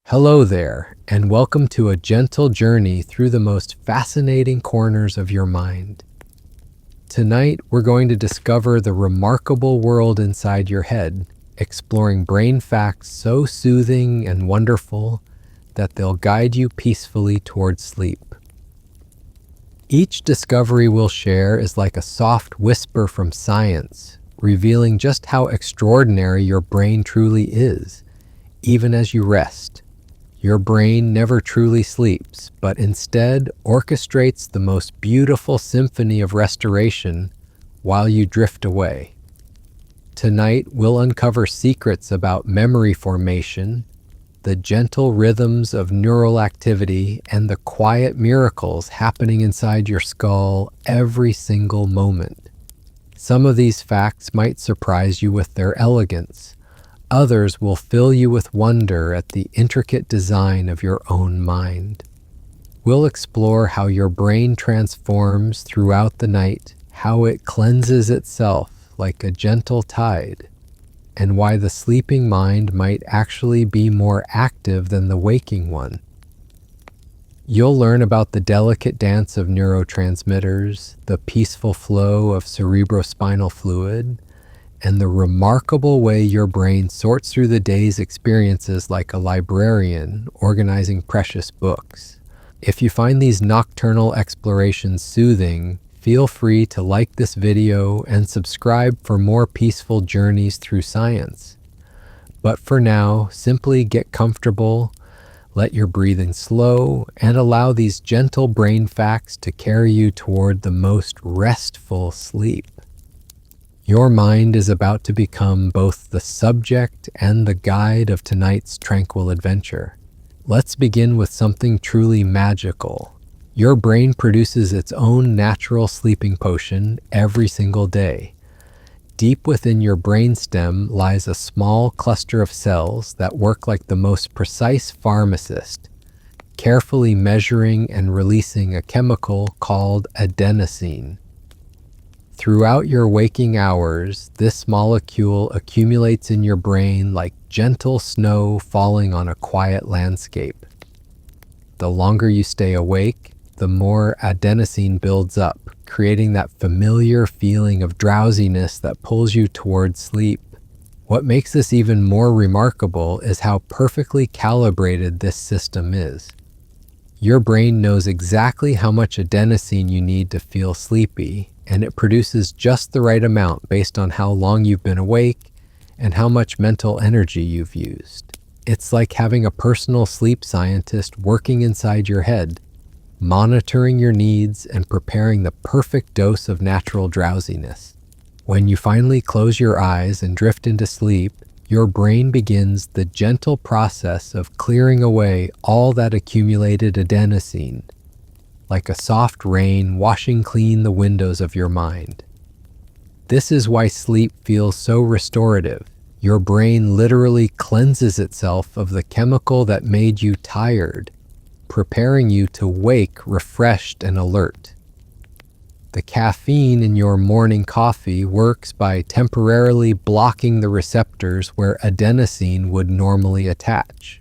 Hello there, and welcome to a gentle journey through the most fascinating corners of your mind. Tonight, we're going to discover the remarkable world inside your head, exploring brain facts so soothing and wonderful that they'll guide you peacefully towards sleep. Each discovery we'll share is like a soft whisper from science, revealing just how extraordinary your brain truly is, even as you rest. Your brain never truly sleeps, but instead orchestrates the most beautiful symphony of restoration while you drift away. Tonight, we'll uncover secrets about memory formation, the gentle rhythms of neural activity, and the quiet miracles happening inside your skull every single moment. Some of these facts might surprise you with their elegance. Others will fill you with wonder at the intricate design of your own mind. We'll explore how your brain transforms throughout the night, how it cleanses itself like a gentle tide, and why the sleeping mind might actually be more active than the waking one. You'll learn about the delicate dance of neurotransmitters, the peaceful flow of cerebrospinal fluid, and the remarkable way your brain sorts through the day's experiences like a librarian organizing precious books. If you find these nocturnal explorations soothing, feel free to like this video and subscribe for more peaceful journeys through science. But for now, simply get comfortable, let your breathing slow, and allow these gentle brain facts to carry you toward the most restful sleep. Your mind is about to become both the subject and the guide of tonight's tranquil adventure. Let's begin with something truly magical. Your brain produces its own natural sleeping potion every single day. Deep within your brainstem lies a small cluster of cells that work like the most precise pharmacist, carefully measuring and releasing a chemical called adenosine. Throughout your waking hours, this molecule accumulates in your brain like gentle snow falling on a quiet landscape. The longer you stay awake, the more adenosine builds up, creating that familiar feeling of drowsiness that pulls you towards sleep. What makes this even more remarkable is how perfectly calibrated this system is. Your brain knows exactly how much adenosine you need to feel sleepy, and it produces just the right amount based on how long you've been awake and how much mental energy you've used. It's like having a personal sleep scientist working inside your head, monitoring your needs and preparing the perfect dose of natural drowsiness. When you finally close your eyes and drift into sleep, your brain begins the gentle process of clearing away all that accumulated adenosine, like a soft rain washing clean the windows of your mind. This is why sleep feels so restorative. Your brain literally cleanses itself of the chemical that made you tired, preparing you to wake refreshed and alert. The caffeine in your morning coffee works by temporarily blocking the receptors where adenosine would normally attach,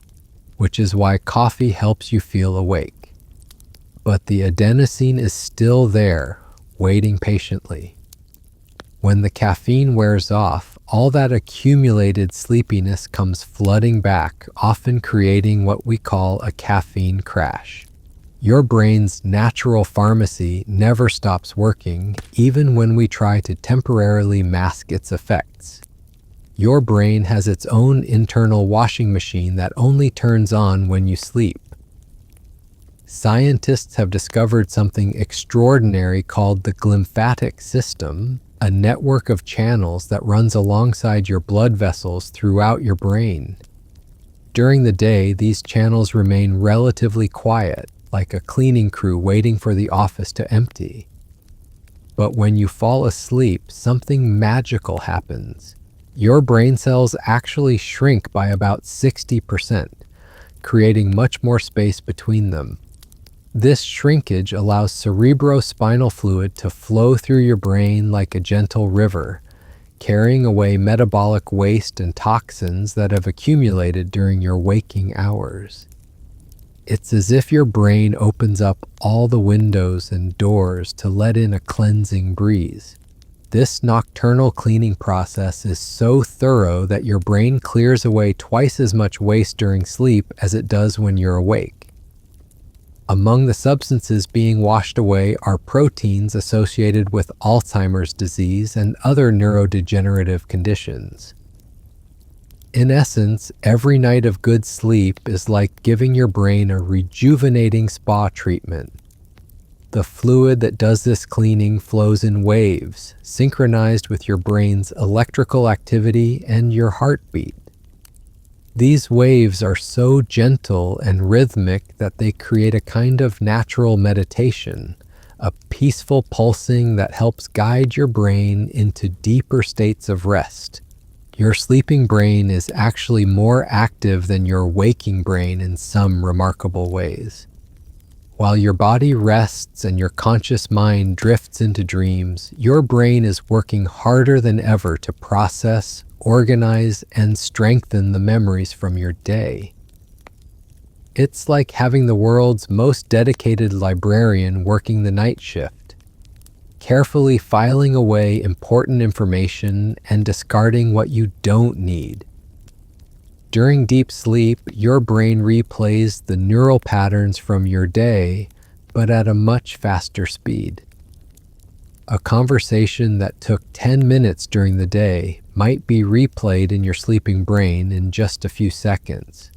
which is why coffee helps you feel awake. But the adenosine is still there, waiting patiently. When the caffeine wears off, all that accumulated sleepiness comes flooding back, often creating what we call a caffeine crash. Your brain's natural pharmacy never stops working, even when we try to temporarily mask its effects. Your brain has its own internal washing machine that only turns on when you sleep. Scientists have discovered something extraordinary called the glymphatic system, a network of channels that runs alongside your blood vessels throughout your brain. During the day, these channels remain relatively quiet, like a cleaning crew waiting for the office to empty. But when you fall asleep, something magical happens. Your brain cells actually shrink by about 60%, creating much more space between them. This shrinkage allows cerebrospinal fluid to flow through your brain like a gentle river, carrying away metabolic waste and toxins that have accumulated during your waking hours. It's as if your brain opens up all the windows and doors to let in a cleansing breeze. This nocturnal cleaning process is so thorough that your brain clears away twice as much waste during sleep as it does when you're awake. Among the substances being washed away are proteins associated with Alzheimer's disease and other neurodegenerative conditions. In essence, every night of good sleep is like giving your brain a rejuvenating spa treatment. The fluid that does this cleaning flows in waves, synchronized with your brain's electrical activity and your heartbeat. These waves are so gentle and rhythmic that they create a kind of natural meditation, a peaceful pulsing that helps guide your brain into deeper states of rest. Your sleeping brain is actually more active than your waking brain in some remarkable ways. While your body rests and your conscious mind drifts into dreams, your brain is working harder than ever to process, organize, and strengthen the memories from your day. It's like having the world's most dedicated librarian working the night shift, carefully filing away important information and discarding what you don't need. During deep sleep, your brain replays the neural patterns from your day, but at a much faster speed. A conversation that took 10 minutes during the day might be replayed in your sleeping brain in just a few seconds.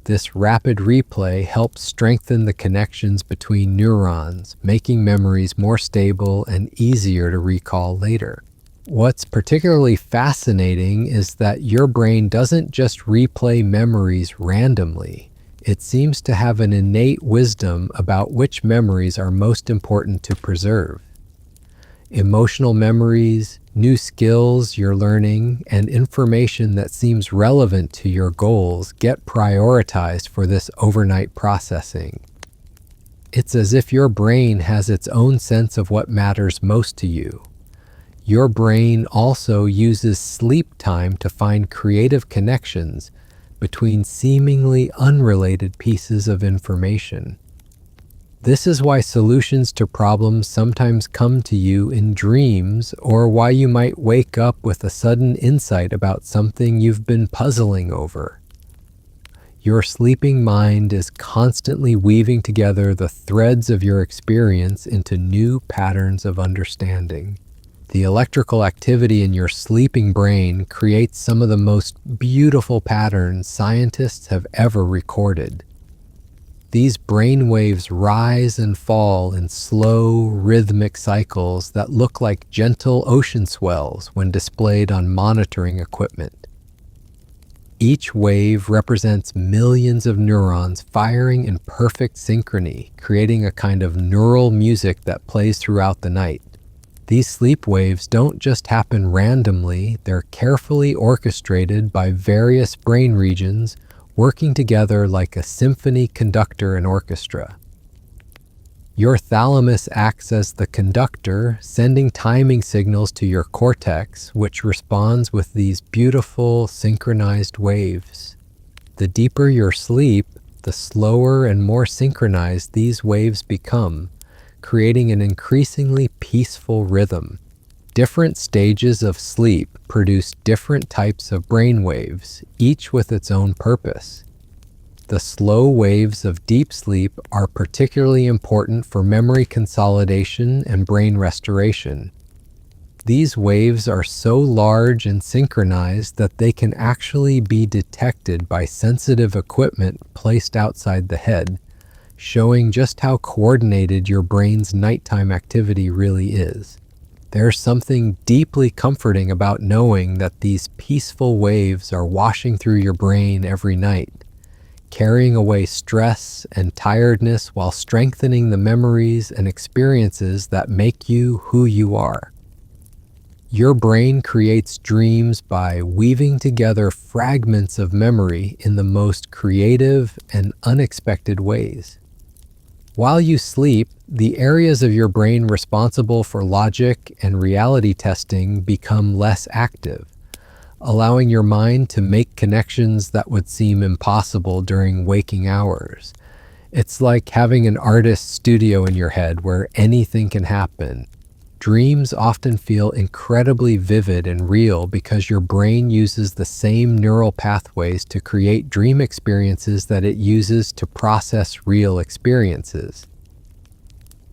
This rapid replay helps strengthen the connections between neurons, making memories more stable and easier to recall later. What's particularly fascinating is that your brain doesn't just replay memories randomly. It seems to have an innate wisdom about which memories are most important to preserve. Emotional memories, new skills you're learning, and information that seems relevant to your goals get prioritized for this overnight processing. It's as if your brain has its own sense of what matters most to you. Your brain also uses sleep time to find creative connections between seemingly unrelated pieces of information. This is why solutions to problems sometimes come to you in dreams, or why you might wake up with a sudden insight about something you've been puzzling over. Your sleeping mind is constantly weaving together the threads of your experience into new patterns of understanding. The electrical activity in your sleeping brain creates some of the most beautiful patterns scientists have ever recorded. These brain waves rise and fall in slow, rhythmic cycles that look like gentle ocean swells when displayed on monitoring equipment. Each wave represents millions of neurons firing in perfect synchrony, creating a kind of neural music that plays throughout the night. These sleep waves don't just happen randomly, they're carefully orchestrated by various brain regions working together like a symphony conductor and orchestra. Your thalamus acts as the conductor, sending timing signals to your cortex, which responds with these beautiful synchronized waves. The deeper your sleep, the slower and more synchronized these waves become, creating an increasingly peaceful rhythm. Different stages of sleep produce different types of brain waves, each with its own purpose. The slow waves of deep sleep are particularly important for memory consolidation and brain restoration. These waves are so large and synchronized that they can actually be detected by sensitive equipment placed outside the head, showing just how coordinated your brain's nighttime activity really is. There's something deeply comforting about knowing that these peaceful waves are washing through your brain every night, carrying away stress and tiredness while strengthening the memories and experiences that make you who you are. Your brain creates dreams by weaving together fragments of memory in the most creative and unexpected ways. While you sleep, the areas of your brain responsible for logic and reality testing become less active, allowing your mind to make connections that would seem impossible during waking hours. It's like having an artist's studio in your head where anything can happen. Dreams often feel incredibly vivid and real because your brain uses the same neural pathways to create dream experiences that it uses to process real experiences.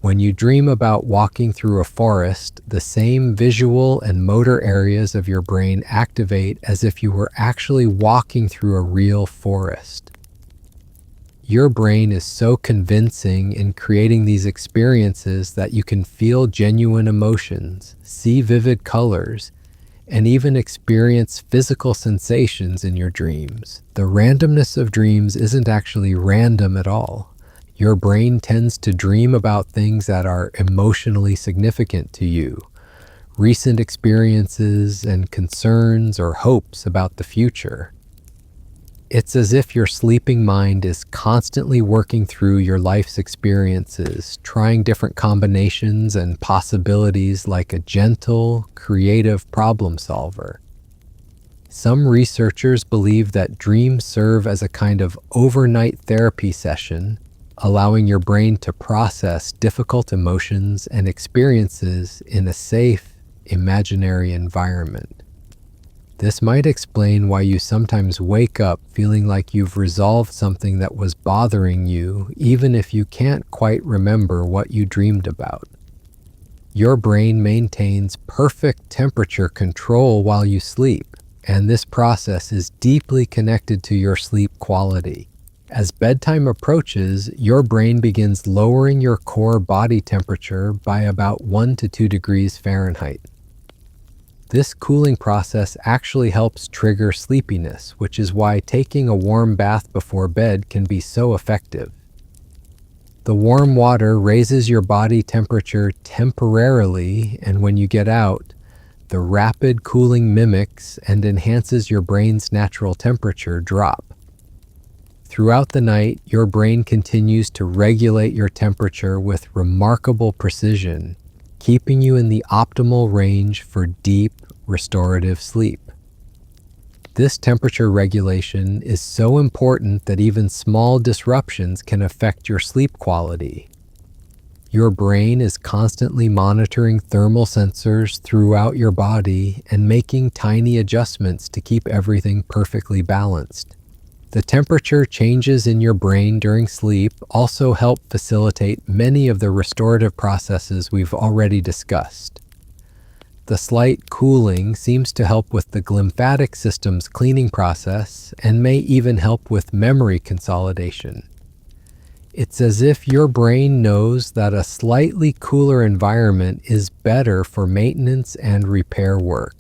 When you dream about walking through a forest, the same visual and motor areas of your brain activate as if you were actually walking through a real forest. Your brain is so convincing in creating these experiences that you can feel genuine emotions, see vivid colors, and even experience physical sensations in your dreams. The randomness of dreams isn't actually random at all. Your brain tends to dream about things that are emotionally significant to you, recent experiences and concerns or hopes about the future. It's as if your sleeping mind is constantly working through your life's experiences, trying different combinations and possibilities like a gentle, creative problem solver. Some researchers believe that dreams serve as a kind of overnight therapy session, allowing your brain to process difficult emotions and experiences in a safe, imaginary environment. This might explain why you sometimes wake up feeling like you've resolved something that was bothering you, even if you can't quite remember what you dreamed about. Your brain maintains perfect temperature control while you sleep, and this process is deeply connected to your sleep quality. As bedtime approaches, your brain begins lowering your core body temperature by about 1 to 2 degrees Fahrenheit. This cooling process actually helps trigger sleepiness, which is why taking a warm bath before bed can be so effective. The warm water raises your body temperature temporarily, and when you get out, the rapid cooling mimics and enhances your brain's natural temperature drop. Throughout the night, your brain continues to regulate your temperature with remarkable precision, keeping you in the optimal range for deep, restorative sleep. This temperature regulation is so important that even small disruptions can affect your sleep quality. Your brain is constantly monitoring thermal sensors throughout your body and making tiny adjustments to keep everything perfectly balanced. The temperature changes in your brain during sleep also help facilitate many of the restorative processes we've already discussed. The slight cooling seems to help with the glymphatic system's cleaning process and may even help with memory consolidation. It's as if your brain knows that a slightly cooler environment is better for maintenance and repair work.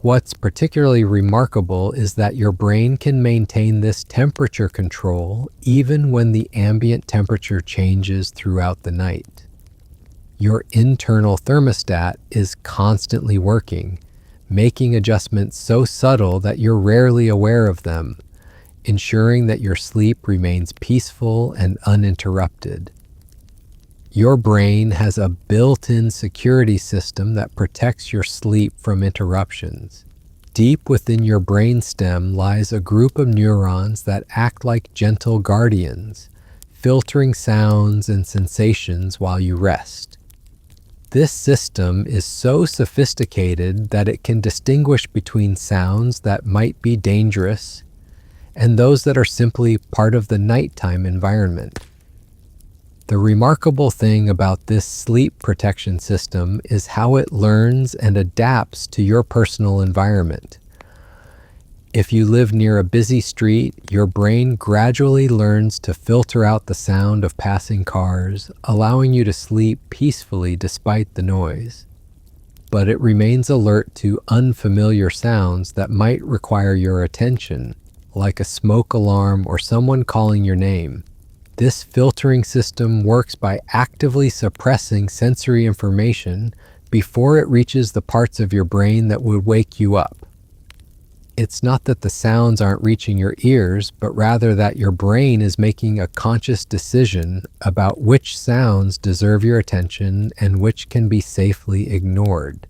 What's particularly remarkable is that your brain can maintain this temperature control even when the ambient temperature changes throughout the night. Your internal thermostat is constantly working, making adjustments so subtle that you're rarely aware of them, ensuring that your sleep remains peaceful and uninterrupted. Your brain has a built-in security system that protects your sleep from interruptions. Deep within your brainstem lies a group of neurons that act like gentle guardians, filtering sounds and sensations while you rest. This system is so sophisticated that it can distinguish between sounds that might be dangerous and those that are simply part of the nighttime environment. The remarkable thing about this sleep protection system is how it learns and adapts to your personal environment. If you live near a busy street, your brain gradually learns to filter out the sound of passing cars, allowing you to sleep peacefully despite the noise. But it remains alert to unfamiliar sounds that might require your attention, like a smoke alarm or someone calling your name. This filtering system works by actively suppressing sensory information before it reaches the parts of your brain that would wake you up. It's not that the sounds aren't reaching your ears, but rather that your brain is making a conscious decision about which sounds deserve your attention and which can be safely ignored.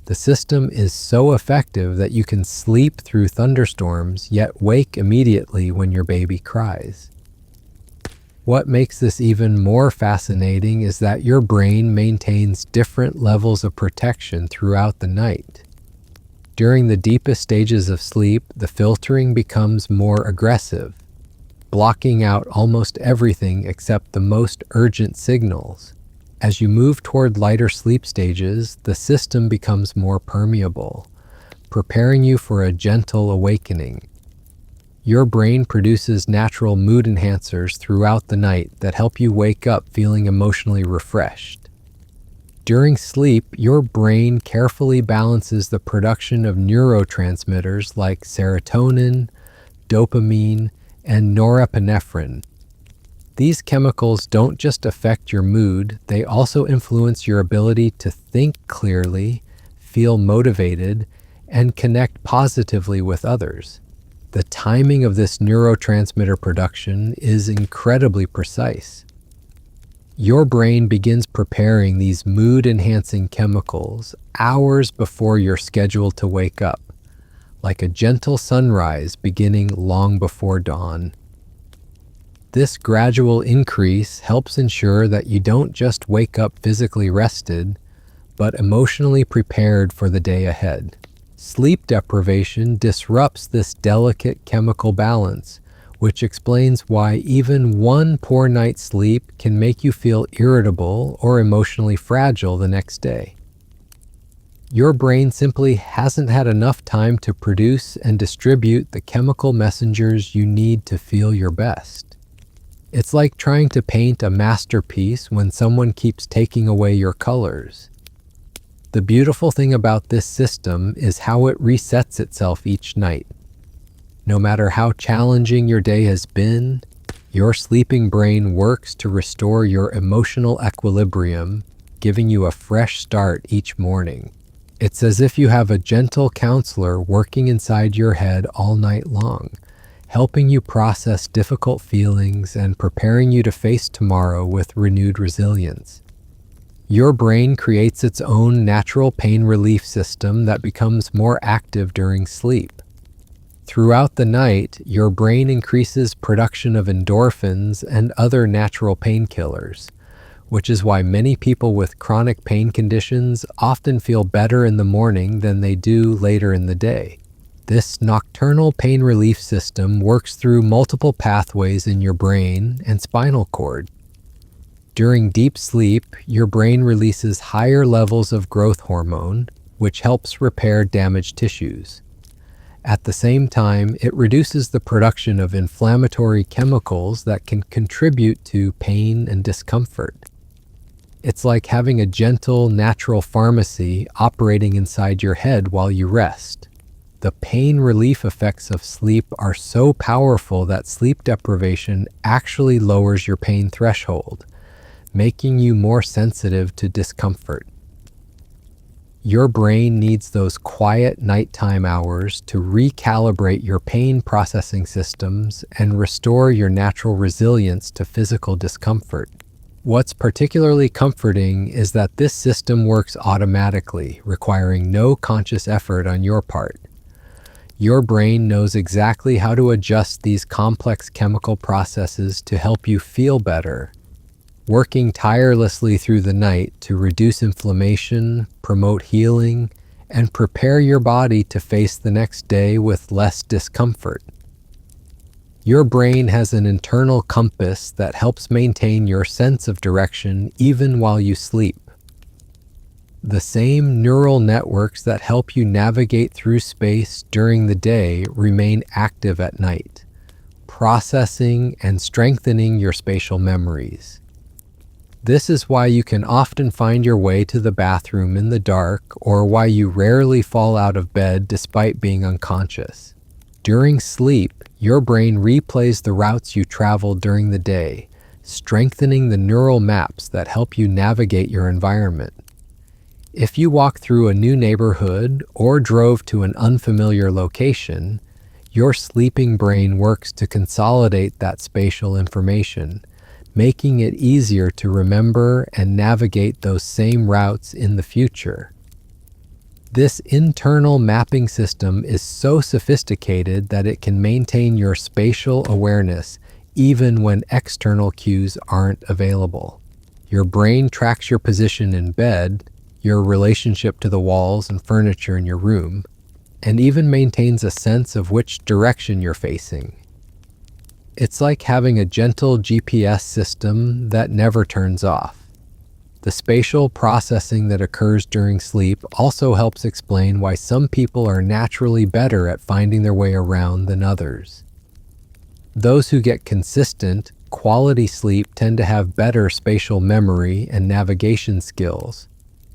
The system is so effective that you can sleep through thunderstorms, yet wake immediately when your baby cries. What makes this even more fascinating is that your brain maintains different levels of protection throughout the night. During the deepest stages of sleep, the filtering becomes more aggressive, blocking out almost everything except the most urgent signals. As you move toward lighter sleep stages, the system becomes more permeable, preparing you for a gentle awakening. Your brain produces natural mood enhancers throughout the night that help you wake up feeling emotionally refreshed. During sleep, your brain carefully balances the production of neurotransmitters like serotonin, dopamine, and norepinephrine. These chemicals don't just affect your mood, they also influence your ability to think clearly, feel motivated, and connect positively with others. The timing of this neurotransmitter production is incredibly precise. Your brain begins preparing these mood-enhancing chemicals hours before you're scheduled to wake up, like a gentle sunrise beginning long before dawn. This gradual increase helps ensure that you don't just wake up physically rested, but emotionally prepared for the day ahead. Sleep deprivation disrupts this delicate chemical balance, which explains why even one poor night's sleep can make you feel irritable or emotionally fragile the next day. Your brain simply hasn't had enough time to produce and distribute the chemical messengers you need to feel your best. It's like trying to paint a masterpiece when someone keeps taking away your colors. The beautiful thing about this system is how it resets itself each night. No matter how challenging your day has been, your sleeping brain works to restore your emotional equilibrium, giving you a fresh start each morning. It's as if you have a gentle counselor working inside your head all night long, helping you process difficult feelings and preparing you to face tomorrow with renewed resilience. Your brain creates its own natural pain relief system that becomes more active during sleep. Throughout the night, your brain increases production of endorphins and other natural painkillers, which is why many people with chronic pain conditions often feel better in the morning than they do later in the day. This nocturnal pain relief system works through multiple pathways in your brain and spinal cord. During deep sleep, your brain releases higher levels of growth hormone, which helps repair damaged tissues. At the same time, it reduces the production of inflammatory chemicals that can contribute to pain and discomfort. It's like having a gentle, natural pharmacy operating inside your head while you rest. The pain relief effects of sleep are so powerful that sleep deprivation actually lowers your pain threshold, making you more sensitive to discomfort. Your brain needs those quiet nighttime hours to recalibrate your pain processing systems and restore your natural resilience to physical discomfort. What's particularly comforting is that this system works automatically, requiring no conscious effort on your part. Your brain knows exactly how to adjust these complex chemical processes to help you feel better, working tirelessly through the night to reduce inflammation, promote healing, and prepare your body to face the next day with less discomfort. Your brain has an internal compass that helps maintain your sense of direction even while you sleep. The same neural networks that help you navigate through space during the day remain active at night, processing and strengthening your spatial memories. This is why you can often find your way to the bathroom in the dark, or why you rarely fall out of bed despite being unconscious. During sleep, your brain replays the routes you traveled during the day, strengthening the neural maps that help you navigate your environment. If you walk through a new neighborhood or drove to an unfamiliar location, your sleeping brain works to consolidate that spatial information, making it easier to remember and navigate those same routes in the future. This internal mapping system is so sophisticated that it can maintain your spatial awareness even when external cues aren't available. Your brain tracks your position in bed, your relationship to the walls and furniture in your room, and even maintains a sense of which direction you're facing. It's like having a gentle GPS system that never turns off. The spatial processing that occurs during sleep also helps explain why some people are naturally better at finding their way around than others. Those who get consistent, quality sleep tend to have better spatial memory and navigation skills,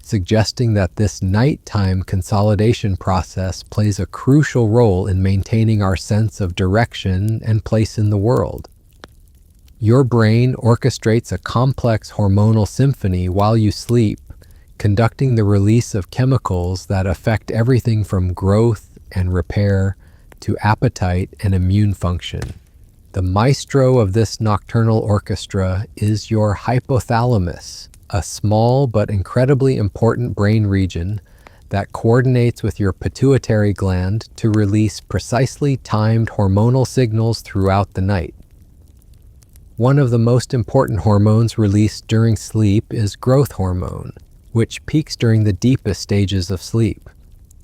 suggesting that this nighttime consolidation process plays a crucial role in maintaining our sense of direction and place in the world. Your brain orchestrates a complex hormonal symphony while you sleep, conducting the release of chemicals that affect everything from growth and repair to appetite and immune function. The maestro of this nocturnal orchestra is your hypothalamus, a small but incredibly important brain region that coordinates with your pituitary gland to release precisely timed hormonal signals throughout the night. One of the most important hormones released during sleep is growth hormone, which peaks during the deepest stages of sleep.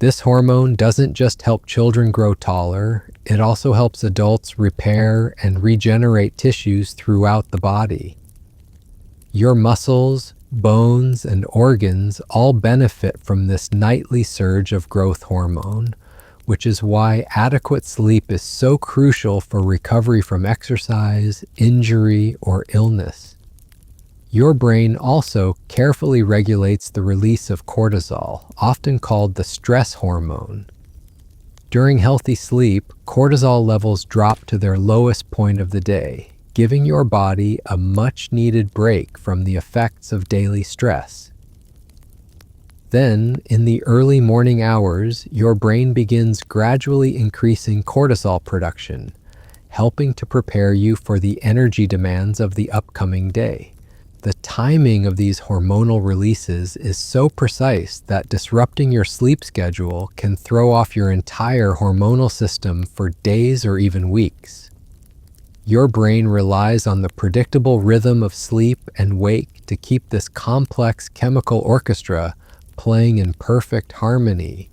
This hormone doesn't just help children grow taller, it also helps adults repair and regenerate tissues throughout the body. Your muscles, bones, and organs all benefit from this nightly surge of growth hormone, which is why adequate sleep is so crucial for recovery from exercise, injury, or illness. Your brain also carefully regulates the release of cortisol, often called the stress hormone. During healthy sleep, cortisol levels drop to their lowest point of the day, giving your body a much-needed break from the effects of daily stress. Then, in the early morning hours, your brain begins gradually increasing cortisol production, helping to prepare you for the energy demands of the upcoming day. The timing of these hormonal releases is so precise that disrupting your sleep schedule can throw off your entire hormonal system for days or even weeks. Your brain relies on the predictable rhythm of sleep and wake to keep this complex chemical orchestra playing in perfect harmony.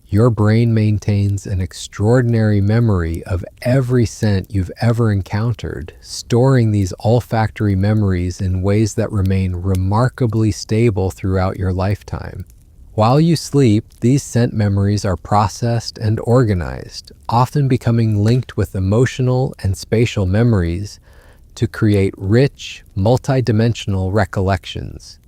Your brain maintains an extraordinary memory of every scent you've ever encountered, storing these olfactory memories in ways that remain remarkably stable throughout your lifetime. While you sleep, these scent memories are processed and organized, often becoming linked with emotional and spatial memories to create rich, multidimensional recollections.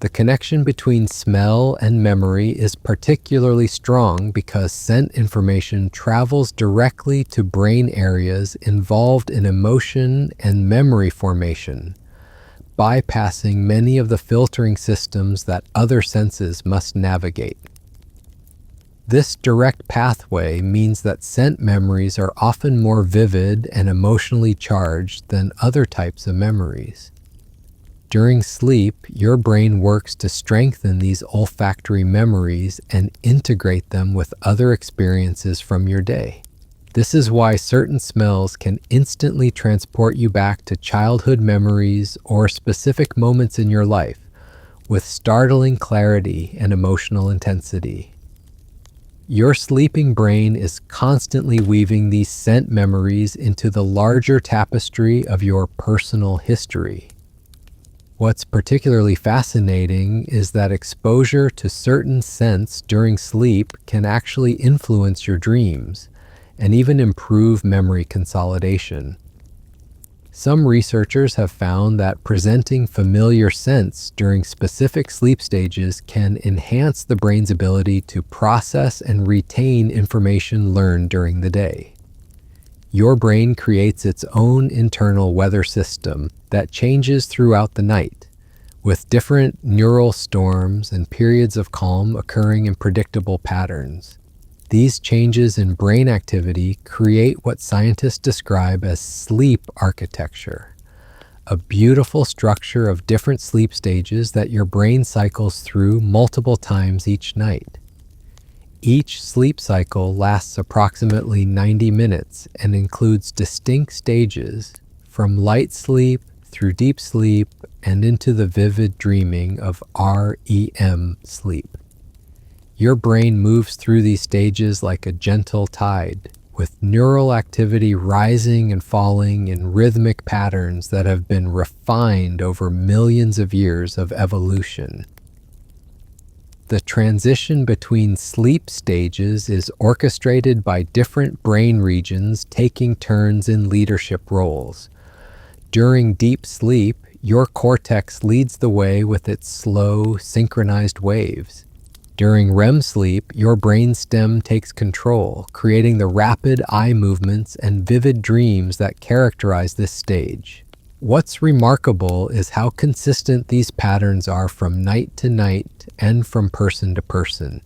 The connection between smell and memory is particularly strong because scent information travels directly to brain areas involved in emotion and memory formation, bypassing many of the filtering systems that other senses must navigate. This direct pathway means that scent memories are often more vivid and emotionally charged than other types of memories. During sleep, your brain works to strengthen these olfactory memories and integrate them with other experiences from your day. This is why certain smells can instantly transport you back to childhood memories or specific moments in your life with startling clarity and emotional intensity. Your sleeping brain is constantly weaving these scent memories into the larger tapestry of your personal history. What's particularly fascinating is that exposure to certain scents during sleep can actually influence your dreams and even improve memory consolidation. Some researchers have found that presenting familiar scents during specific sleep stages can enhance the brain's ability to process and retain information learned during the day. Your brain creates its own internal weather system that changes throughout the night, with different neural storms and periods of calm occurring in predictable patterns. These changes in brain activity create what scientists describe as sleep architecture, a beautiful structure of different sleep stages that your brain cycles through multiple times each night. Each sleep cycle lasts approximately 90 minutes and includes distinct stages from light sleep through deep sleep and into the vivid dreaming of REM sleep. Your brain moves through these stages like a gentle tide, with neural activity rising and falling in rhythmic patterns that have been refined over millions of years of evolution. The transition between sleep stages is orchestrated by different brain regions taking turns in leadership roles. During deep sleep, your cortex leads the way with its slow, synchronized waves. During REM sleep, your brainstem takes control, creating the rapid eye movements and vivid dreams that characterize this stage. What's remarkable is how consistent these patterns are from night to night and from person to person.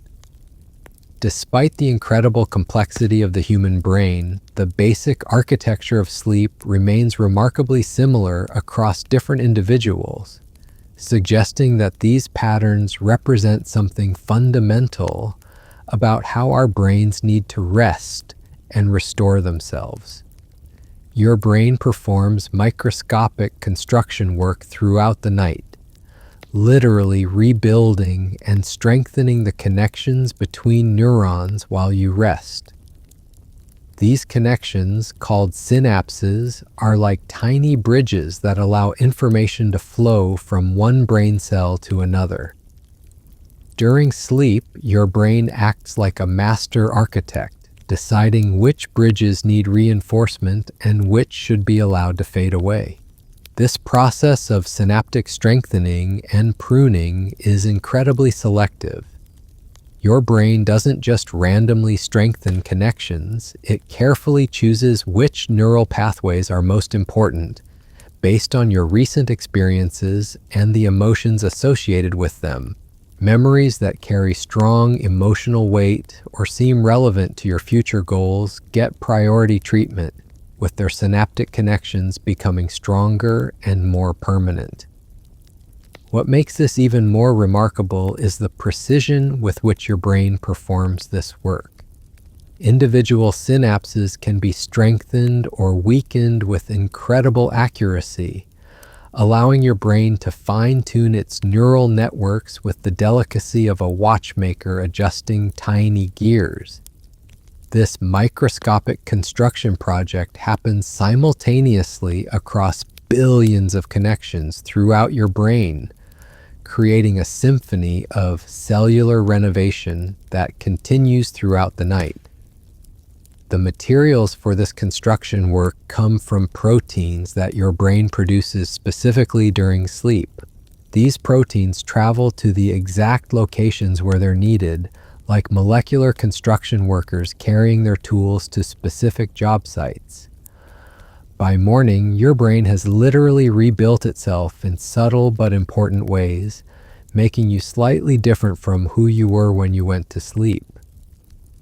Despite the incredible complexity of the human brain, the basic architecture of sleep remains remarkably similar across different individuals, suggesting that these patterns represent something fundamental about how our brains need to rest and restore themselves. Your brain performs microscopic construction work throughout the night, literally rebuilding and strengthening the connections between neurons while you rest. These connections, called synapses, are like tiny bridges that allow information to flow from one brain cell to another. During sleep, your brain acts like a master architect, deciding which bridges need reinforcement and which should be allowed to fade away. This process of synaptic strengthening and pruning is incredibly selective. Your brain doesn't just randomly strengthen connections, it carefully chooses which neural pathways are most important based on your recent experiences and the emotions associated with them. Memories that carry strong emotional weight or seem relevant to your future goals get priority treatment, with their synaptic connections becoming stronger and more permanent. What makes this even more remarkable is the precision with which your brain performs this work. Individual synapses can be strengthened or weakened with incredible accuracy, allowing your brain to fine-tune its neural networks with the delicacy of a watchmaker adjusting tiny gears. This microscopic construction project happens simultaneously across billions of connections throughout your brain, creating a symphony of cellular renovation that continues throughout the night. The materials for this construction work come from proteins that your brain produces specifically during sleep. These proteins travel to the exact locations where they're needed, like molecular construction workers carrying their tools to specific job sites. By morning, your brain has literally rebuilt itself in subtle but important ways, making you slightly different from who you were when you went to sleep.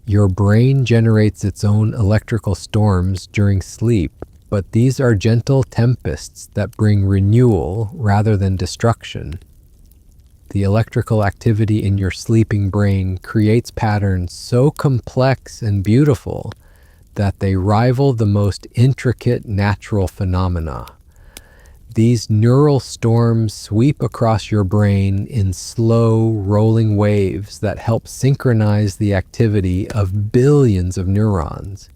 Your brain generates its own electrical storms during sleep, but these are gentle tempests that bring renewal rather than destruction. The electrical activity in your sleeping brain creates patterns so complex and beautiful that they rival the most intricate natural phenomena. These neural storms sweep across your brain in slow, rolling waves that help synchronize the activity of billions of neurons.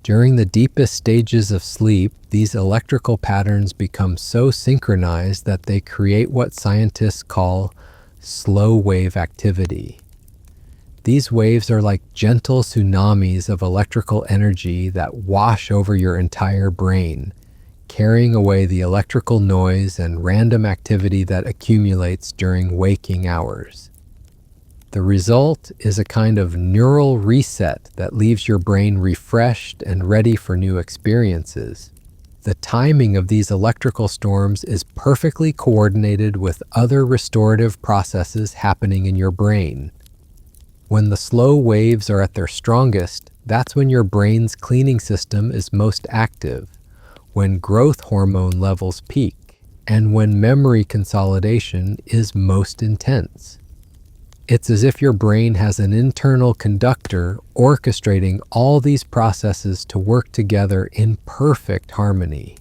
During the deepest stages of sleep, these electrical patterns become so synchronized that they create what scientists call slow wave activity. These waves are like gentle tsunamis of electrical energy that wash over your entire brain, carrying away the electrical noise and random activity that accumulates during waking hours. The result is a kind of neural reset that leaves your brain refreshed and ready for new experiences. The timing of these electrical storms is perfectly coordinated with other restorative processes happening in your brain. When the slow waves are at their strongest, that's when your brain's cleaning system is most active, when growth hormone levels peak, and when memory consolidation is most intense. It's as if your brain has an internal conductor orchestrating all these processes to work together in perfect harmony.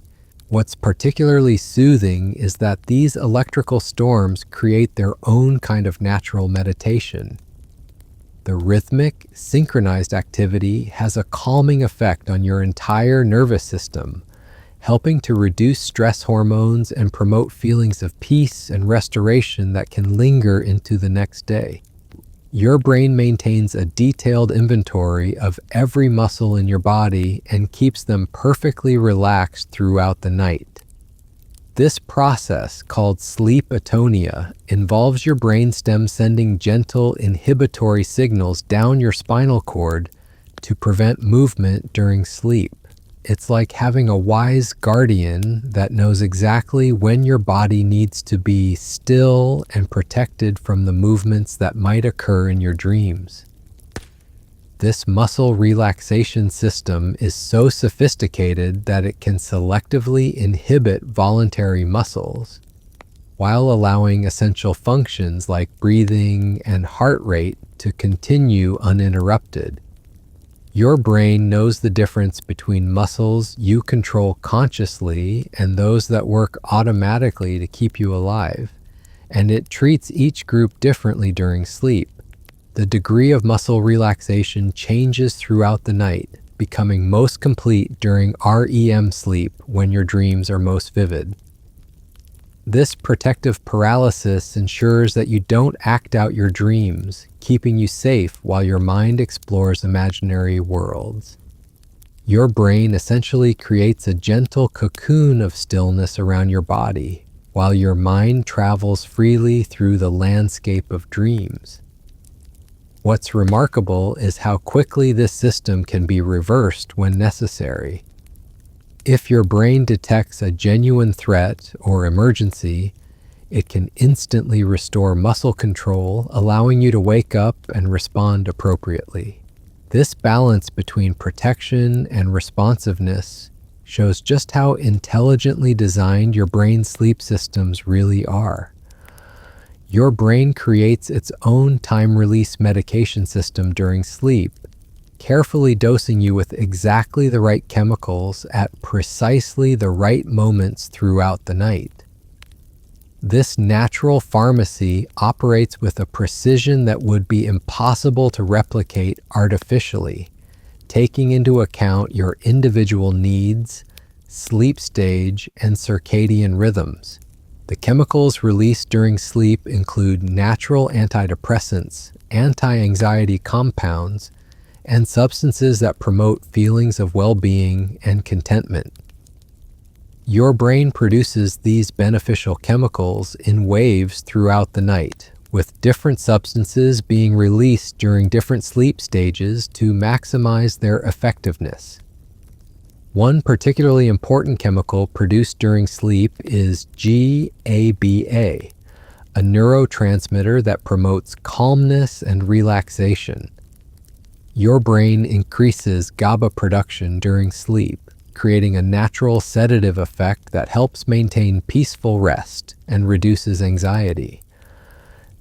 What's particularly soothing is that these electrical storms create their own kind of natural meditation. The rhythmic, synchronized activity has a calming effect on your entire nervous system, helping to reduce stress hormones and promote feelings of peace and restoration that can linger into the next day. Your brain maintains a detailed inventory of every muscle in your body and keeps them perfectly relaxed throughout the night. This process, called sleep atonia, involves your brainstem sending gentle inhibitory signals down your spinal cord to prevent movement during sleep. It's like having a wise guardian that knows exactly when your body needs to be still and protected from the movements that might occur in your dreams. This muscle relaxation system is so sophisticated that it can selectively inhibit voluntary muscles, while allowing essential functions like breathing and heart rate to continue uninterrupted. Your brain knows the difference between muscles you control consciously and those that work automatically to keep you alive, and it treats each group differently during sleep. The degree of muscle relaxation changes throughout the night, becoming most complete during REM sleep when your dreams are most vivid. This protective paralysis ensures that you don't act out your dreams, keeping you safe while your mind explores imaginary worlds. Your brain essentially creates a gentle cocoon of stillness around your body, while your mind travels freely through the landscape of dreams. What's remarkable is how quickly this system can be reversed when necessary. If your brain detects a genuine threat or emergency, it can instantly restore muscle control, allowing you to wake up and respond appropriately. This balance between protection and responsiveness shows just how intelligently designed your brain's sleep systems really are. Your brain creates its own time-release medication system during sleep, carefully dosing you with exactly the right chemicals at precisely the right moments throughout the night. This natural pharmacy operates with a precision that would be impossible to replicate artificially, taking into account your individual needs, sleep stage, and circadian rhythms. The chemicals released during sleep include natural antidepressants, anti-anxiety compounds, and substances that promote feelings of well-being and contentment. Your brain produces these beneficial chemicals in waves throughout the night, with different substances being released during different sleep stages to maximize their effectiveness. One particularly important chemical produced during sleep is GABA, a neurotransmitter that promotes calmness and relaxation. Your brain increases GABA production during sleep, creating a natural sedative effect that helps maintain peaceful rest and reduces anxiety.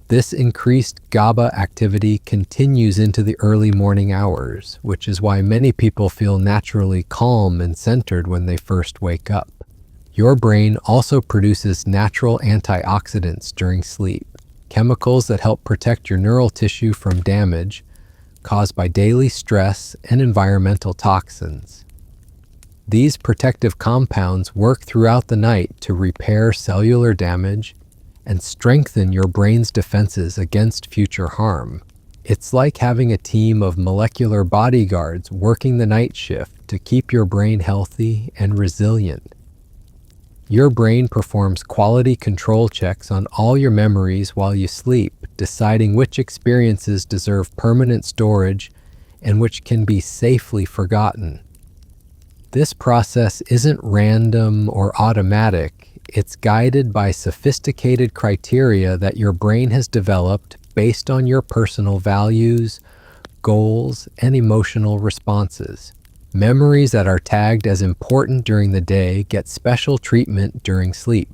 This increased GABA activity continues into the early morning hours, which is why many people feel naturally calm and centered when they first wake up. Your brain also produces natural antioxidants during sleep, chemicals that help protect your neural tissue from damage caused by daily stress and environmental toxins. These protective compounds work throughout the night to repair cellular damage and strengthen your brain's defenses against future harm. It's like having a team of molecular bodyguards working the night shift to keep your brain healthy and resilient. Your brain performs quality control checks on all your memories while you sleep, deciding which experiences deserve permanent storage and which can be safely forgotten. This process isn't random or automatic. It's guided by sophisticated criteria that your brain has developed based on your personal values, goals, and emotional responses. Memories that are tagged as important during the day get special treatment during sleep.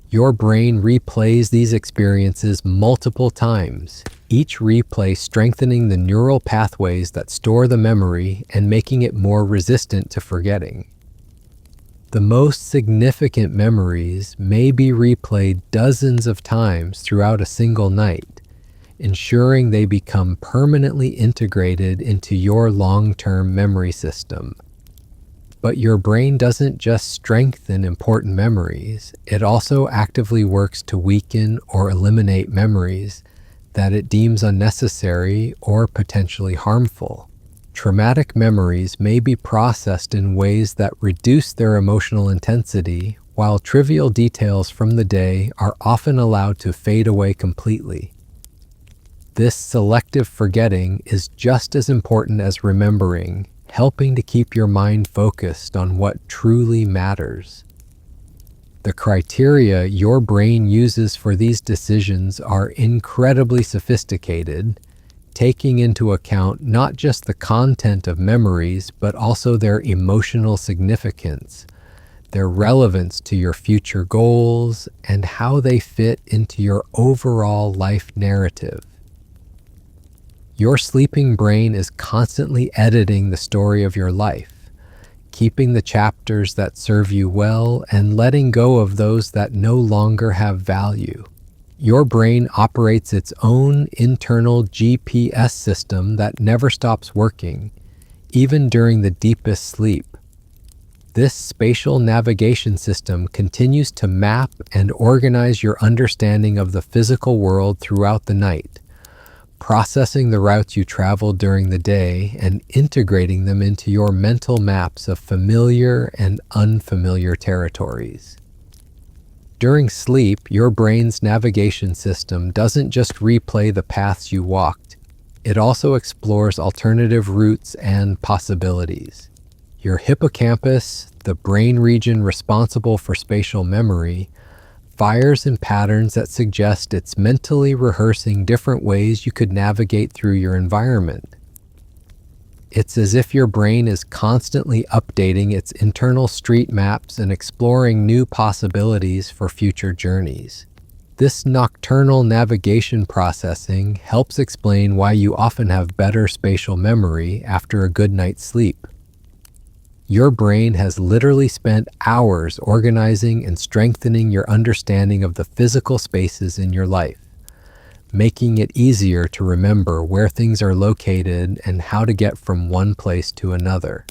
Your brain replays these experiences multiple times, each replay strengthening the neural pathways that store the memory and making it more resistant to forgetting. The most significant memories may be replayed dozens of times throughout a single night, ensuring they become permanently integrated into your long-term memory system. But your brain doesn't just strengthen important memories, it also actively works to weaken or eliminate memories that it deems unnecessary or potentially harmful. Traumatic memories may be processed in ways that reduce their emotional intensity, while trivial details from the day are often allowed to fade away completely. This selective forgetting is just as important as remembering, helping to keep your mind focused on what truly matters. The criteria your brain uses for these decisions are incredibly sophisticated, taking into account not just the content of memories, but also their emotional significance, their relevance to your future goals, and how they fit into your overall life narrative. Your sleeping brain is constantly editing the story of your life, keeping the chapters that serve you well and letting go of those that no longer have value. Your brain operates its own internal GPS system that never stops working, even during the deepest sleep. This spatial navigation system continues to map and organize your understanding of the physical world throughout the night, processing the routes you traveled during the day and integrating them into your mental maps of familiar and unfamiliar territories. During sleep, your brain's navigation system doesn't just replay the paths you walked, it also explores alternative routes and possibilities. Your hippocampus, the brain region responsible for spatial memory, fires in patterns that suggest it's mentally rehearsing different ways you could navigate through your environment. It's as if your brain is constantly updating its internal street maps and exploring new possibilities for future journeys. This nocturnal navigation processing helps explain why you often have better spatial memory after a good night's sleep. Your brain has literally spent hours organizing and strengthening your understanding of the physical spaces in your life, making it easier to remember where things are located and how to get from one place to another.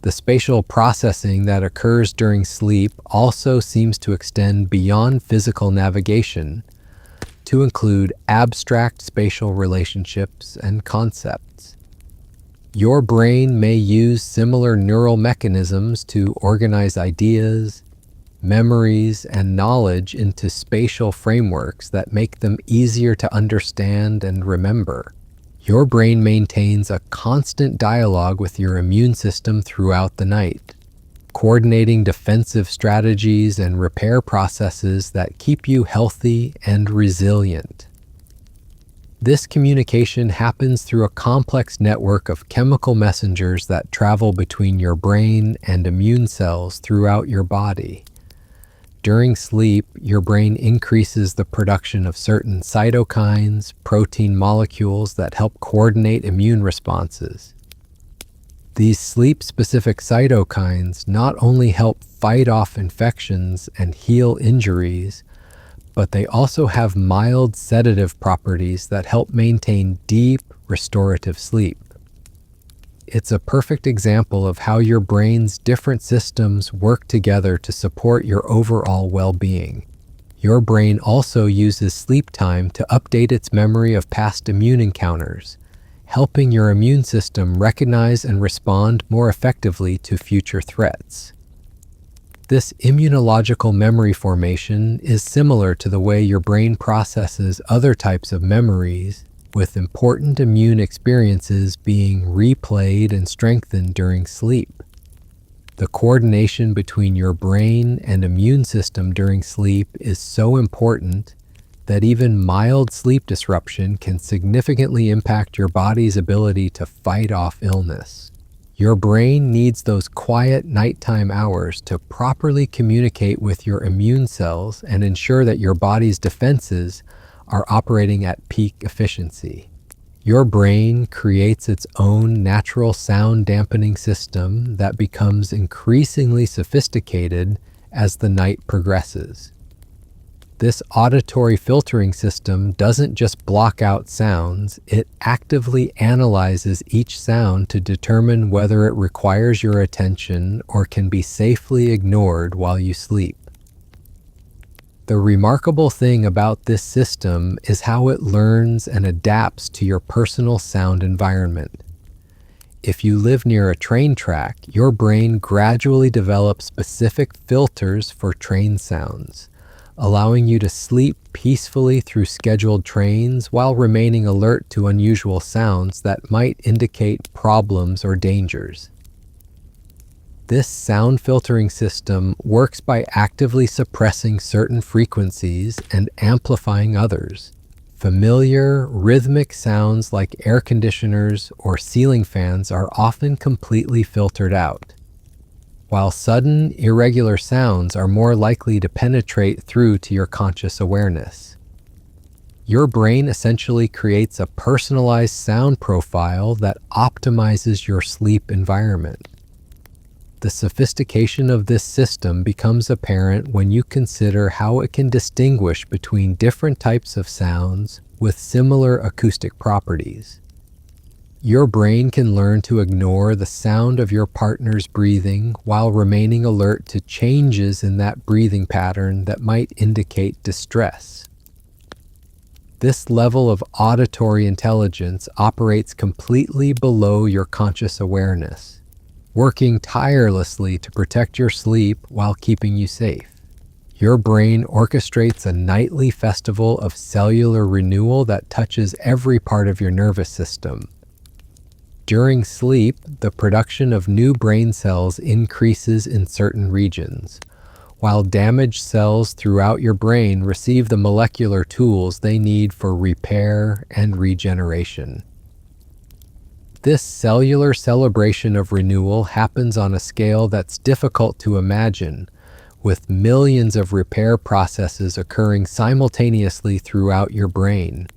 The spatial processing that occurs during sleep also seems to extend beyond physical navigation to include abstract spatial relationships and concepts. Your brain may use similar neural mechanisms to organize ideas, memories, and knowledge into spatial frameworks that make them easier to understand and remember. Your brain maintains a constant dialogue with your immune system throughout the night, coordinating defensive strategies and repair processes that keep you healthy and resilient. This communication happens through a complex network of chemical messengers that travel between your brain and immune cells throughout your body. During sleep, your brain increases the production of certain cytokines, protein molecules that help coordinate immune responses. These sleep-specific cytokines not only help fight off infections and heal injuries, but they also have mild sedative properties that help maintain deep, restorative sleep. It's a perfect example of how your brain's different systems work together to support your overall well-being. Your brain also uses sleep time to update its memory of past immune encounters, helping your immune system recognize and respond more effectively to future threats. This immunological memory formation is similar to the way your brain processes other types of memories with important immune experiences being replayed and strengthened during sleep. The coordination between your brain and immune system during sleep is so important that even mild sleep disruption can significantly impact your body's ability to fight off illness. Your brain needs those quiet nighttime hours to properly communicate with your immune cells and ensure that your body's defenses are operating at peak efficiency. Your brain creates its own natural sound dampening system that becomes increasingly sophisticated as the night progresses. This auditory filtering system doesn't just block out sounds, it actively analyzes each sound to determine whether it requires your attention or can be safely ignored while you sleep. The remarkable thing about this system is how it learns and adapts to your personal sound environment. If you live near a train track, your brain gradually develops specific filters for train sounds, allowing you to sleep peacefully through scheduled trains while remaining alert to unusual sounds that might indicate problems or dangers. This sound filtering system works by actively suppressing certain frequencies and amplifying others. Familiar, rhythmic sounds like air conditioners or ceiling fans are often completely filtered out, while sudden, irregular sounds are more likely to penetrate through to your conscious awareness. Your brain essentially creates a personalized sound profile that optimizes your sleep environment. The sophistication of this system becomes apparent when you consider how it can distinguish between different types of sounds with similar acoustic properties. Your brain can learn to ignore the sound of your partner's breathing while remaining alert to changes in that breathing pattern that might indicate distress. This level of auditory intelligence operates completely below your conscious awareness, working tirelessly to protect your sleep while keeping you safe. Your brain orchestrates a nightly festival of cellular renewal that touches every part of your nervous system. During sleep, the production of new brain cells increases in certain regions, while damaged cells throughout your brain receive the molecular tools they need for repair and regeneration. This cellular celebration of renewal happens on a scale that's difficult to imagine, with millions of repair processes occurring simultaneously throughout your brain.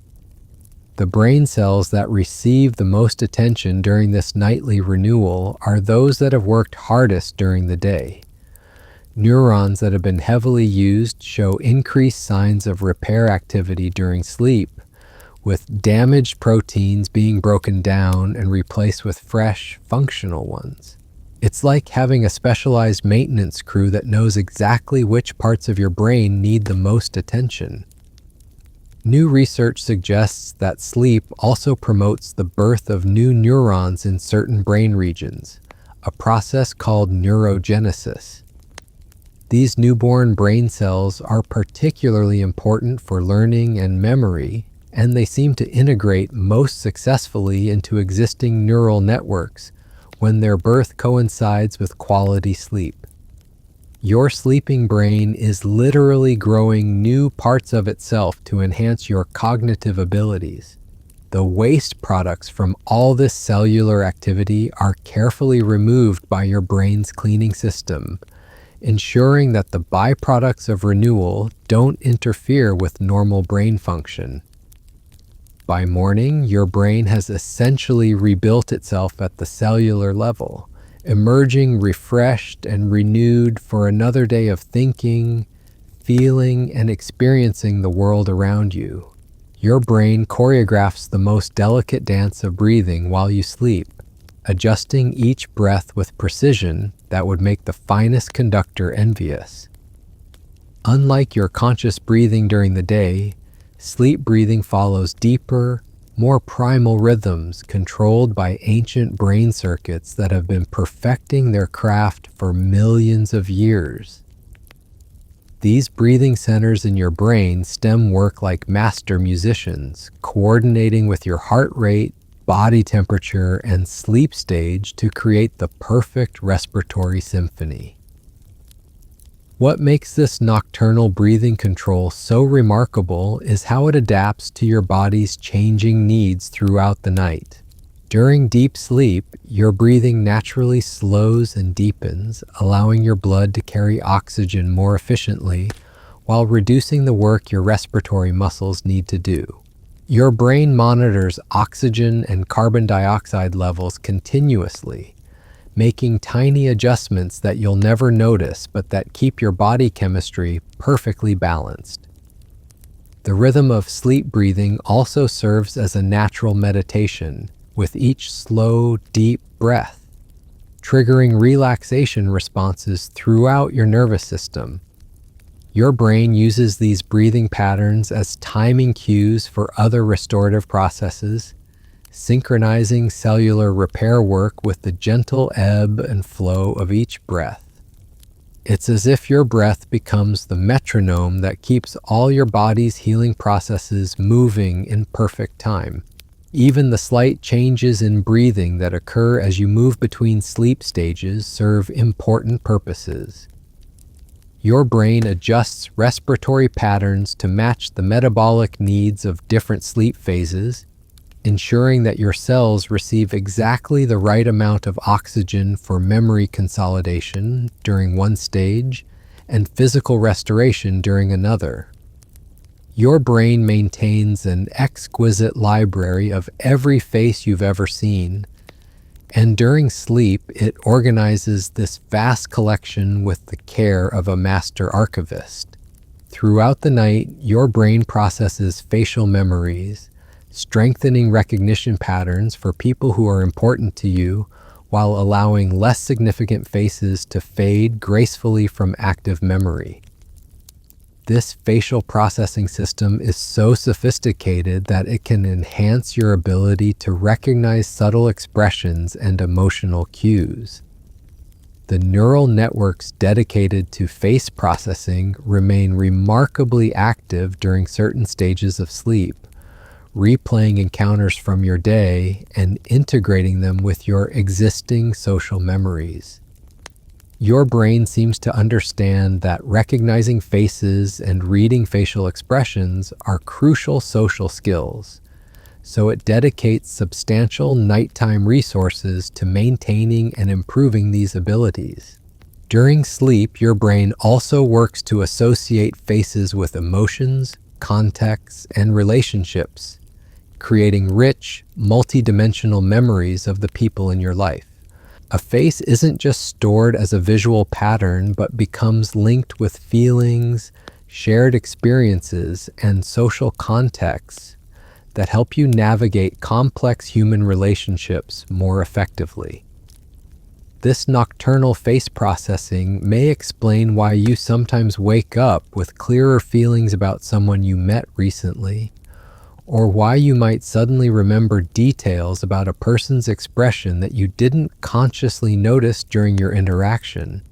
The brain cells that receive the most attention during this nightly renewal are those that have worked hardest during the day. Neurons that have been heavily used show increased signs of repair activity during sleep, with damaged proteins being broken down and replaced with fresh, functional ones. It's like having a specialized maintenance crew that knows exactly which parts of your brain need the most attention. New research suggests that sleep also promotes the birth of new neurons in certain brain regions, a process called neurogenesis. These newborn brain cells are particularly important for learning and memory, and they seem to integrate most successfully into existing neural networks when their birth coincides with quality sleep. Your sleeping brain is literally growing new parts of itself to enhance your cognitive abilities. The waste products from all this cellular activity are carefully removed by your brain's cleaning system, ensuring that the byproducts of renewal don't interfere with normal brain function. By morning, your brain has essentially rebuilt itself at the cellular level, emerging refreshed and renewed for another day of thinking, feeling, and experiencing the world around you. Your brain choreographs the most delicate dance of breathing while you sleep, adjusting each breath with precision that would make the finest conductor envious. Unlike your conscious breathing during the day, sleep breathing follows deeper, more primal rhythms controlled by ancient brain circuits that have been perfecting their craft for millions of years. These breathing centers in your brain stem work like master musicians, coordinating with your heart rate, body temperature, and sleep stage to create the perfect respiratory symphony. What makes this nocturnal breathing control so remarkable is how it adapts to your body's changing needs throughout the night. During deep sleep, your breathing naturally slows and deepens, allowing your blood to carry oxygen more efficiently while reducing the work your respiratory muscles need to do. Your brain monitors oxygen and carbon dioxide levels continuously, making tiny adjustments that you'll never notice but that keep your body chemistry perfectly balanced. The rhythm of sleep breathing also serves as a natural meditation, with each slow, deep breath, triggering relaxation responses throughout your nervous system. Your brain uses these breathing patterns as timing cues for other restorative processes, synchronizing cellular repair work with the gentle ebb and flow of each breath. It's as if your breath becomes the metronome that keeps all your body's healing processes moving in perfect time. Even the slight changes in breathing that occur as you move between sleep stages serve important purposes. Your brain adjusts respiratory patterns to match the metabolic needs of different sleep phases, ensuring that your cells receive exactly the right amount of oxygen for memory consolidation during one stage and physical restoration during another. Your brain maintains an exquisite library of every face you've ever seen, and during sleep, it organizes this vast collection with the care of a master archivist. Throughout the night, your brain processes facial memories, strengthening recognition patterns for people who are important to you, while allowing less significant faces to fade gracefully from active memory. This facial processing system is so sophisticated that it can enhance your ability to recognize subtle expressions and emotional cues. The neural networks dedicated to face processing remain remarkably active during certain stages of sleep, replaying encounters from your day and integrating them with your existing social memories. Your brain seems to understand that recognizing faces and reading facial expressions are crucial social skills, so it dedicates substantial nighttime resources to maintaining and improving these abilities. During sleep, your brain also works to associate faces with emotions, contexts, and relationships, creating rich, multidimensional memories of the people in your life. A face isn't just stored as a visual pattern, but becomes linked with feelings, shared experiences, and social contexts that help you navigate complex human relationships more effectively. This nocturnal face processing may explain why you sometimes wake up with clearer feelings about someone you met recently, or why you might suddenly remember details about a person's expression that you didn't consciously notice during your interaction.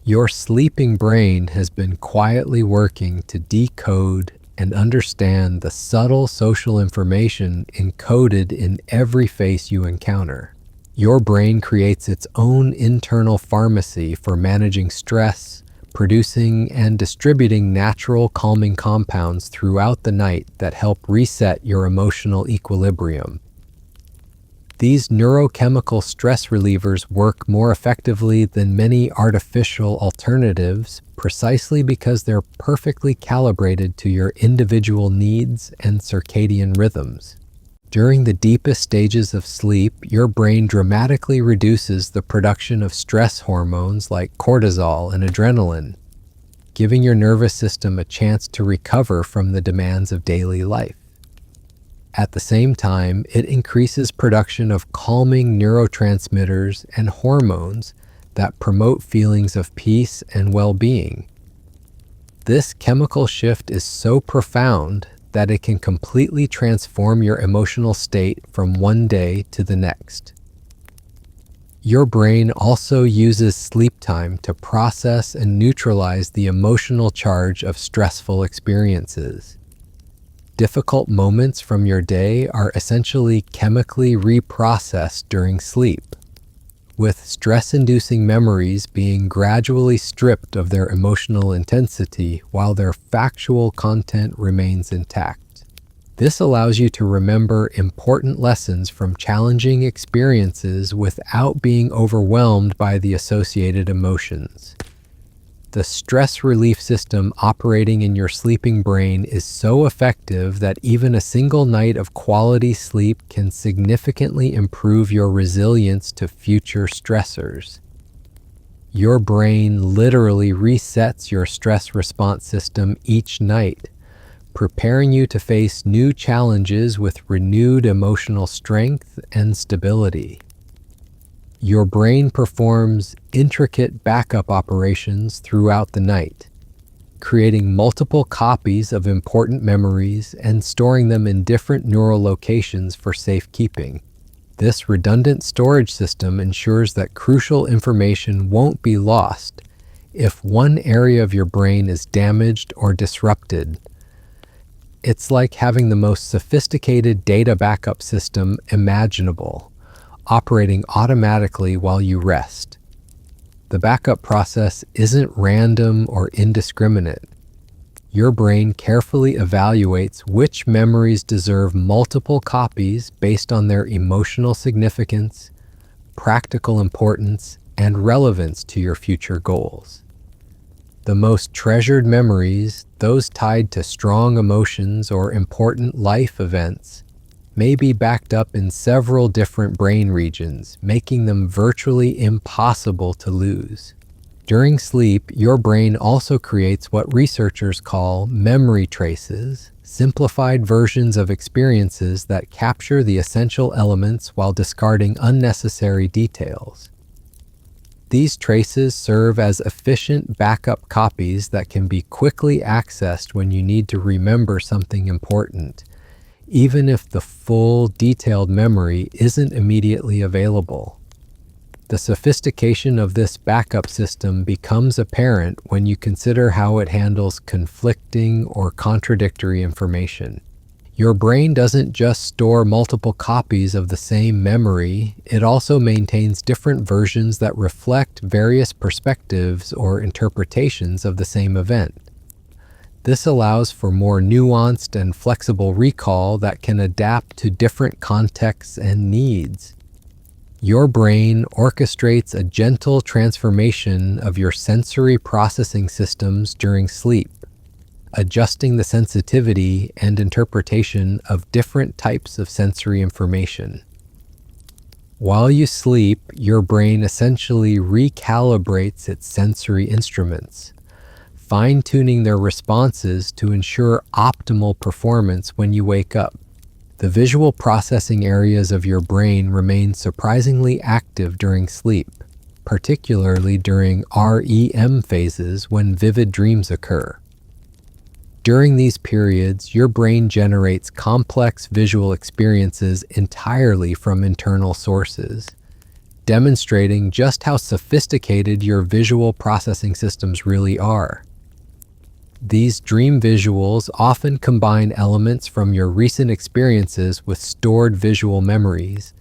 Your sleeping brain has been quietly working to decode and understand the subtle social information encoded in every face you encounter. Your brain creates its own internal pharmacy for managing stress, producing and distributing natural calming compounds throughout the night that help reset your emotional equilibrium. These neurochemical stress relievers work more effectively than many artificial alternatives precisely because they're perfectly calibrated to your individual needs and circadian rhythms. During the deepest stages of sleep, your brain dramatically reduces the production of stress hormones like cortisol and adrenaline, giving your nervous system a chance to recover from the demands of daily life. At the same time, it increases production of calming neurotransmitters and hormones that promote feelings of peace and well-being. This chemical shift is so profound that it can completely transform your emotional state from one day to the next. Your brain also uses sleep time to process and neutralize the emotional charge of stressful experiences. Difficult moments from your day are essentially chemically reprocessed during sleep, with stress-inducing memories being gradually stripped of their emotional intensity while their factual content remains intact. This allows you to remember important lessons from challenging experiences without being overwhelmed by the associated emotions. The stress relief system operating in your sleeping brain is so effective that even a single night of quality sleep can significantly improve your resilience to future stressors. Your brain literally resets your stress response system each night, preparing you to face new challenges with renewed emotional strength and stability. Your brain performs intricate backup operations throughout the night, creating multiple copies of important memories and storing them in different neural locations for safekeeping. This redundant storage system ensures that crucial information won't be lost if one area of your brain is damaged or disrupted. It's like having the most sophisticated data backup system imaginable, operating automatically while you rest. The backup process isn't random or indiscriminate. Your brain carefully evaluates which memories deserve multiple copies based on their emotional significance, practical importance, and relevance to your future goals. The most treasured memories, those tied to strong emotions or important life events, may be backed up in several different brain regions, making them virtually impossible to lose. During sleep, your brain also creates what researchers call memory traces, simplified versions of experiences that capture the essential elements while discarding unnecessary details. These traces serve as efficient backup copies that can be quickly accessed when you need to remember something important, even if the full, detailed memory isn't immediately available. The sophistication of this backup system becomes apparent when you consider how it handles conflicting or contradictory information. Your brain doesn't just store multiple copies of the same memory, it also maintains different versions that reflect various perspectives or interpretations of the same event. This allows for more nuanced and flexible recall that can adapt to different contexts and needs. Your brain orchestrates a gentle transformation of your sensory processing systems during sleep, adjusting the sensitivity and interpretation of different types of sensory information. While you sleep, your brain essentially recalibrates its sensory instruments, fine-tuning their responses to ensure optimal performance when you wake up. The visual processing areas of your brain remain surprisingly active during sleep, particularly during REM phases when vivid dreams occur. During these periods, your brain generates complex visual experiences entirely from internal sources, demonstrating just how sophisticated your visual processing systems really are. These dream visuals often combine elements from your recent experiences with stored visual memories,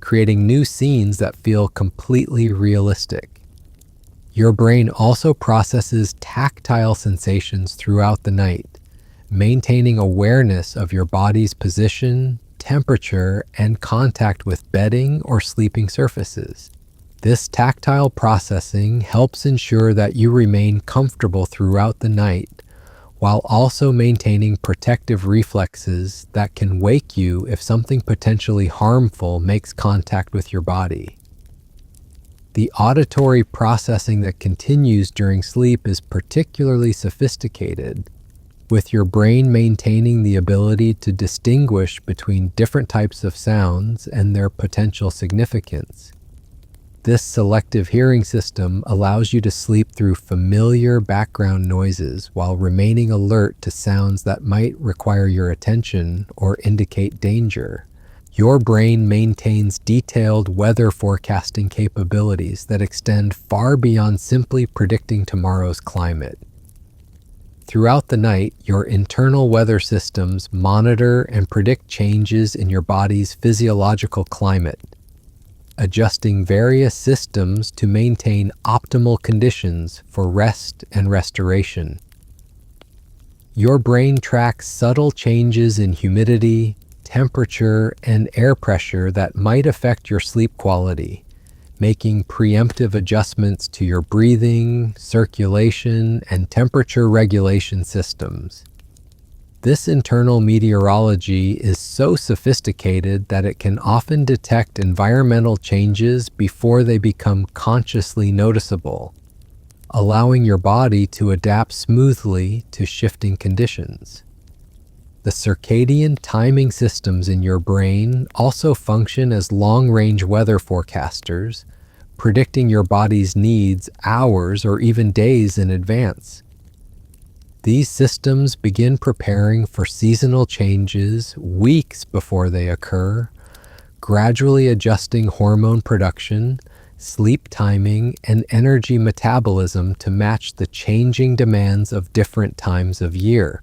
creating new scenes that feel completely realistic. Your brain also processes tactile sensations throughout the night, maintaining awareness of your body's position, temperature, and contact with bedding or sleeping surfaces. This tactile processing helps ensure that you remain comfortable throughout the night, while also maintaining protective reflexes that can wake you if something potentially harmful makes contact with your body. The auditory processing that continues during sleep is particularly sophisticated, with your brain maintaining the ability to distinguish between different types of sounds and their potential significance. This selective hearing system allows you to sleep through familiar background noises while remaining alert to sounds that might require your attention or indicate danger. Your brain maintains detailed weather forecasting capabilities that extend far beyond simply predicting tomorrow's climate. Throughout the night, your internal weather systems monitor and predict changes in your body's physiological climate, adjusting various systems to maintain optimal conditions for rest and restoration. Your brain tracks subtle changes in humidity, temperature, and air pressure that might affect your sleep quality, making preemptive adjustments to your breathing, circulation, and temperature regulation systems. This internal meteorology is so sophisticated that it can often detect environmental changes before they become consciously noticeable, allowing your body to adapt smoothly to shifting conditions. The circadian timing systems in your brain also function as long-range weather forecasters, predicting your body's needs hours or even days in advance. These systems begin preparing for seasonal changes weeks before they occur, gradually adjusting hormone production, sleep timing, and energy metabolism to match the changing demands of different times of year.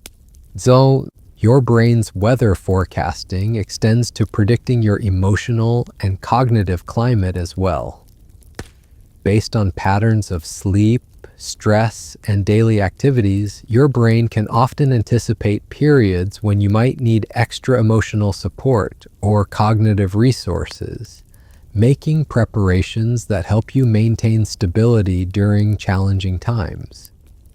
So, your brain's weather forecasting extends to predicting your emotional and cognitive climate as well. Based on patterns of sleep, stress, and daily activities, your brain can often anticipate periods when you might need extra emotional support or cognitive resources, making preparations that help you maintain stability during challenging times.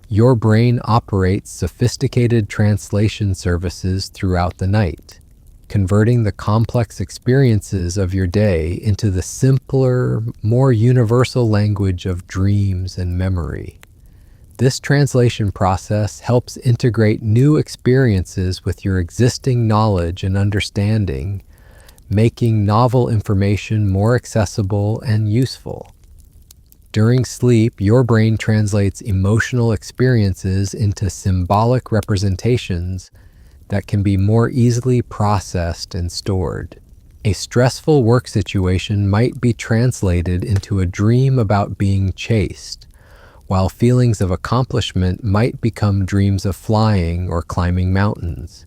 Your brain operates sophisticated translation services throughout the night, converting the complex experiences of your day into the simpler, more universal language of dreams and memory. This translation process helps integrate new experiences with your existing knowledge and understanding, making novel information more accessible and useful. During sleep, your brain translates emotional experiences into symbolic representations that can be more easily processed and stored. A stressful work situation might be translated into a dream about being chased, while feelings of accomplishment might become dreams of flying or climbing mountains.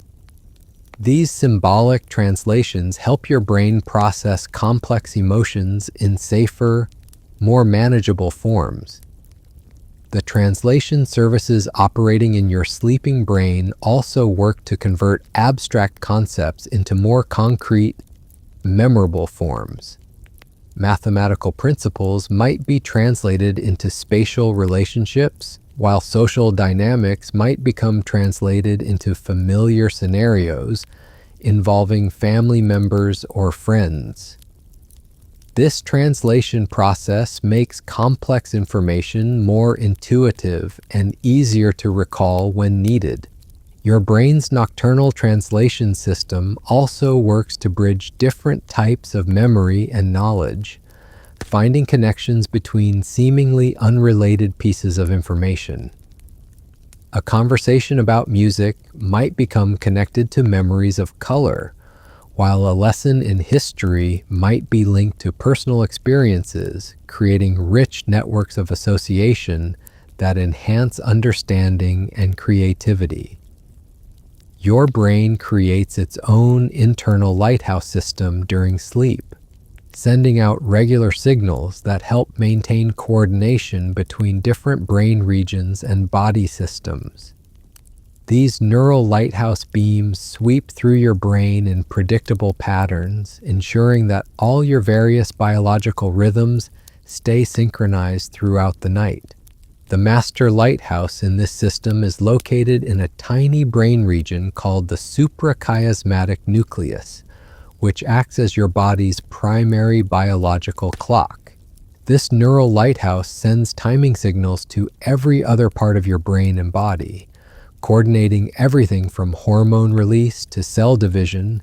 These symbolic translations help your brain process complex emotions in safer, more manageable forms. The translation services operating in your sleeping brain also work to convert abstract concepts into more concrete, memorable forms. Mathematical principles might be translated into spatial relationships, while social dynamics might become translated into familiar scenarios involving family members or friends. This translation process makes complex information more intuitive and easier to recall when needed. Your brain's nocturnal translation system also works to bridge different types of memory and knowledge, finding connections between seemingly unrelated pieces of information. A conversation about music might become connected to memories of color, while a lesson in history might be linked to personal experiences, creating rich networks of association that enhance understanding and creativity. Your brain creates its own internal lighthouse system during sleep, sending out regular signals that help maintain coordination between different brain regions and body systems. These neural lighthouse beams sweep through your brain in predictable patterns, ensuring that all your various biological rhythms stay synchronized throughout the night. The master lighthouse in this system is located in a tiny brain region called the suprachiasmatic nucleus, which acts as your body's primary biological clock. This neural lighthouse sends timing signals to every other part of your brain and body, coordinating everything from hormone release to cell division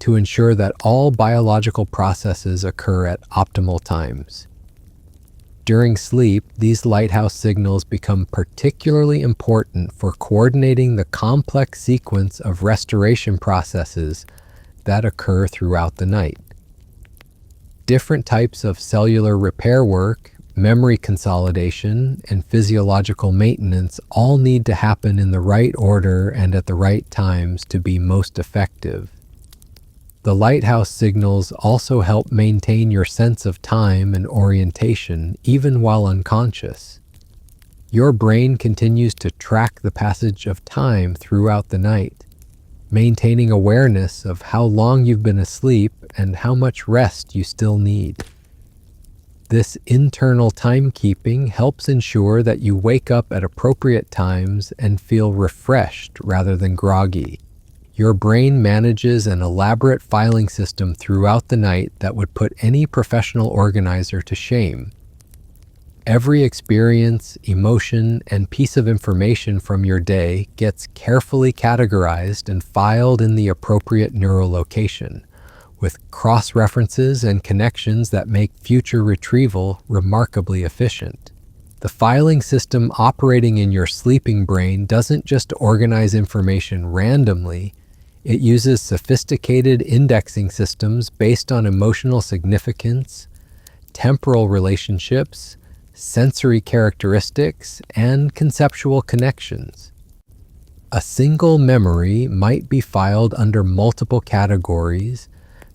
to ensure that all biological processes occur at optimal times. During sleep, these lighthouse signals become particularly important for coordinating the complex sequence of restoration processes that occur throughout the night. Different types of cellular repair work, memory consolidation, and physiological maintenance all need to happen in the right order and at the right times to be most effective. The lighthouse signals also help maintain your sense of time and orientation even while unconscious. Your brain continues to track the passage of time throughout the night, maintaining awareness of how long you've been asleep and how much rest you still need. This internal timekeeping helps ensure that you wake up at appropriate times and feel refreshed rather than groggy. Your brain manages an elaborate filing system throughout the night that would put any professional organizer to shame. Every experience, emotion, and piece of information from your day gets carefully categorized and filed in the appropriate neural location, with cross-references and connections that make future retrieval remarkably efficient. The filing system operating in your sleeping brain doesn't just organize information randomly, it uses sophisticated indexing systems based on emotional significance, temporal relationships, sensory characteristics, and conceptual connections. A single memory might be filed under multiple categories,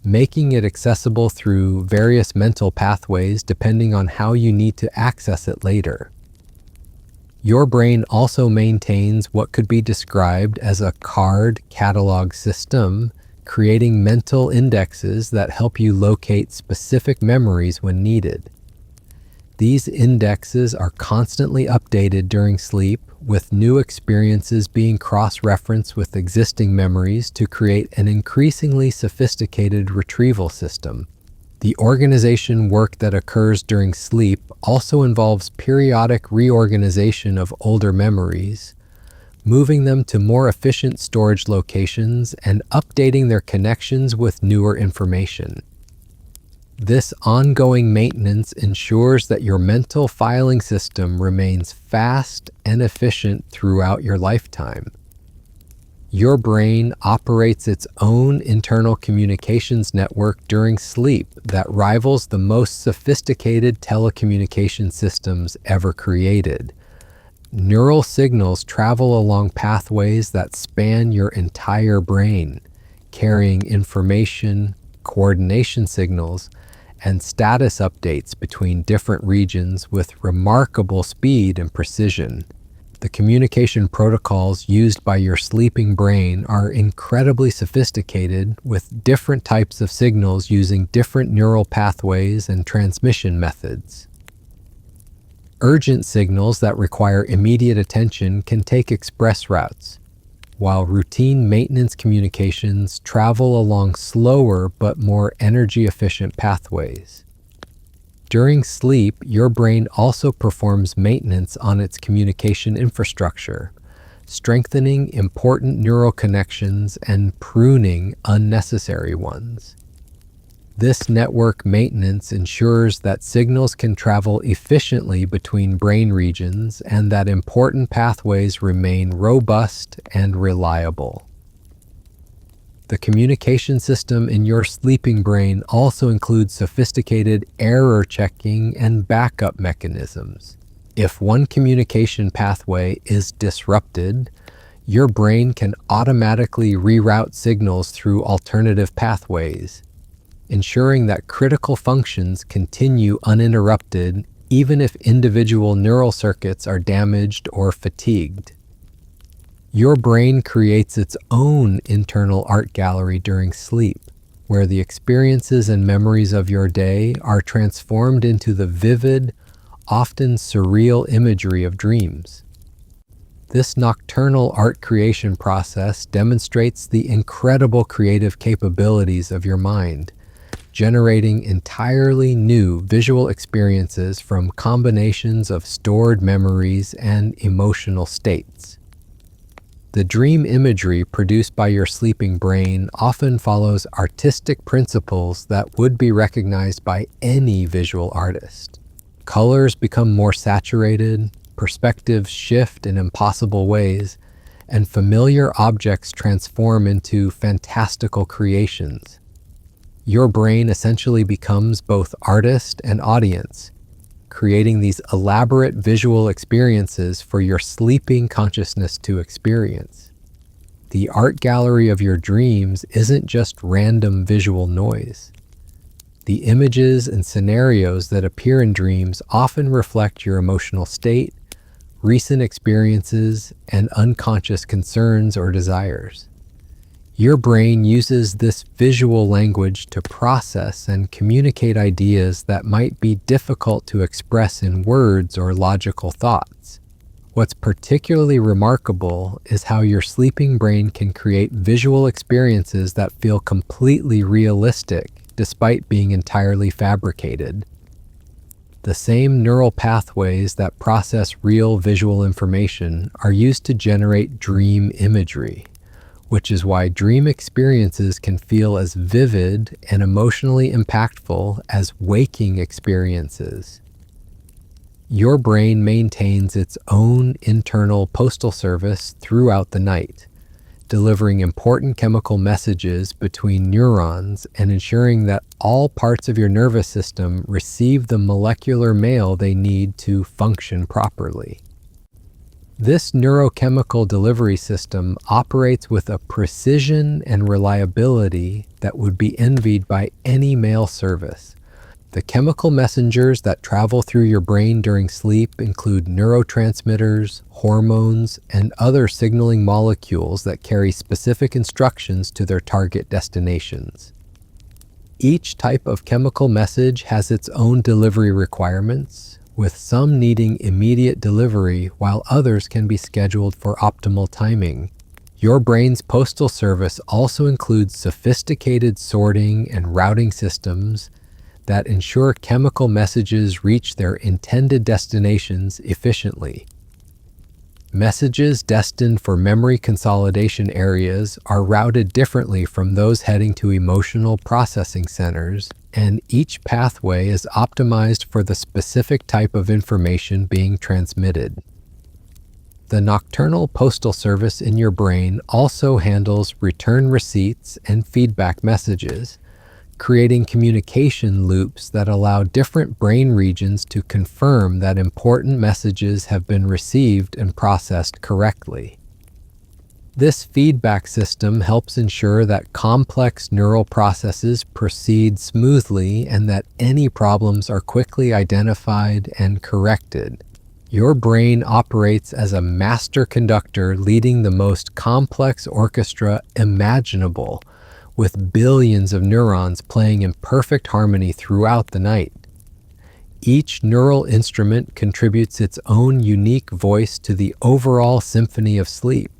making it accessible through various mental pathways depending on how you need to access it later. Your brain also maintains what could be described as a card catalog system, creating mental indexes that help you locate specific memories when needed. These indexes are constantly updated during sleep, with new experiences being cross-referenced with existing memories to create an increasingly sophisticated retrieval system. The organization work that occurs during sleep also involves periodic reorganization of older memories, moving them to more efficient storage locations and updating their connections with newer information. This ongoing maintenance ensures that your mental filing system remains fast and efficient throughout your lifetime. Your brain operates its own internal communications network during sleep that rivals the most sophisticated telecommunication systems ever created. Neural signals travel along pathways that span your entire brain, carrying information, coordination signals, and status updates between different regions with remarkable speed and precision. The communication protocols used by your sleeping brain are incredibly sophisticated, with different types of signals using different neural pathways and transmission methods. Urgent signals that require immediate attention can take express routes, while routine maintenance communications travel along slower but more energy-efficient pathways. During sleep, your brain also performs maintenance on its communication infrastructure, strengthening important neural connections and pruning unnecessary ones. This network maintenance ensures that signals can travel efficiently between brain regions and that important pathways remain robust and reliable. The communication system in your sleeping brain also includes sophisticated error checking and backup mechanisms. If one communication pathway is disrupted, your brain can automatically reroute signals through alternative pathways, ensuring that critical functions continue uninterrupted even if individual neural circuits are damaged or fatigued. Your brain creates its own internal art gallery during sleep, where the experiences and memories of your day are transformed into the vivid, often surreal imagery of dreams. This nocturnal art creation process demonstrates the incredible creative capabilities of your mind, generating entirely new visual experiences from combinations of stored memories and emotional states. The dream imagery produced by your sleeping brain often follows artistic principles that would be recognized by any visual artist. Colors become more saturated, perspectives shift in impossible ways, and familiar objects transform into fantastical creations. Your brain essentially becomes both artist and audience, creating these elaborate visual experiences for your sleeping consciousness to experience. The art gallery of your dreams isn't just random visual noise. The images and scenarios that appear in dreams often reflect your emotional state, recent experiences, and unconscious concerns or desires. Your brain uses this visual language to process and communicate ideas that might be difficult to express in words or logical thoughts. What's particularly remarkable is how your sleeping brain can create visual experiences that feel completely realistic despite being entirely fabricated. The same neural pathways that process real visual information are used to generate dream imagery, which is why dream experiences can feel as vivid and emotionally impactful as waking experiences. Your brain maintains its own internal postal service throughout the night, delivering important chemical messages between neurons and ensuring that all parts of your nervous system receive the molecular mail they need to function properly. This neurochemical delivery system operates with a precision and reliability that would be envied by any mail service. The chemical messengers that travel through your brain during sleep include neurotransmitters, hormones, and other signaling molecules that carry specific instructions to their target destinations. Each type of chemical message has its own delivery requirements, with some needing immediate delivery while others can be scheduled for optimal timing. Your brain's postal service also includes sophisticated sorting and routing systems that ensure chemical messages reach their intended destinations efficiently. Messages destined for memory consolidation areas are routed differently from those heading to emotional processing centers, and each pathway is optimized for the specific type of information being transmitted. The nocturnal postal service in your brain also handles return receipts and feedback messages, creating communication loops that allow different brain regions to confirm that important messages have been received and processed correctly. This feedback system helps ensure that complex neural processes proceed smoothly and that any problems are quickly identified and corrected. Your brain operates as a master conductor leading the most complex orchestra imaginable, with billions of neurons playing in perfect harmony throughout the night. Each neural instrument contributes its own unique voice to the overall symphony of sleep,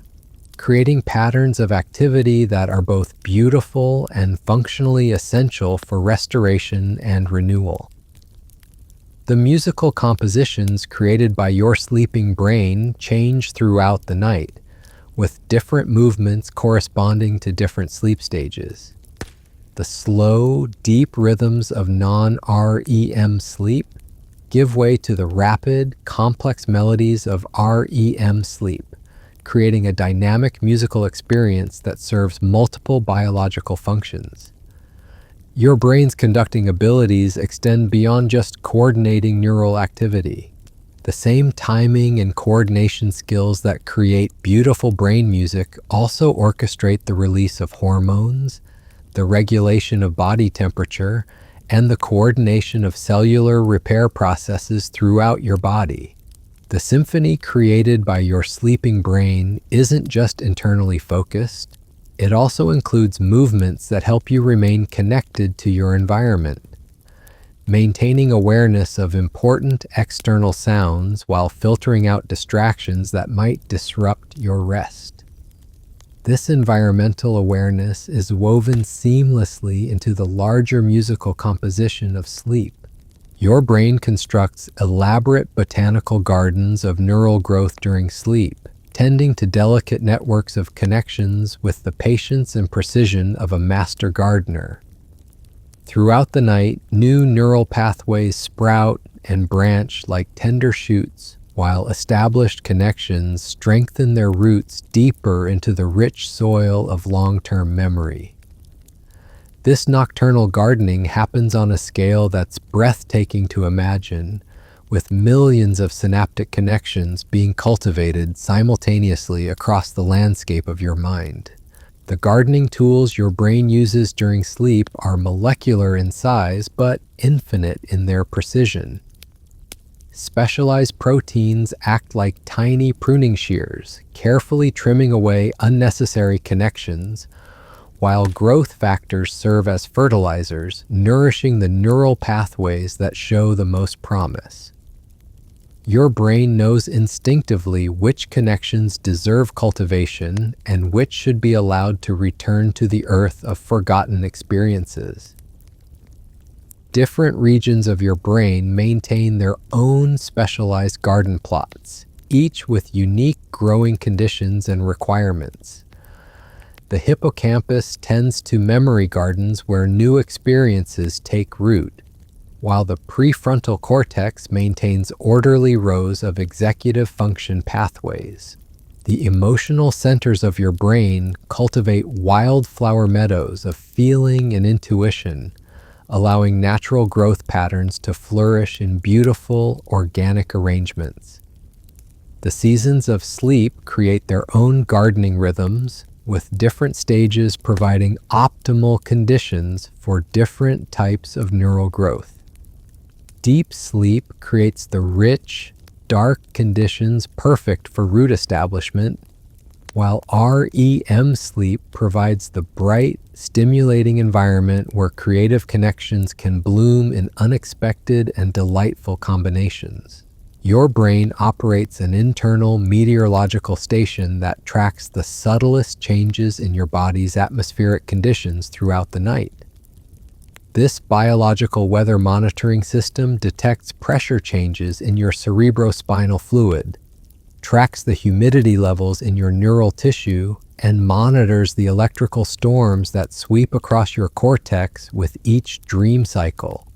creating patterns of activity that are both beautiful and functionally essential for restoration and renewal. The musical compositions created by your sleeping brain change throughout the night, with different movements corresponding to different sleep stages. The slow, deep rhythms of non-REM sleep give way to the rapid, complex melodies of REM sleep, creating a dynamic musical experience that serves multiple biological functions. Your brain's conducting abilities extend beyond just coordinating neural activity. The same timing and coordination skills that create beautiful brain music also orchestrate the release of hormones, the regulation of body temperature, and the coordination of cellular repair processes throughout your body. The symphony created by your sleeping brain isn't just internally focused, it also includes movements that help you remain connected to your environment. Maintaining awareness of important external sounds while filtering out distractions that might disrupt your rest. This environmental awareness is woven seamlessly into the larger musical composition of sleep. Your brain constructs elaborate botanical gardens of neural growth during sleep, tending to delicate networks of connections with the patience and precision of a master gardener. Throughout the night, new neural pathways sprout and branch like tender shoots, while established connections strengthen their roots deeper into the rich soil of long-term memory. This nocturnal gardening happens on a scale that's breathtaking to imagine, with millions of synaptic connections being cultivated simultaneously across the landscape of your mind. The gardening tools your brain uses during sleep are molecular in size but infinite in their precision. Specialized proteins act like tiny pruning shears, carefully trimming away unnecessary connections, while growth factors serve as fertilizers, nourishing the neural pathways that show the most promise. Your brain knows instinctively which connections deserve cultivation and which should be allowed to return to the earth of forgotten experiences. Different regions of your brain maintain their own specialized garden plots, each with unique growing conditions and requirements. The hippocampus tends to memory gardens where new experiences take root, while the prefrontal cortex maintains orderly rows of executive function pathways. The emotional centers of your brain cultivate wildflower meadows of feeling and intuition, allowing natural growth patterns to flourish in beautiful, organic arrangements. The seasons of sleep create their own gardening rhythms, with different stages providing optimal conditions for different types of neural growth. Deep sleep creates the rich, dark conditions perfect for root establishment, while REM sleep provides the bright, stimulating environment where creative connections can bloom in unexpected and delightful combinations. Your brain operates an internal meteorological station that tracks the subtlest changes in your body's atmospheric conditions throughout the night. This biological weather monitoring system detects pressure changes in your cerebrospinal fluid, tracks the humidity levels in your neural tissue, and monitors the electrical storms that sweep across your cortex with each dream cycle.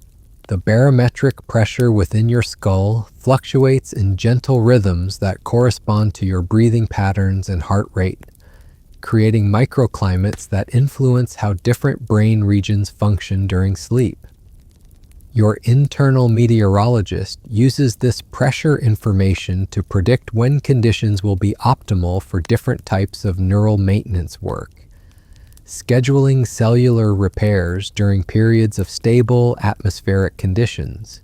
The barometric pressure within your skull fluctuates in gentle rhythms that correspond to your breathing patterns and heart rate, creating microclimates that influence how different brain regions function during sleep. Your internal meteorologist uses this pressure information to predict when conditions will be optimal for different types of neural maintenance work, scheduling cellular repairs during periods of stable atmospheric conditions.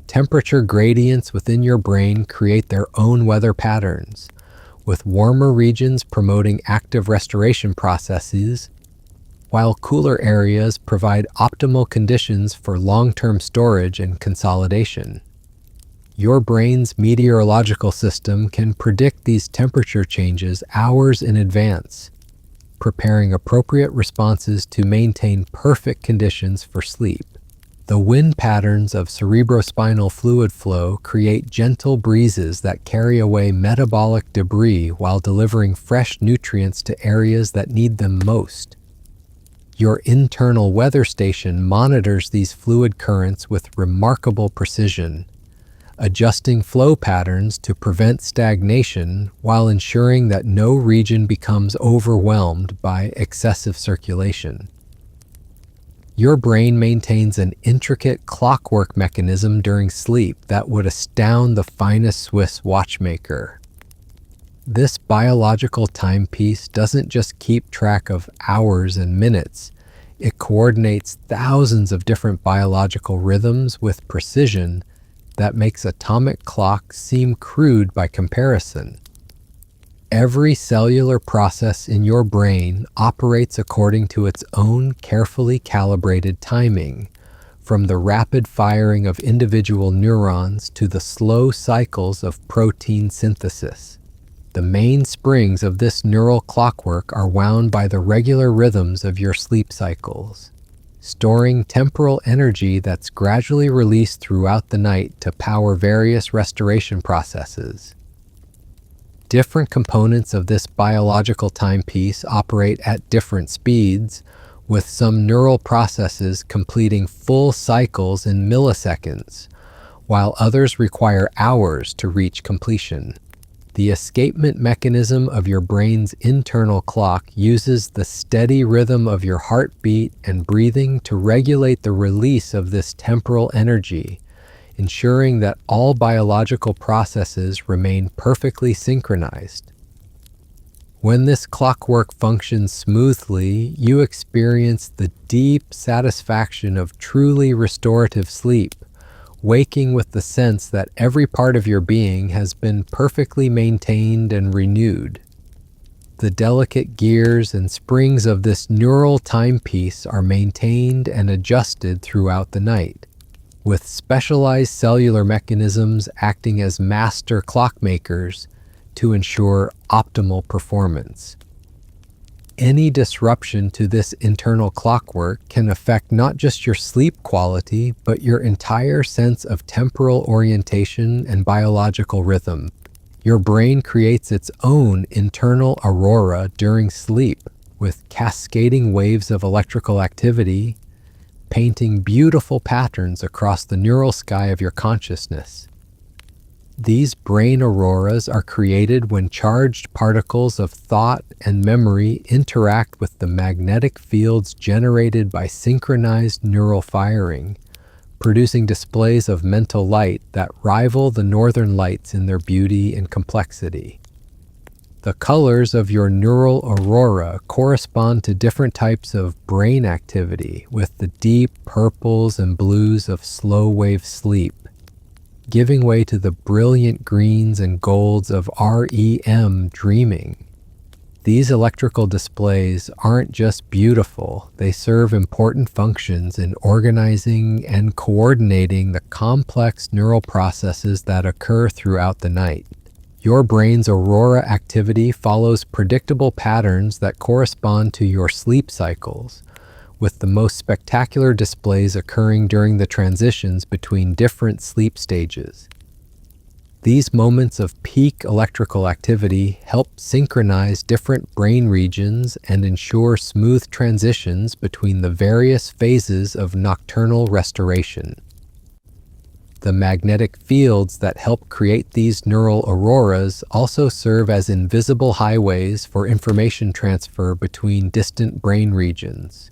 Temperature gradients within your brain create their own weather patterns, with warmer regions promoting active restoration processes, while cooler areas provide optimal conditions for long-term storage and consolidation. Your brain's meteorological system can predict these temperature changes hours in advance, preparing appropriate responses to maintain perfect conditions for sleep. The wind patterns of cerebrospinal fluid flow create gentle breezes that carry away metabolic debris while delivering fresh nutrients to areas that need them most. Your internal weather station monitors these fluid currents with remarkable precision, adjusting flow patterns to prevent stagnation while ensuring that no region becomes overwhelmed by excessive circulation. Your brain maintains an intricate clockwork mechanism during sleep that would astound the finest Swiss watchmaker. This biological timepiece doesn't just keep track of hours and minutes, it coordinates thousands of different biological rhythms with precision that makes atomic clocks seem crude by comparison. Every cellular process in your brain operates according to its own carefully calibrated timing, from the rapid firing of individual neurons to the slow cycles of protein synthesis. The main springs of this neural clockwork are wound by the regular rhythms of your sleep cycles, storing temporal energy that's gradually released throughout the night to power various restoration processes. Different components of this biological timepiece operate at different speeds, with some neural processes completing full cycles in milliseconds, while others require hours to reach completion. The escapement mechanism of your brain's internal clock uses the steady rhythm of your heartbeat and breathing to regulate the release of this temporal energy, ensuring that all biological processes remain perfectly synchronized. When this clockwork functions smoothly, you experience the deep satisfaction of truly restorative sleep, waking with the sense that every part of your being has been perfectly maintained and renewed. The delicate gears and springs of this neural timepiece are maintained and adjusted throughout the night, with specialized cellular mechanisms acting as master clockmakers to ensure optimal performance. Any disruption to this internal clockwork can affect not just your sleep quality, but your entire sense of temporal orientation and biological rhythm. Your brain creates its own internal aurora during sleep, with cascading waves of electrical activity, painting beautiful patterns across the neural sky of your consciousness. These brain auroras are created when charged particles of thought and memory interact with the magnetic fields generated by synchronized neural firing, producing displays of mental light that rival the northern lights in their beauty and complexity. The colors of your neural aurora correspond to different types of brain activity, with the deep purples and blues of slow-wave sleep giving way to the brilliant greens and golds of REM dreaming. These electrical displays aren't just beautiful, they serve important functions in organizing and coordinating the complex neural processes that occur throughout the night. Your brain's aurora activity follows predictable patterns that correspond to your sleep cycles, with the most spectacular displays occurring during the transitions between different sleep stages. These moments of peak electrical activity help synchronize different brain regions and ensure smooth transitions between the various phases of nocturnal restoration. The magnetic fields that help create these neural auroras also serve as invisible highways for information transfer between distant brain regions.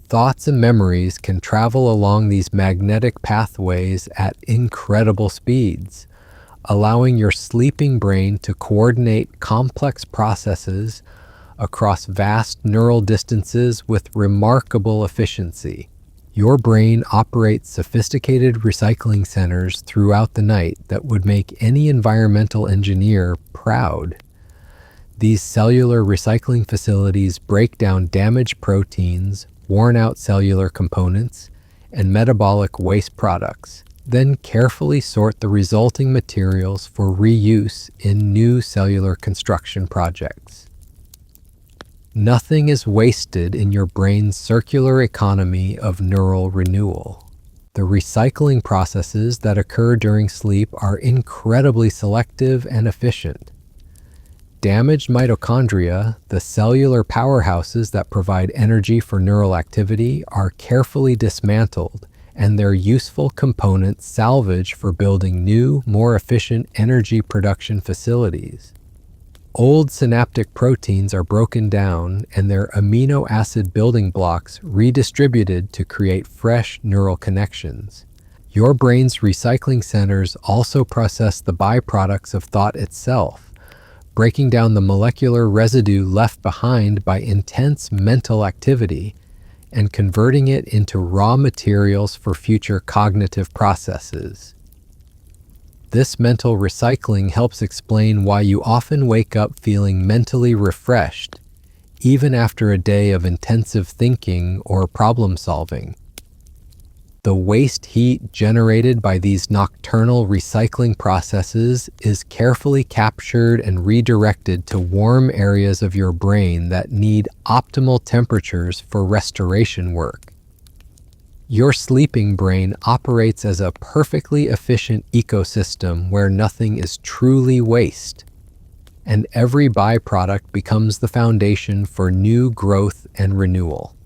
Thoughts and memories can travel along these magnetic pathways at incredible speeds, allowing your sleeping brain to coordinate complex processes across vast neural distances with remarkable efficiency. Your brain operates sophisticated recycling centers throughout the night that would make any environmental engineer proud. These cellular recycling facilities break down damaged proteins, worn-out cellular components, and metabolic waste products, then carefully sort the resulting materials for reuse in new cellular construction projects. Nothing is wasted in your brain's circular economy of neural renewal. The recycling processes that occur during sleep are incredibly selective and efficient. Damaged mitochondria, the cellular powerhouses that provide energy for neural activity, are carefully dismantled and their useful components salvaged for building new, more efficient energy production facilities. Old synaptic proteins are broken down and their amino acid building blocks redistributed to create fresh neural connections. Your brain's recycling centers also process the byproducts of thought itself, breaking down the molecular residue left behind by intense mental activity and converting it into raw materials for future cognitive processes. This mental recycling helps explain why you often wake up feeling mentally refreshed, even after a day of intensive thinking or problem solving. The waste heat generated by these nocturnal recycling processes is carefully captured and redirected to warm areas of your brain that need optimal temperatures for restoration work. Your sleeping brain operates as a perfectly efficient ecosystem where nothing is truly waste, and every byproduct becomes the foundation for new growth and renewal.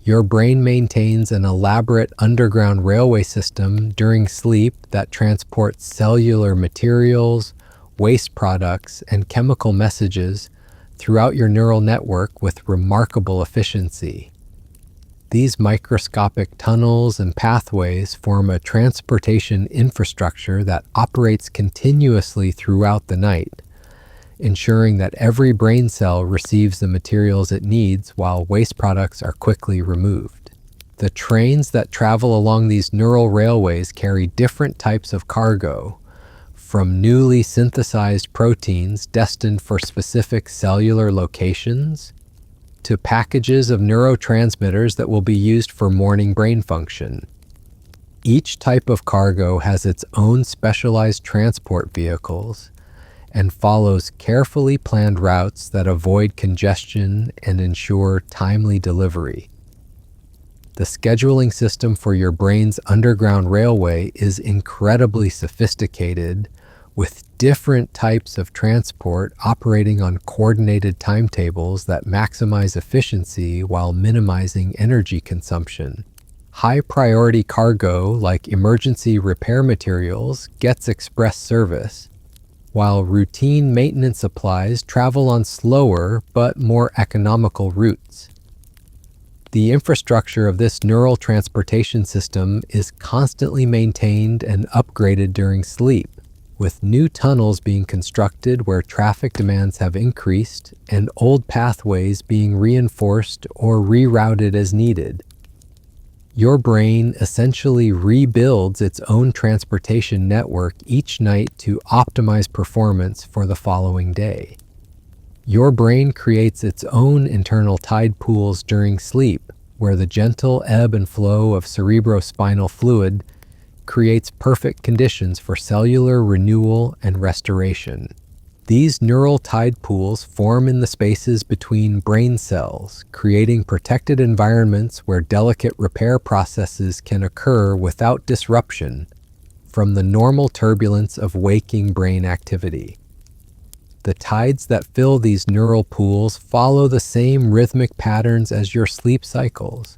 Your brain maintains an elaborate underground railway system during sleep that transports cellular materials, waste products, and chemical messages throughout your neural network with remarkable efficiency. These microscopic tunnels and pathways form a transportation infrastructure that operates continuously throughout the night, ensuring that every brain cell receives the materials it needs while waste products are quickly removed. The trains that travel along these neural railways carry different types of cargo, from newly synthesized proteins destined for specific cellular locations to packages of neurotransmitters that will be used for morning brain function. Each type of cargo has its own specialized transport vehicles and follows carefully planned routes that avoid congestion and ensure timely delivery. The scheduling system for your brain's underground railway is incredibly sophisticated, with different types of transport operating on coordinated timetables that maximize efficiency while minimizing energy consumption. High-priority cargo, like emergency repair materials, gets express service, while routine maintenance supplies travel on slower but more economical routes. The infrastructure of this neural transportation system is constantly maintained and upgraded during sleep, with new tunnels being constructed where traffic demands have increased and old pathways being reinforced or rerouted as needed. Your brain essentially rebuilds its own transportation network each night to optimize performance for the following day. Your brain creates its own internal tide pools during sleep, where the gentle ebb and flow of cerebrospinal fluid creates perfect conditions for cellular renewal and restoration. These neural tide pools form in the spaces between brain cells, creating protected environments where delicate repair processes can occur without disruption from the normal turbulence of waking brain activity. The tides that fill these neural pools follow the same rhythmic patterns as your sleep cycles,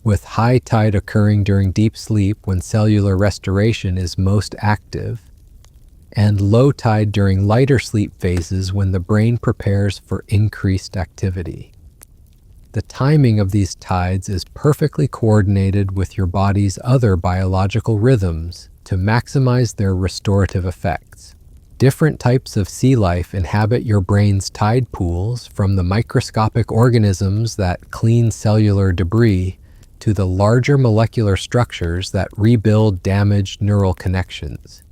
with high tide occurring during deep sleep when cellular restoration is most active, and low tide during lighter sleep phases when the brain prepares for increased activity. The timing of these tides is perfectly coordinated with your body's other biological rhythms to maximize their restorative effects. Different types of sea life inhabit your brain's tide pools, from the microscopic organisms that clean cellular debris to the larger molecular structures that rebuild damaged neural connections.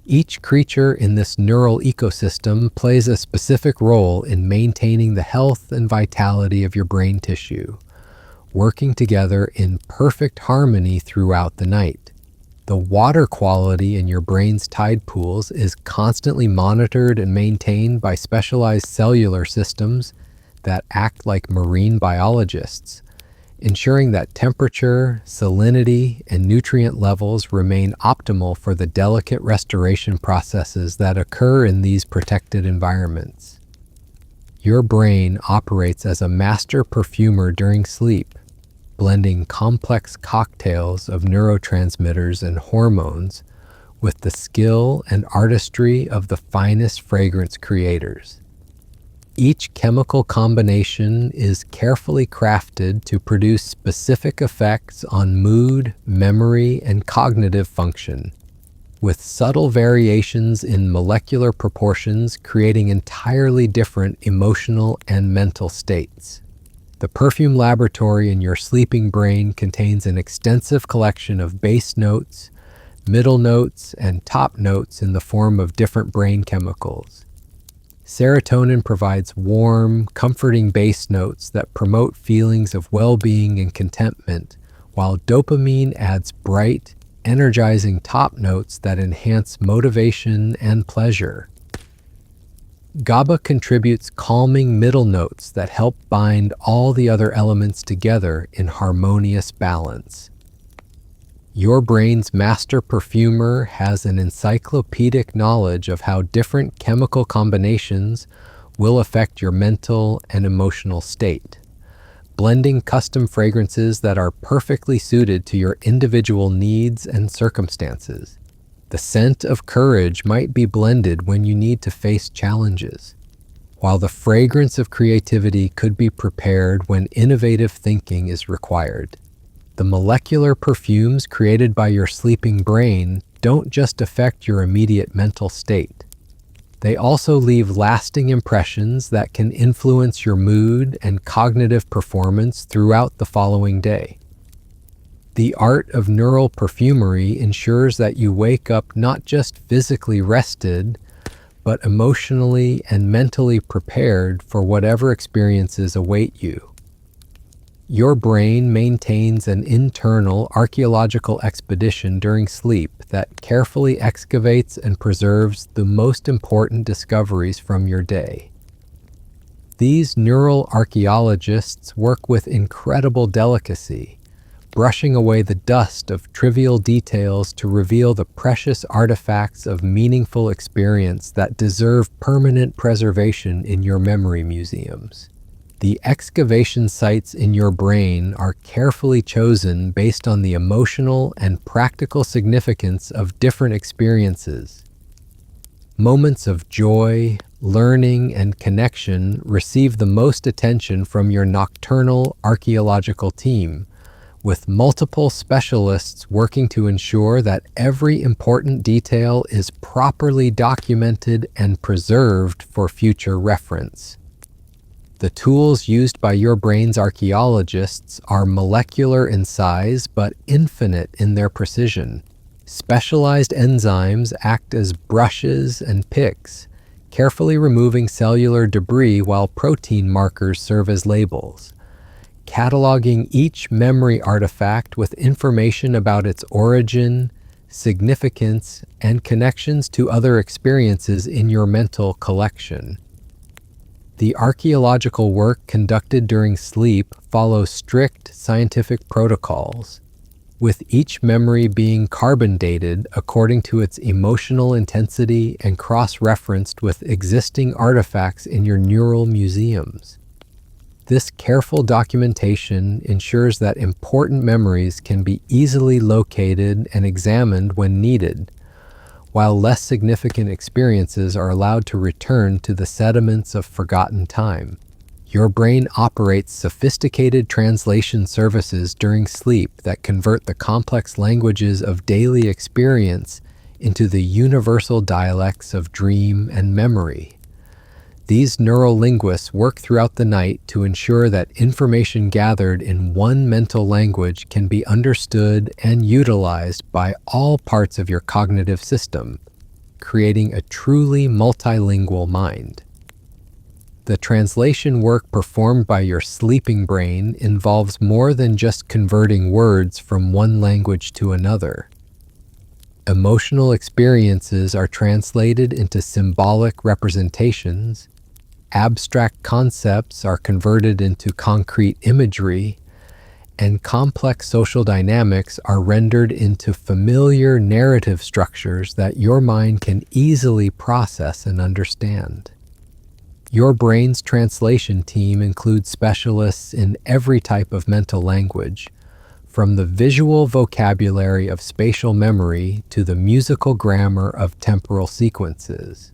Each creature in this neural ecosystem plays a specific role in maintaining the health and vitality of your brain tissue, working together in perfect harmony throughout the night. The water quality in your brain's tide pools is constantly monitored and maintained by specialized cellular systems that act like marine biologists, ensuring that temperature, salinity, and nutrient levels remain optimal for the delicate restoration processes that occur in these protected environments. Your brain operates as a master perfumer during sleep, blending complex cocktails of neurotransmitters and hormones with the skill and artistry of the finest fragrance creators. Each chemical combination is carefully crafted to produce specific effects on mood, memory, and cognitive function, with subtle variations in molecular proportions creating entirely different emotional and mental states. The perfume laboratory in your sleeping brain contains an extensive collection of base notes, middle notes, and top notes in the form of different brain chemicals. Serotonin provides warm, comforting base notes that promote feelings of well-being and contentment, while dopamine adds bright, energizing top notes that enhance motivation and pleasure. GABA contributes calming middle notes that help bind all the other elements together in harmonious balance. Your brain's master perfumer has an encyclopedic knowledge of how different chemical combinations will affect your mental and emotional state, blending custom fragrances that are perfectly suited to your individual needs and circumstances. The scent of courage might be blended when you need to face challenges, while the fragrance of creativity could be prepared when innovative thinking is required. The molecular perfumes created by your sleeping brain don't just affect your immediate mental state. They also leave lasting impressions that can influence your mood and cognitive performance throughout the following day. The art of neural perfumery ensures that you wake up not just physically rested, but emotionally and mentally prepared for whatever experiences await you. Your brain maintains an internal archaeological expedition during sleep that carefully excavates and preserves the most important discoveries from your day. These neural archaeologists work with incredible delicacy, brushing away the dust of trivial details to reveal the precious artifacts of meaningful experience that deserve permanent preservation in your memory museums. The excavation sites in your brain are carefully chosen based on the emotional and practical significance of different experiences. Moments of joy, learning, and connection receive the most attention from your nocturnal archaeological team, with multiple specialists working to ensure that every important detail is properly documented and preserved for future reference. The tools used by your brain's archaeologists are molecular in size but infinite in their precision. Specialized enzymes act as brushes and picks, carefully removing cellular debris while protein markers serve as labels, cataloging each memory artifact with information about its origin, significance, and connections to other experiences in your mental collection. The archaeological work conducted during sleep follows strict scientific protocols, with each memory being carbon dated according to its emotional intensity and cross-referenced with existing artifacts in your neural museums. This careful documentation ensures that important memories can be easily located and examined when needed, while less significant experiences are allowed to return to the sediments of forgotten time. Your brain operates sophisticated translation services during sleep that convert the complex languages of daily experience into the universal dialects of dream and memory. These neurolinguists work throughout the night to ensure that information gathered in one mental language can be understood and utilized by all parts of your cognitive system, creating a truly multilingual mind. The translation work performed by your sleeping brain involves more than just converting words from one language to another. Emotional experiences are translated into symbolic representations, abstract concepts are converted into concrete imagery, and complex social dynamics are rendered into familiar narrative structures that your mind can easily process and understand. Your brain's translation team includes specialists in every type of mental language, from the visual vocabulary of spatial memory to the musical grammar of temporal sequences.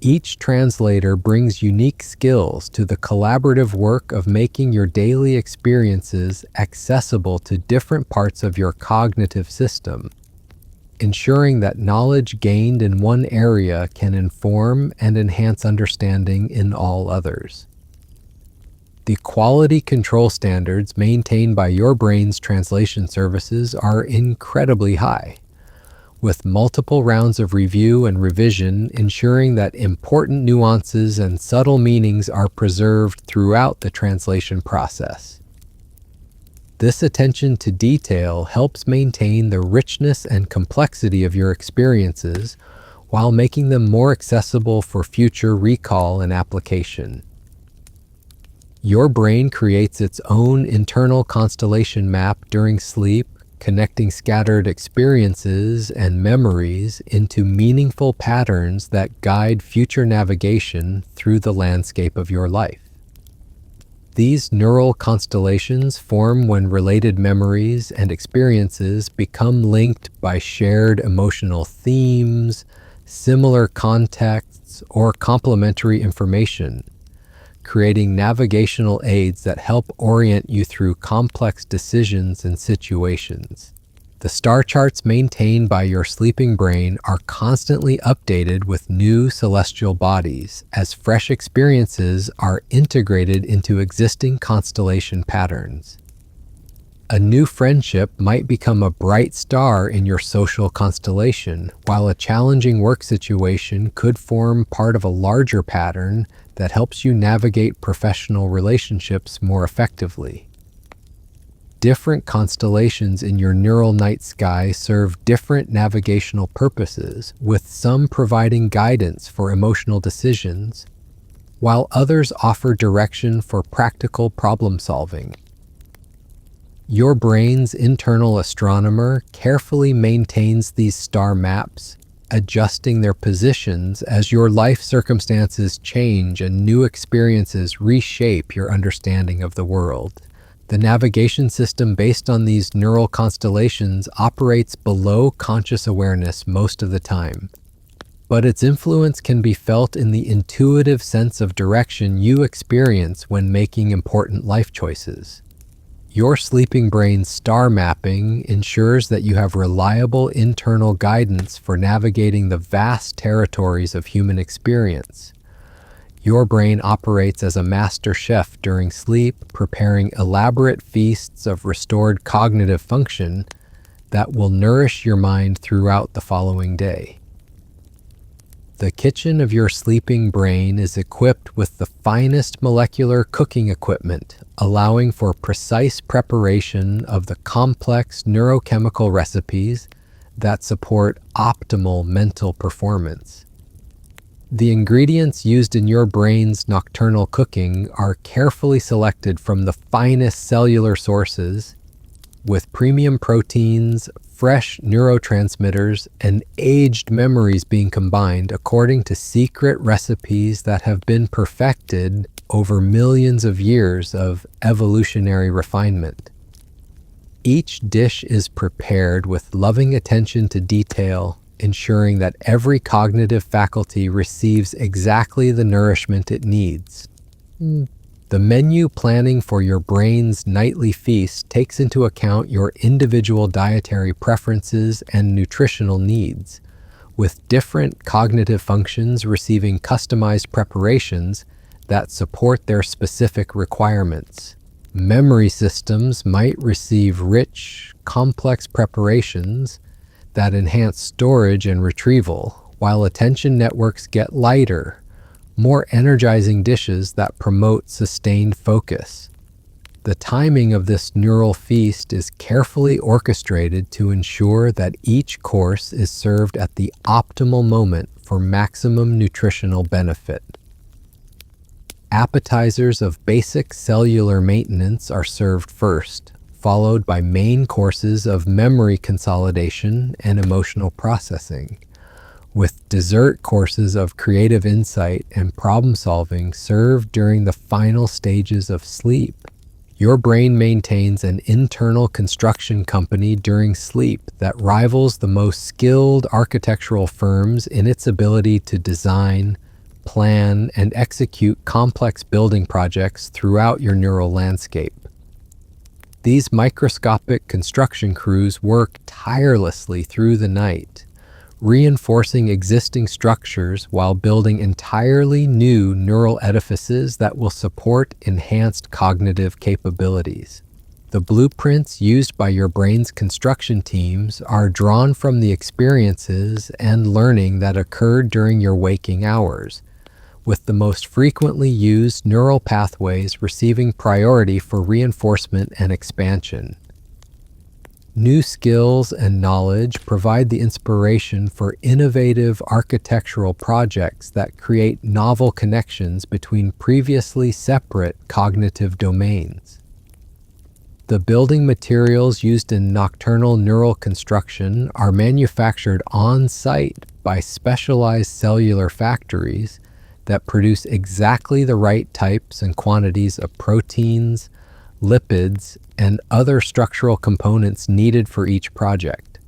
Each translator brings unique skills to the collaborative work of making your daily experiences accessible to different parts of your cognitive system, ensuring that knowledge gained in one area can inform and enhance understanding in all others. The quality control standards maintained by your brain's translation services are incredibly high, with multiple rounds of review and revision ensuring that important nuances and subtle meanings are preserved throughout the translation process. This attention to detail helps maintain the richness and complexity of your experiences while making them more accessible for future recall and application. Your brain creates its own internal constellation map during sleep, connecting scattered experiences and memories into meaningful patterns that guide future navigation through the landscape of your life. These neural constellations form when related memories and experiences become linked by shared emotional themes, similar contexts, or complementary information, creating navigational aids that help orient you through complex decisions and situations. The star charts maintained by your sleeping brain are constantly updated with new celestial bodies as fresh experiences are integrated into existing constellation patterns. A new friendship might become a bright star in your social constellation, while a challenging work situation could form part of a larger pattern that helps you navigate professional relationships more effectively. Different constellations in your neural night sky serve different navigational purposes, with some providing guidance for emotional decisions, while others offer direction for practical problem solving. Your brain's internal astronomer carefully maintains these star maps, adjusting their positions as your life circumstances change and new experiences reshape your understanding of the world. The navigation system based on these neural constellations operates below conscious awareness most of the time, but its influence can be felt in the intuitive sense of direction you experience when making important life choices. Your sleeping brain's star mapping ensures that you have reliable internal guidance for navigating the vast territories of human experience. Your brain operates as a master chef during sleep, preparing elaborate feasts of restored cognitive function that will nourish your mind throughout the following day. The kitchen of your sleeping brain is equipped with the finest molecular cooking equipment, allowing for precise preparation of the complex neurochemical recipes that support optimal mental performance. The ingredients used in your brain's nocturnal cooking are carefully selected from the finest cellular sources, with premium proteins, fresh neurotransmitters, and aged memories being combined according to secret recipes that have been perfected over millions of years of evolutionary refinement. Each dish is prepared with loving attention to detail, ensuring that every cognitive faculty receives exactly the nourishment it needs. The menu planning for your brain's nightly feast takes into account your individual dietary preferences and nutritional needs, with different cognitive functions receiving customized preparations that support their specific requirements. Memory systems might receive rich, complex preparations that enhance storage and retrieval, while attention networks get lighter, more energizing dishes that promote sustained focus. The timing of this neural feast is carefully orchestrated to ensure that each course is served at the optimal moment for maximum nutritional benefit. Appetizers of basic cellular maintenance are served first, followed by main courses of memory consolidation and emotional processing, with dessert courses of creative insight and problem solving served during the final stages of sleep. Your brain maintains an internal construction company during sleep that rivals the most skilled architectural firms in its ability to design, plan, and execute complex building projects throughout your neural landscape. These microscopic construction crews work tirelessly through the night, reinforcing existing structures while building entirely new neural edifices that will support enhanced cognitive capabilities. The blueprints used by your brain's construction teams are drawn from the experiences and learning that occurred during your waking hours, with the most frequently used neural pathways receiving priority for reinforcement and expansion. New skills and knowledge provide the inspiration for innovative architectural projects that create novel connections between previously separate cognitive domains. The building materials used in nocturnal neural construction are manufactured on-site by specialized cellular factories that produce exactly the right types and quantities of proteins, lipids, and other structural components needed for each project.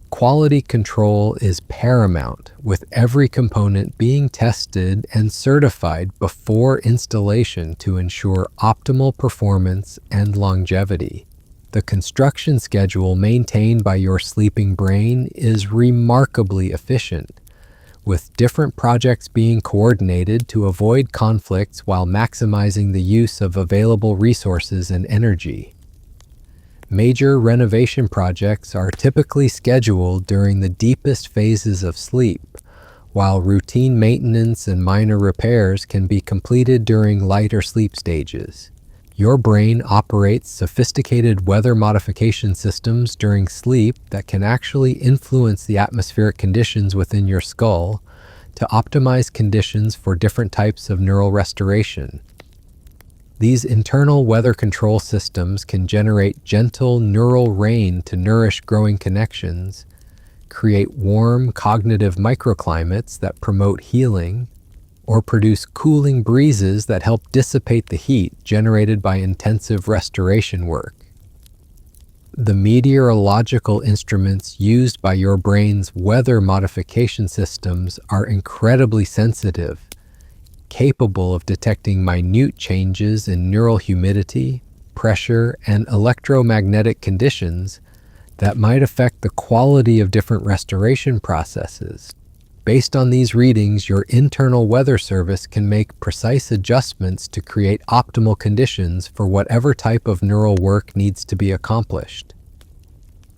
Quality control is paramount, with every component being tested and certified before installation to ensure optimal performance and longevity. The construction schedule maintained by your sleeping brain is remarkably efficient, with different projects being coordinated to avoid conflicts while maximizing the use of available resources and energy. Major renovation projects are typically scheduled during the deepest phases of sleep, while routine maintenance and minor repairs can be completed during lighter sleep stages. Your brain operates sophisticated weather modification systems during sleep that can actually influence the atmospheric conditions within your skull to optimize conditions for different types of neural restoration. These internal weather control systems can generate gentle neural rain to nourish growing connections, create warm cognitive microclimates that promote healing, or produce cooling breezes that help dissipate the heat generated by intensive restoration work. The meteorological instruments used by your brain's weather modification systems are incredibly sensitive, capable of detecting minute changes in neural humidity, pressure, and electromagnetic conditions that might affect the quality of different restoration processes. Based on these readings, your internal weather service can make precise adjustments to create optimal conditions for whatever type of neural work needs to be accomplished.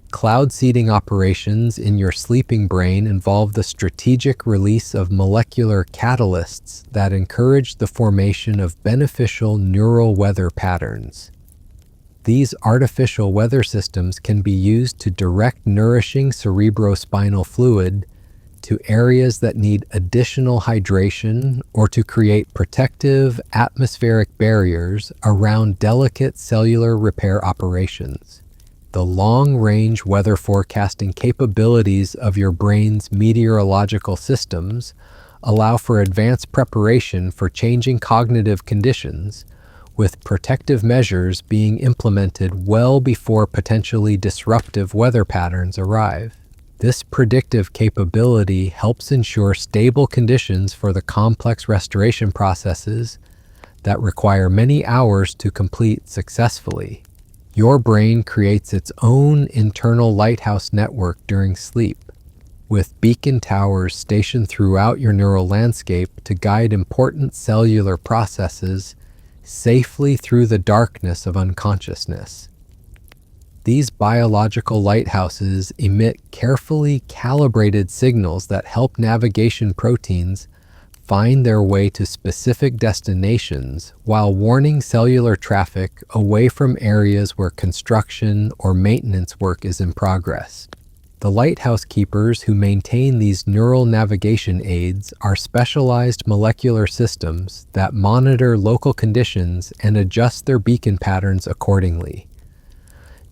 Cloud seeding operations in your sleeping brain involve the strategic release of molecular catalysts that encourage the formation of beneficial neural weather patterns. These artificial weather systems can be used to direct nourishing cerebrospinal fluid to areas that need additional hydration or to create protective atmospheric barriers around delicate cellular repair operations. The long-range weather forecasting capabilities of your brain's meteorological systems allow for advanced preparation for changing cognitive conditions, with protective measures being implemented well before potentially disruptive weather patterns arrive. This predictive capability helps ensure stable conditions for the complex restoration processes that require many hours to complete successfully. Your brain creates its own internal lighthouse network during sleep, with beacon towers stationed throughout your neural landscape to guide important cellular processes safely through the darkness of unconsciousness. These biological lighthouses emit carefully calibrated signals that help navigation proteins find their way to specific destinations while warning cellular traffic away from areas where construction or maintenance work is in progress. The lighthouse keepers who maintain these neural navigation aids are specialized molecular systems that monitor local conditions and adjust their beacon patterns accordingly.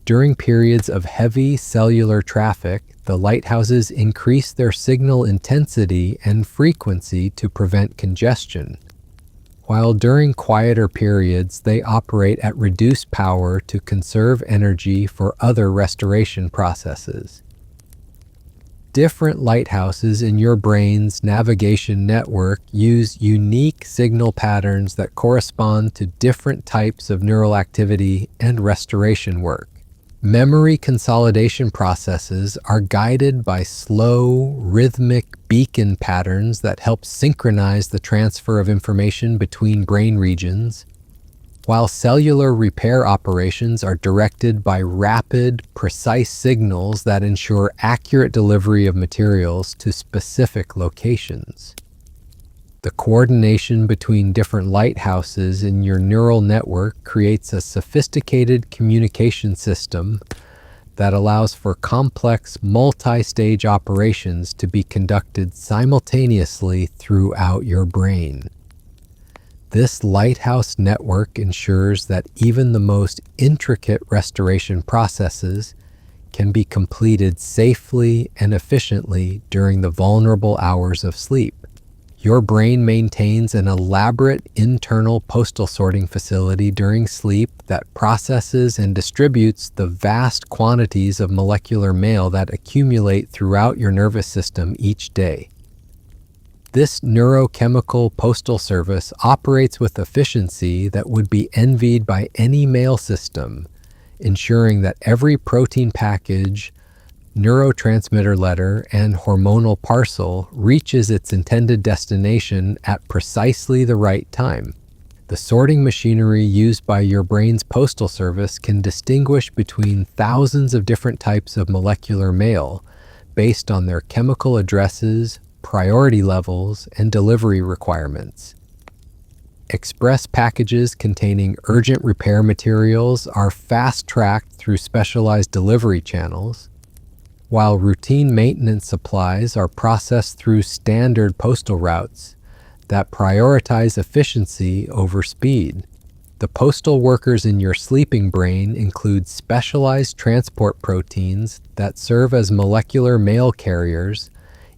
During periods of heavy cellular traffic, the lighthouses increase their signal intensity and frequency to prevent congestion, while during quieter periods they operate at reduced power to conserve energy for other restoration processes. Different lighthouses in your brain's navigation network use unique signal patterns that correspond to different types of neural activity and restoration work. Memory consolidation processes are guided by slow, rhythmic beacon patterns that help synchronize the transfer of information between brain regions, while cellular repair operations are directed by rapid, precise signals that ensure accurate delivery of materials to specific locations. The coordination between different lighthouses in your neural network creates a sophisticated communication system that allows for complex multi-stage operations to be conducted simultaneously throughout your brain. This lighthouse network ensures that even the most intricate restoration processes can be completed safely and efficiently during the vulnerable hours of sleep. Your brain maintains an elaborate internal postal sorting facility during sleep that processes and distributes the vast quantities of molecular mail that accumulate throughout your nervous system each day. This neurochemical postal service operates with efficiency that would be envied by any mail system, ensuring that every protein package, neurotransmitter letter, and hormonal parcel reaches its intended destination at precisely the right time. The sorting machinery used by your brain's postal service can distinguish between thousands of different types of molecular mail based on their chemical addresses, priority levels, and delivery requirements. Express packages containing urgent repair materials are fast-tracked through specialized delivery channels, while routine maintenance supplies are processed through standard postal routes that prioritize efficiency over speed. The postal workers in your sleeping brain include specialized transport proteins that serve as molecular mail carriers,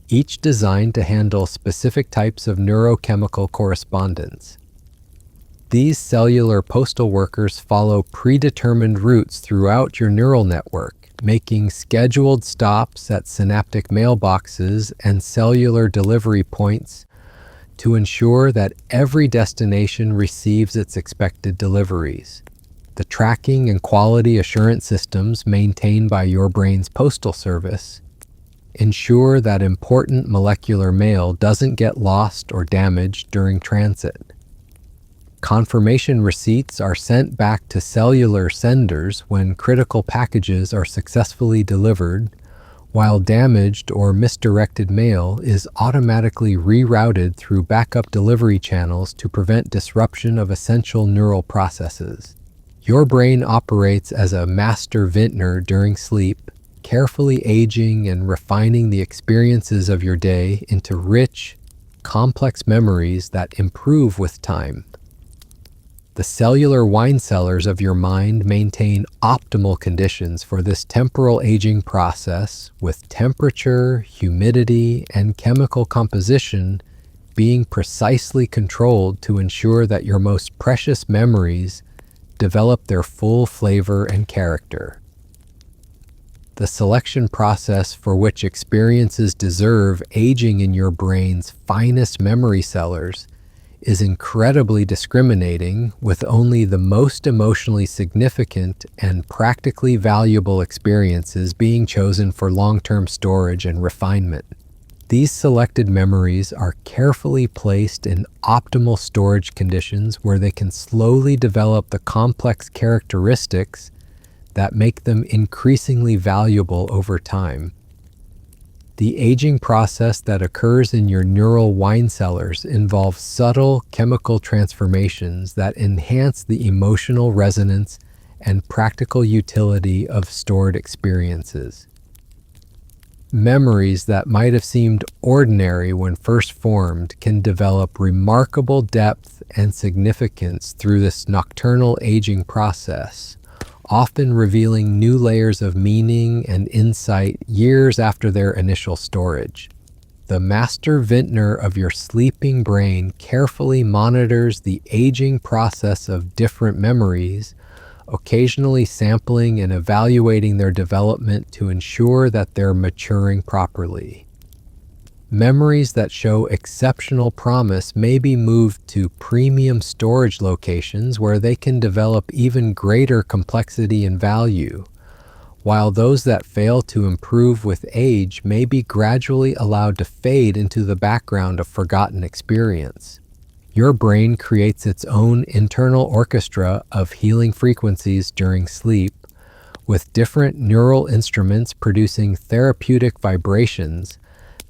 each designed to handle specific types of neurochemical correspondence. These cellular postal workers follow predetermined routes throughout your neural network, making scheduled stops at synaptic mailboxes and cellular delivery points to ensure that every destination receives its expected deliveries. The tracking and quality assurance systems maintained by your brain's postal service ensure that important molecular mail doesn't get lost or damaged during transit. Confirmation receipts are sent back to cellular senders when critical packages are successfully delivered, while damaged or misdirected mail is automatically rerouted through backup delivery channels to prevent disruption of essential neural processes. Your brain operates as a master vintner during sleep, carefully aging and refining the experiences of your day into rich, complex memories that improve with time. The cellular wine cellars of your mind maintain optimal conditions for this temporal aging process, with temperature, humidity, and chemical composition being precisely controlled to ensure that your most precious memories develop their full flavor and character. The selection process for which experiences deserve aging in your brain's finest memory cellars is incredibly discriminating, with only the most emotionally significant and practically valuable experiences being chosen for long-term storage and refinement. These selected memories are carefully placed in optimal storage conditions where they can slowly develop the complex characteristics that make them increasingly valuable over time. The aging process that occurs in your neural wine cellars involves subtle chemical transformations that enhance the emotional resonance and practical utility of stored experiences. Memories that might have seemed ordinary when first formed can develop remarkable depth and significance through this nocturnal aging process, often revealing new layers of meaning and insight years after their initial storage. The master vintner of your sleeping brain carefully monitors the aging process of different memories, occasionally sampling and evaluating their development to ensure that they're maturing properly. Memories that show exceptional promise may be moved to premium storage locations where they can develop even greater complexity and value, while those that fail to improve with age may be gradually allowed to fade into the background of forgotten experience. Your brain creates its own internal orchestra of healing frequencies during sleep, with different neural instruments producing therapeutic vibrations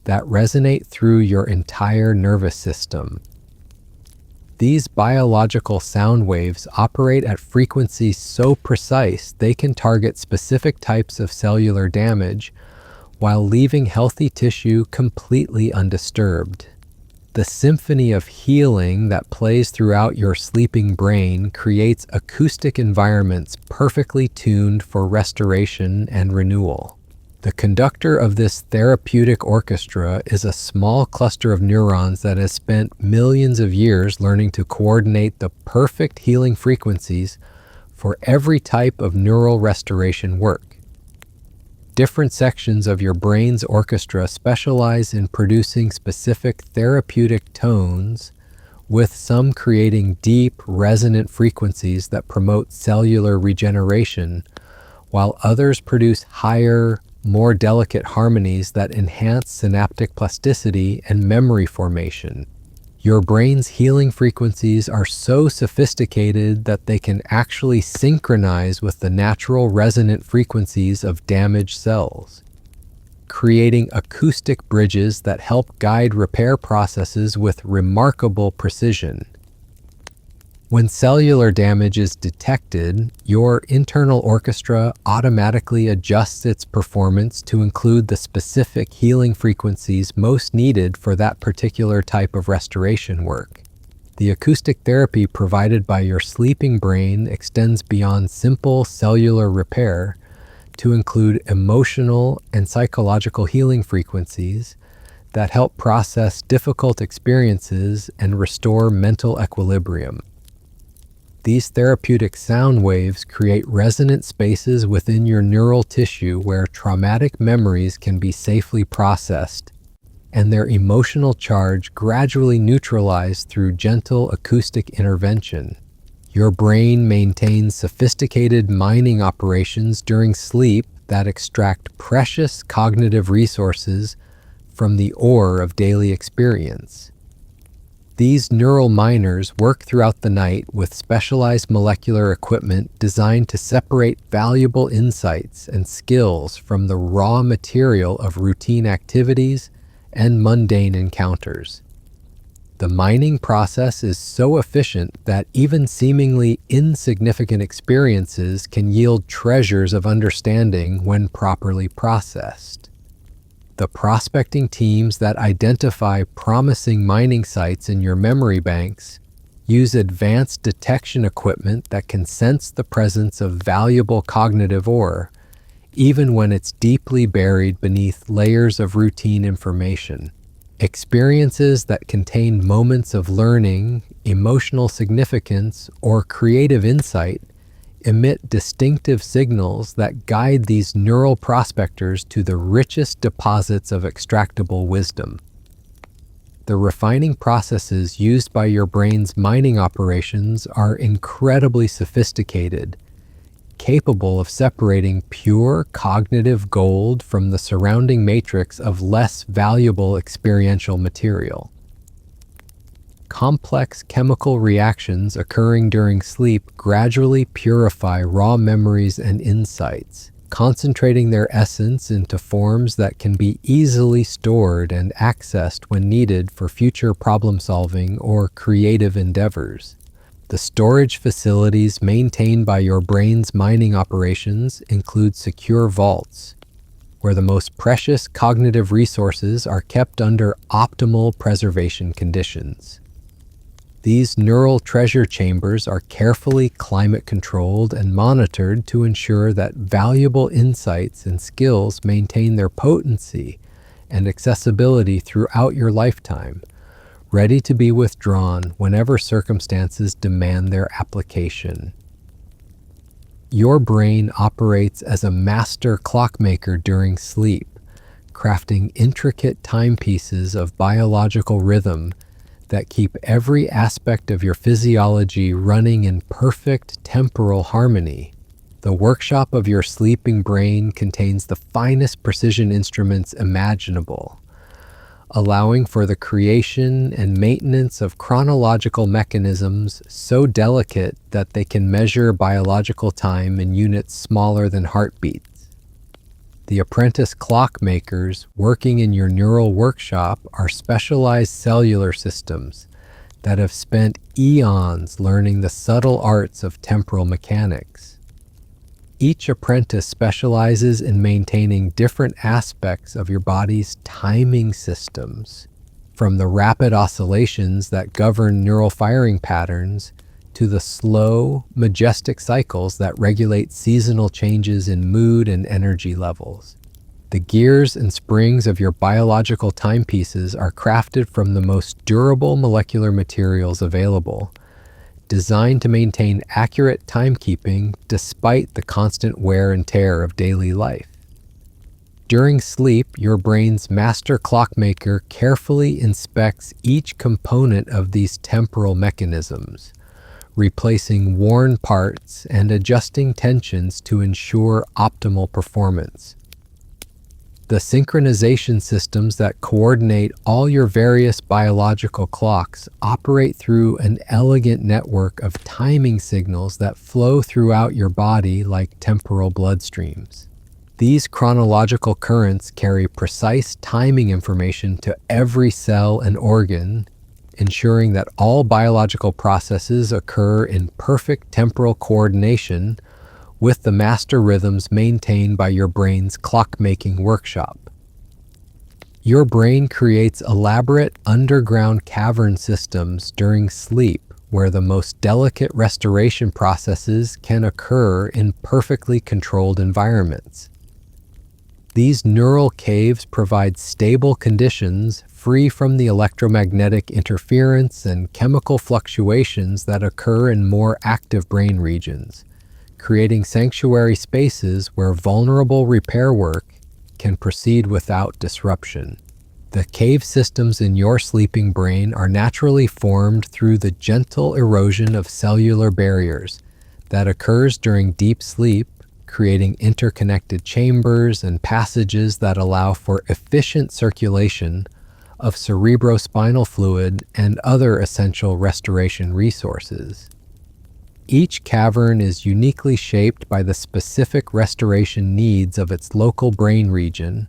that resonate through your entire nervous system. These biological sound waves operate at frequencies so precise they can target specific types of cellular damage while leaving healthy tissue completely undisturbed. The symphony of healing that plays throughout your sleeping brain creates acoustic environments perfectly tuned for restoration and renewal. The conductor of this therapeutic orchestra is a small cluster of neurons that has spent millions of years learning to coordinate the perfect healing frequencies for every type of neural restoration work. Different sections of your brain's orchestra specialize in producing specific therapeutic tones, with some creating deep, resonant frequencies that promote cellular regeneration, while others produce higher, more delicate harmonies that enhance synaptic plasticity and memory formation. Your brain's healing frequencies are so sophisticated that they can actually synchronize with the natural resonant frequencies of damaged cells, creating acoustic bridges that help guide repair processes with remarkable precision. When cellular damage is detected, your internal orchestra automatically adjusts its performance to include the specific healing frequencies most needed for that particular type of restoration work. The acoustic therapy provided by your sleeping brain extends beyond simple cellular repair to include emotional and psychological healing frequencies that help process difficult experiences and restore mental equilibrium. These therapeutic sound waves create resonant spaces within your neural tissue where traumatic memories can be safely processed, and their emotional charge gradually neutralized through gentle acoustic intervention. Your brain maintains sophisticated mining operations during sleep that extract precious cognitive resources from the ore of daily experience. These neural miners work throughout the night with specialized molecular equipment designed to separate valuable insights and skills from the raw material of routine activities and mundane encounters. The mining process is so efficient that even seemingly insignificant experiences can yield treasures of understanding when properly processed. The prospecting teams that identify promising mining sites in your memory banks use advanced detection equipment that can sense the presence of valuable cognitive ore, even when it's deeply buried beneath layers of routine information. Experiences that contain moments of learning, emotional significance, or creative insight emit distinctive signals that guide these neural prospectors to the richest deposits of extractable wisdom. The refining processes used by your brain's mining operations are incredibly sophisticated, capable of separating pure cognitive gold from the surrounding matrix of less valuable experiential material. Complex chemical reactions occurring during sleep gradually purify raw memories and insights, concentrating their essence into forms that can be easily stored and accessed when needed for future problem-solving or creative endeavors. The storage facilities maintained by your brain's mining operations include secure vaults, where the most precious cognitive resources are kept under optimal preservation conditions. These neural treasure chambers are carefully climate-controlled and monitored to ensure that valuable insights and skills maintain their potency and accessibility throughout your lifetime, ready to be withdrawn whenever circumstances demand their application. Your brain operates as a master clockmaker during sleep, crafting intricate timepieces of biological rhythm that keep every aspect of your physiology running in perfect temporal harmony. The workshop of your sleeping brain contains the finest precision instruments imaginable, allowing for the creation and maintenance of chronological mechanisms so delicate that they can measure biological time in units smaller than heartbeats. The apprentice clockmakers working in your neural workshop are specialized cellular systems that have spent eons learning the subtle arts of temporal mechanics. Each apprentice specializes in maintaining different aspects of your body's timing systems, from the rapid oscillations that govern neural firing patterns to the slow, majestic cycles that regulate seasonal changes in mood and energy levels. The gears and springs of your biological timepieces are crafted from the most durable molecular materials available, designed to maintain accurate timekeeping despite the constant wear and tear of daily life. During sleep, your brain's master clockmaker carefully inspects each component of these temporal mechanisms, replacing worn parts and adjusting tensions to ensure optimal performance. The synchronization systems that coordinate all your various biological clocks operate through an elegant network of timing signals that flow throughout your body like temporal bloodstreams. These chronological currents carry precise timing information to every cell and organ, ensuring that all biological processes occur in perfect temporal coordination with the master rhythms maintained by your brain's clock-making workshop. Your brain creates elaborate underground cavern systems during sleep where the most delicate restoration processes can occur in perfectly controlled environments. These neural caves provide stable conditions free from the electromagnetic interference and chemical fluctuations that occur in more active brain regions, creating sanctuary spaces where vulnerable repair work can proceed without disruption. The cave systems in your sleeping brain are naturally formed through the gentle erosion of cellular barriers that occurs during deep sleep, creating interconnected chambers and passages that allow for efficient circulation of cerebrospinal fluid and other essential restoration resources. Each cavern is uniquely shaped by the specific restoration needs of its local brain region,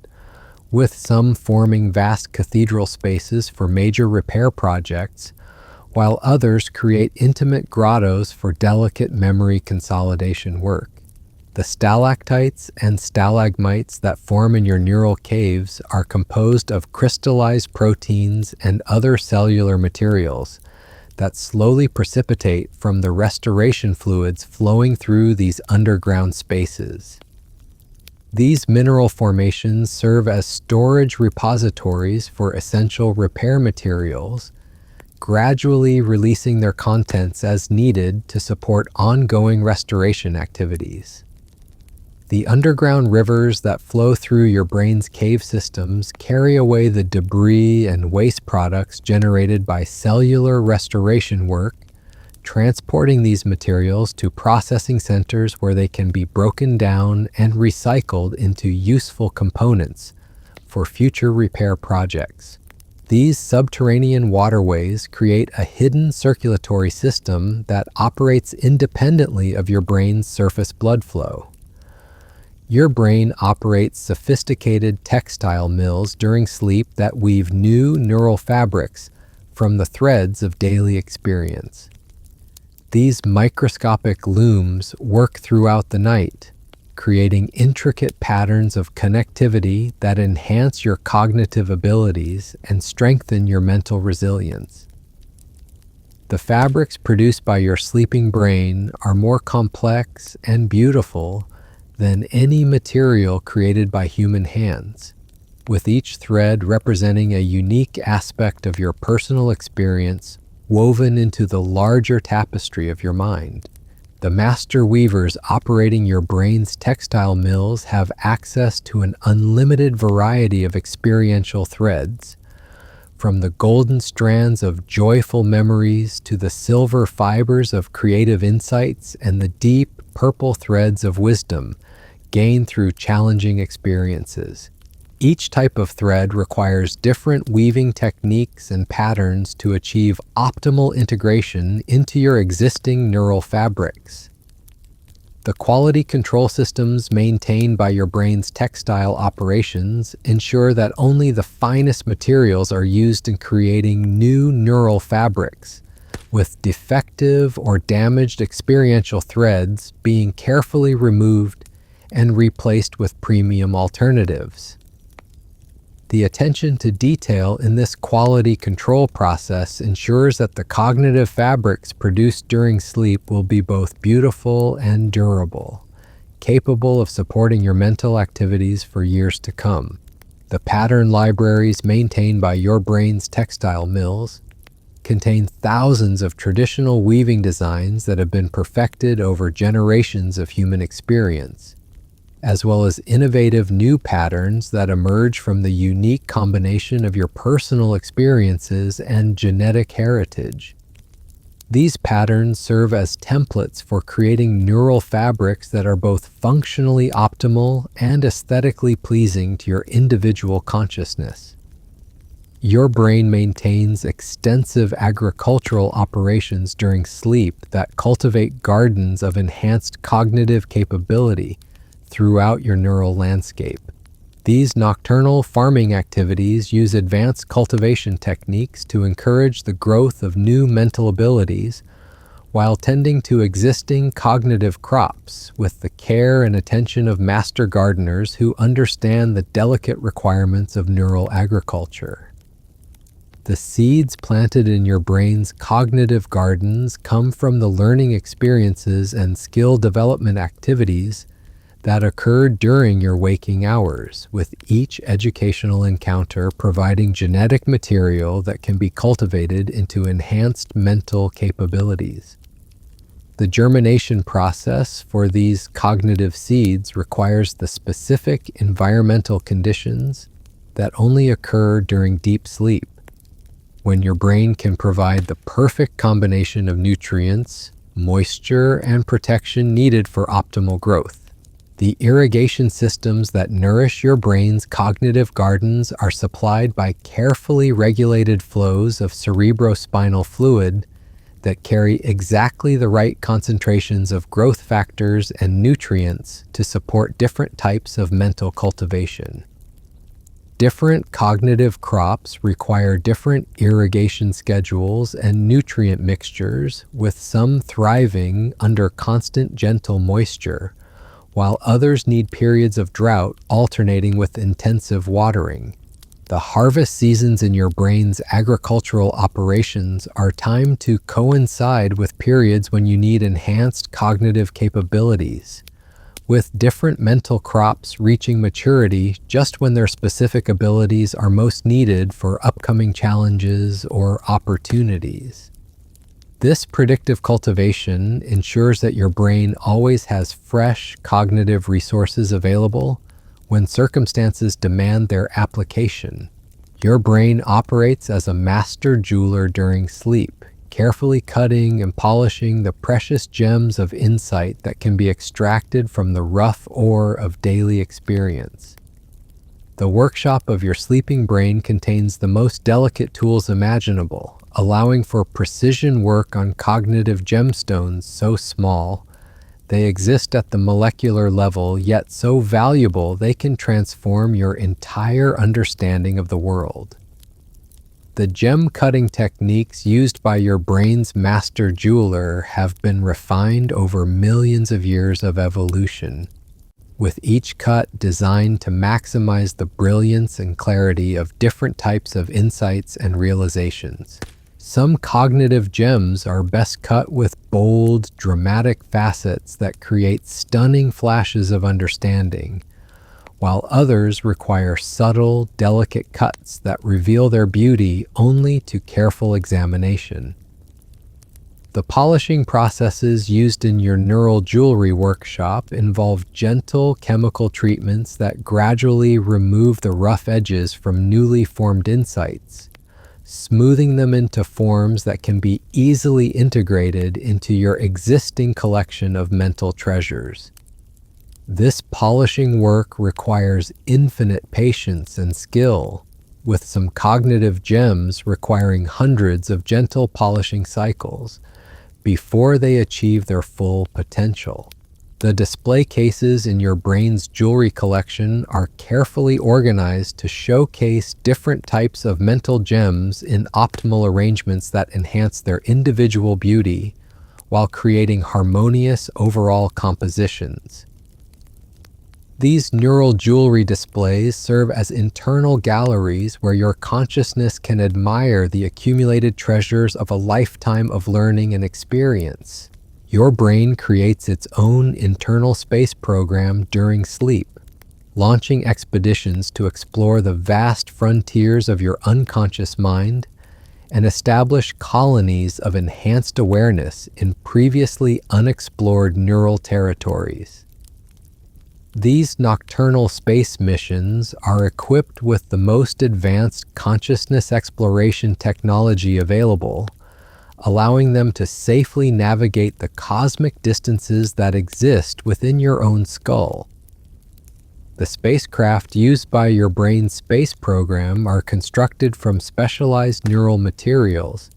with some forming vast cathedral spaces for major repair projects, while others create intimate grottos for delicate memory consolidation work. The stalactites and stalagmites that form in your neural caves are composed of crystallized proteins and other cellular materials that slowly precipitate from the restoration fluids flowing through these underground spaces. These mineral formations serve as storage repositories for essential repair materials, gradually releasing their contents as needed to support ongoing restoration activities. The underground rivers that flow through your brain's cave systems carry away the debris and waste products generated by cellular restoration work, transporting these materials to processing centers where they can be broken down and recycled into useful components for future repair projects. These subterranean waterways create a hidden circulatory system that operates independently of your brain's surface blood flow. Your brain operates sophisticated textile mills during sleep that weave new neural fabrics from the threads of daily experience. These microscopic looms work throughout the night, creating intricate patterns of connectivity that enhance your cognitive abilities and strengthen your mental resilience. The fabrics produced by your sleeping brain are more complex and beautiful than any material created by human hands, with each thread representing a unique aspect of your personal experience woven into the larger tapestry of your mind. The master weavers operating your brain's textile mills have access to an unlimited variety of experiential threads, from the golden strands of joyful memories to the silver fibers of creative insights and the deep purple threads of wisdom gained through challenging experiences. Each type of thread requires different weaving techniques and patterns to achieve optimal integration into your existing neural fabrics. The quality control systems maintained by your brain's textile operations ensure that only the finest materials are used in creating new neural fabrics, with defective or damaged experiential threads being carefully removed and replaced with premium alternatives. The attention to detail in this quality control process ensures that the cognitive fabrics produced during sleep will be both beautiful and durable, capable of supporting your mental activities for years to come. The pattern libraries maintained by your brain's textile mills contain thousands of traditional weaving designs that have been perfected over generations of human experience, as well as innovative new patterns that emerge from the unique combination of your personal experiences and genetic heritage. These patterns serve as templates for creating neural fabrics that are both functionally optimal and aesthetically pleasing to your individual consciousness. Your brain maintains extensive agricultural operations during sleep that cultivate gardens of enhanced cognitive capability throughout your neural landscape. These nocturnal farming activities use advanced cultivation techniques to encourage the growth of new mental abilities while tending to existing cognitive crops with the care and attention of master gardeners who understand the delicate requirements of neural agriculture. The seeds planted in your brain's cognitive gardens come from the learning experiences and skill development activities that occur during your waking hours, with each educational encounter providing genetic material that can be cultivated into enhanced mental capabilities. The germination process for these cognitive seeds requires the specific environmental conditions that only occur during deep sleep, when your brain can provide the perfect combination of nutrients, moisture, and protection needed for optimal growth. The irrigation systems that nourish your brain's cognitive gardens are supplied by carefully regulated flows of cerebrospinal fluid that carry exactly the right concentrations of growth factors and nutrients to support different types of mental cultivation. Different cognitive crops require different irrigation schedules and nutrient mixtures, with some thriving under constant gentle moisture, while others need periods of drought alternating with intensive watering. The harvest seasons in your brain's agricultural operations are timed to coincide with periods when you need enhanced cognitive capabilities, with different mental crops reaching maturity just when their specific abilities are most needed for upcoming challenges or opportunities. This predictive cultivation ensures that your brain always has fresh cognitive resources available when circumstances demand their application. Your brain operates as a master jeweler during sleep, carefully cutting and polishing the precious gems of insight that can be extracted from the rough ore of daily experience. The workshop of your sleeping brain contains the most delicate tools imaginable, allowing for precision work on cognitive gemstones so small they exist at the molecular level, yet so valuable they can transform your entire understanding of the world. The gem-cutting techniques used by your brain's master jeweler have been refined over millions of years of evolution, with each cut designed to maximize the brilliance and clarity of different types of insights and realizations. Some cognitive gems are best cut with bold, dramatic facets that create stunning flashes of understanding, while others require subtle, delicate cuts that reveal their beauty only to careful examination. The polishing processes used in your neural jewelry workshop involve gentle chemical treatments that gradually remove the rough edges from newly formed insights, smoothing them into forms that can be easily integrated into your existing collection of mental treasures. This polishing work requires infinite patience and skill, with some cognitive gems requiring hundreds of gentle polishing cycles before they achieve their full potential. The display cases in your brain's jewelry collection are carefully organized to showcase different types of mental gems in optimal arrangements that enhance their individual beauty while creating harmonious overall compositions. These neural jewelry displays serve as internal galleries where your consciousness can admire the accumulated treasures of a lifetime of learning and experience. Your brain creates its own internal space program during sleep, launching expeditions to explore the vast frontiers of your unconscious mind and establish colonies of enhanced awareness in previously unexplored neural territories. These nocturnal space missions are equipped with the most advanced consciousness exploration technology available, allowing them to safely navigate the cosmic distances that exist within your own skull. The spacecraft used by your brain's space program are constructed from specialized neural materials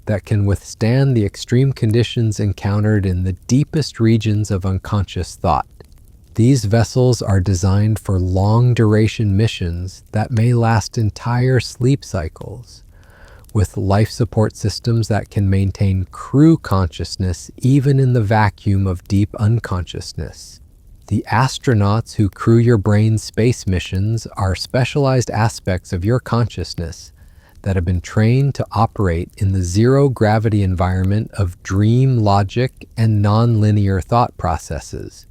that can withstand the extreme conditions encountered in the deepest regions of unconscious thought. These vessels are designed for long-duration missions that may last entire sleep cycles, with life support systems that can maintain crew consciousness even in the vacuum of deep unconsciousness. The astronauts who crew your brain's space missions are specialized aspects of your consciousness that have been trained to operate in the zero-gravity environment of dream logic and non-linear thought processes.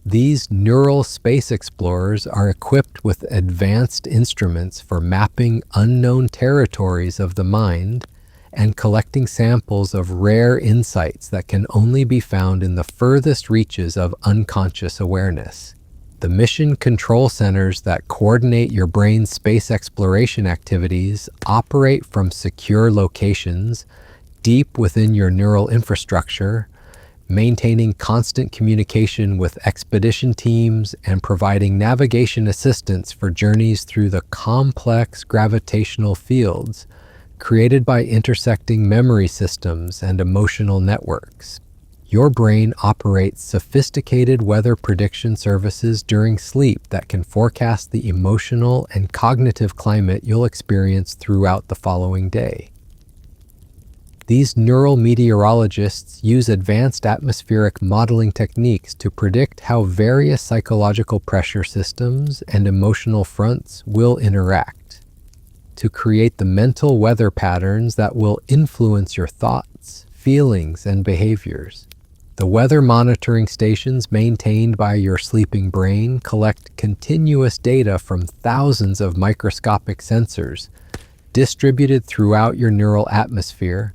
These neural space explorers are equipped with advanced instruments for mapping unknown territories of the mind and collecting samples of rare insights that can only be found in the furthest reaches of unconscious awareness. The mission control centers that coordinate your brain's space exploration activities operate from secure locations deep within your neural infrastructure, maintaining constant communication with expedition teams and providing navigation assistance for journeys through the complex gravitational fields created by intersecting memory systems and emotional networks. Your brain operates sophisticated weather prediction services during sleep that can forecast the emotional and cognitive climate you'll experience throughout the following day. These neural meteorologists use advanced atmospheric modeling techniques to predict how various psychological pressure systems and emotional fronts will interact, to create the mental weather patterns that will influence your thoughts, feelings, and behaviors. The weather monitoring stations maintained by your sleeping brain collect continuous data from thousands of microscopic sensors distributed throughout your neural atmosphere,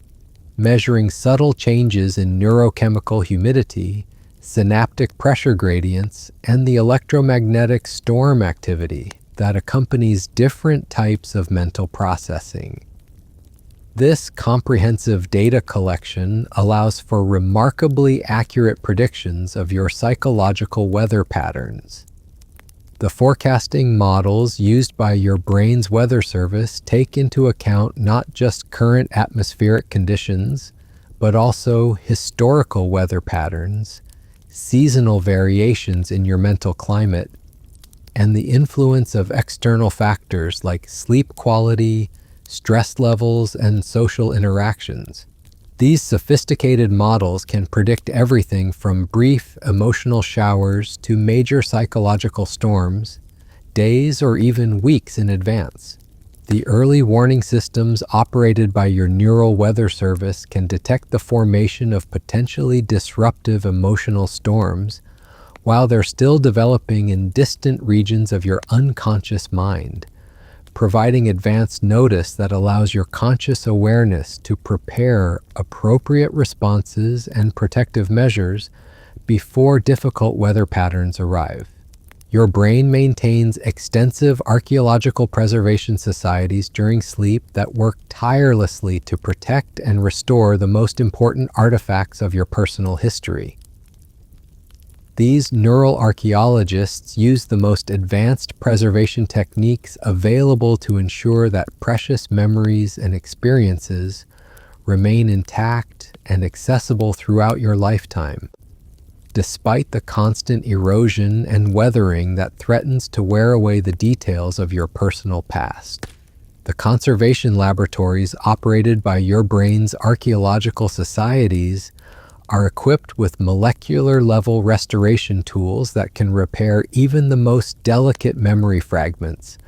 measuring subtle changes in neurochemical humidity, synaptic pressure gradients, and the electromagnetic storm activity that accompanies different types of mental processing. This comprehensive data collection allows for remarkably accurate predictions of your psychological weather patterns. The forecasting models used by your brain's weather service take into account not just current atmospheric conditions, but also historical weather patterns, seasonal variations in your mental climate, and the influence of external factors like sleep quality, stress levels, and social interactions. These sophisticated models can predict everything from brief emotional showers to major psychological storms, days or even weeks in advance. The early warning systems operated by your neural weather service can detect the formation of potentially disruptive emotional storms while they're still developing in distant regions of your unconscious mind, providing advanced notice that allows your conscious awareness to prepare appropriate responses and protective measures before difficult weather patterns arrive. Your brain maintains extensive archaeological preservation societies during sleep that work tirelessly to protect and restore the most important artifacts of your personal history. These neural archaeologists use the most advanced preservation techniques available to ensure that precious memories and experiences remain intact and accessible throughout your lifetime, despite the constant erosion and weathering that threatens to wear away the details of your personal past. The conservation laboratories operated by your brain's archaeological societies are equipped with molecular-level restoration tools that can repair even the most delicate memory fragments,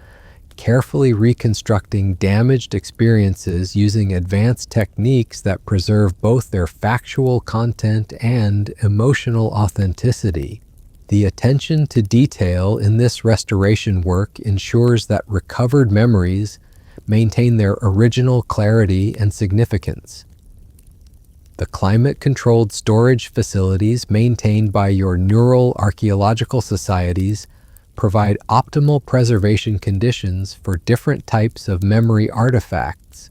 carefully reconstructing damaged experiences using advanced techniques that preserve both their factual content and emotional authenticity. The attention to detail in this restoration work ensures that recovered memories maintain their original clarity and significance. The climate-controlled storage facilities maintained by your neural archaeological societies provide optimal preservation conditions for different types of memory artifacts,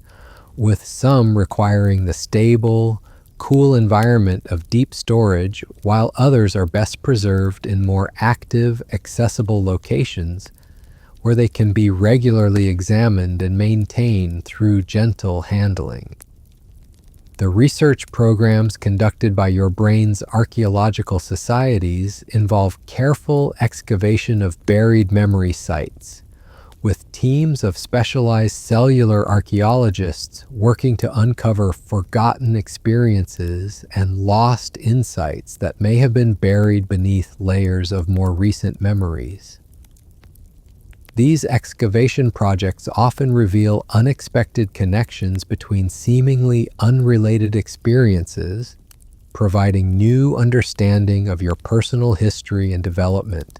with some requiring the stable, cool environment of deep storage, while others are best preserved in more active, accessible locations where they can be regularly examined and maintained through gentle handling. The research programs conducted by your brain's archaeological societies involve careful excavation of buried memory sites, with teams of specialized cellular archaeologists working to uncover forgotten experiences and lost insights that may have been buried beneath layers of more recent memories. These excavation projects often reveal unexpected connections between seemingly unrelated experiences, providing new understanding of your personal history and development.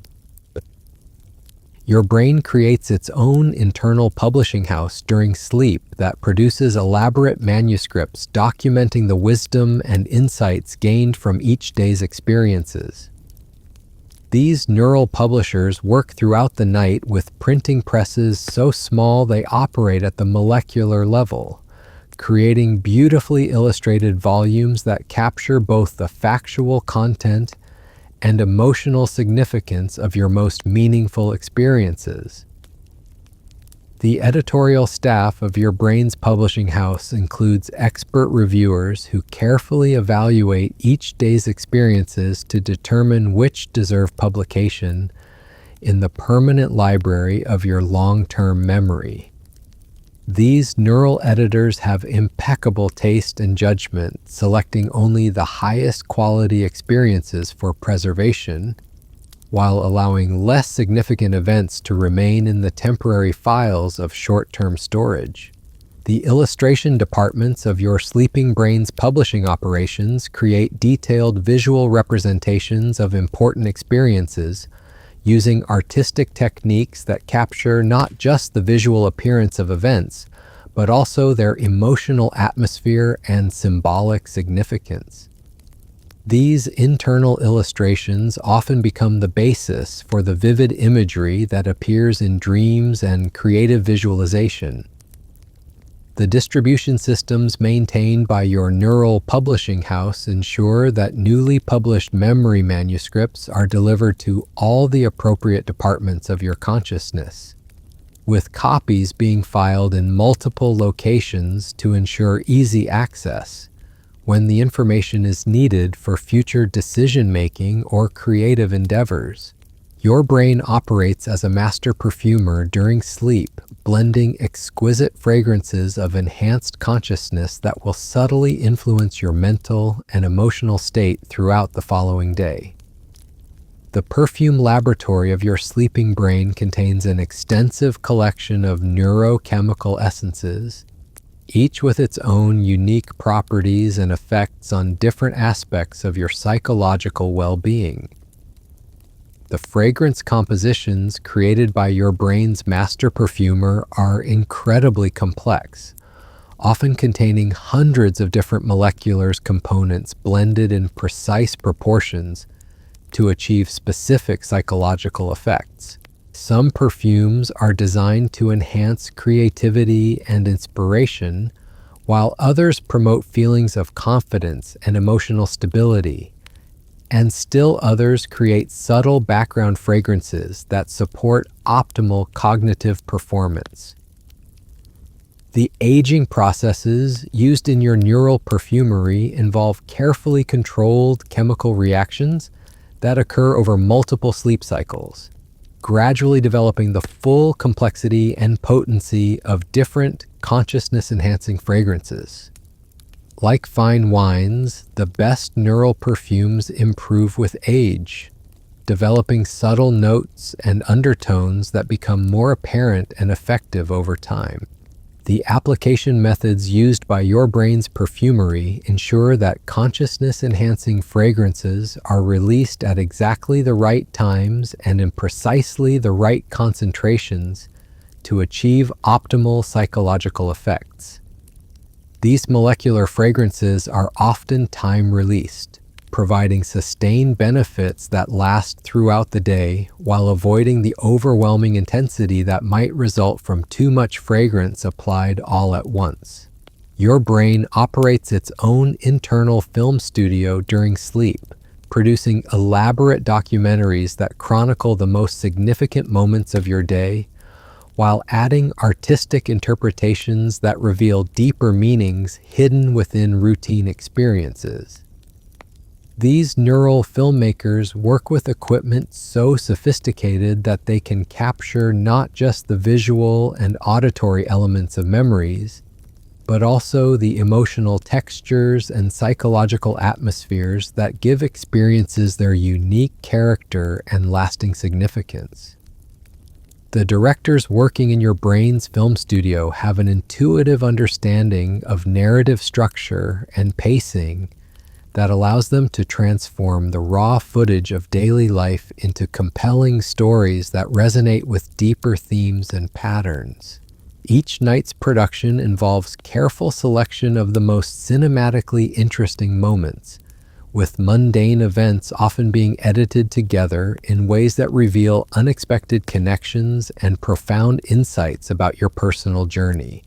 Your brain creates its own internal publishing house during sleep that produces elaborate manuscripts documenting the wisdom and insights gained from each day's experiences. These neural publishers work throughout the night with printing presses so small they operate at the molecular level, creating beautifully illustrated volumes that capture both the factual content and emotional significance of your most meaningful experiences. The editorial staff of your brain's publishing house includes expert reviewers who carefully evaluate each day's experiences to determine which deserve publication in the permanent library of your long-term memory. These neural editors have impeccable taste and judgment, selecting only the highest quality experiences for preservation, while allowing less significant events to remain in the temporary files of short-term storage. The illustration departments of your sleeping brain's publishing operations create detailed visual representations of important experiences using artistic techniques that capture not just the visual appearance of events, but also their emotional atmosphere and symbolic significance. These internal illustrations often become the basis for the vivid imagery that appears in dreams and creative visualization. The distribution systems maintained by your neural publishing house ensure that newly published memory manuscripts are delivered to all the appropriate departments of your consciousness, with copies being filed in multiple locations to ensure easy access when the information is needed for future decision-making or creative endeavors. Your brain operates as a master perfumer during sleep, blending exquisite fragrances of enhanced consciousness that will subtly influence your mental and emotional state throughout the following day. The perfume laboratory of your sleeping brain contains an extensive collection of neurochemical essences, each with its own unique properties and effects on different aspects of your psychological well-being. The fragrance compositions created by your brain's master perfumer are incredibly complex, often containing hundreds of different molecular components blended in precise proportions to achieve specific psychological effects. Some perfumes are designed to enhance creativity and inspiration, while others promote feelings of confidence and emotional stability, and still others create subtle background fragrances that support optimal cognitive performance. The aging processes used in your neural perfumery involve carefully controlled chemical reactions that occur over multiple sleep cycles, gradually developing the full complexity and potency of different consciousness-enhancing fragrances. Like fine wines, the best neural perfumes improve with age, developing subtle notes and undertones that become more apparent and effective over time. The application methods used by your brain's perfumery ensure that consciousness-enhancing fragrances are released at exactly the right times and in precisely the right concentrations to achieve optimal psychological effects. These molecular fragrances are often time-released, providing sustained benefits that last throughout the day while avoiding the overwhelming intensity that might result from too much fragrance applied all at once. Your brain operates its own internal film studio during sleep, producing elaborate documentaries that chronicle the most significant moments of your day, while adding artistic interpretations that reveal deeper meanings hidden within routine experiences. These neural filmmakers work with equipment so sophisticated that they can capture not just the visual and auditory elements of memories, but also the emotional textures and psychological atmospheres that give experiences their unique character and lasting significance. The directors working in your brain's film studio have an intuitive understanding of narrative structure and pacing that allows them to transform the raw footage of daily life into compelling stories that resonate with deeper themes and patterns. Each night's production involves careful selection of the most cinematically interesting moments, with mundane events often being edited together in ways that reveal unexpected connections and profound insights about your personal journey.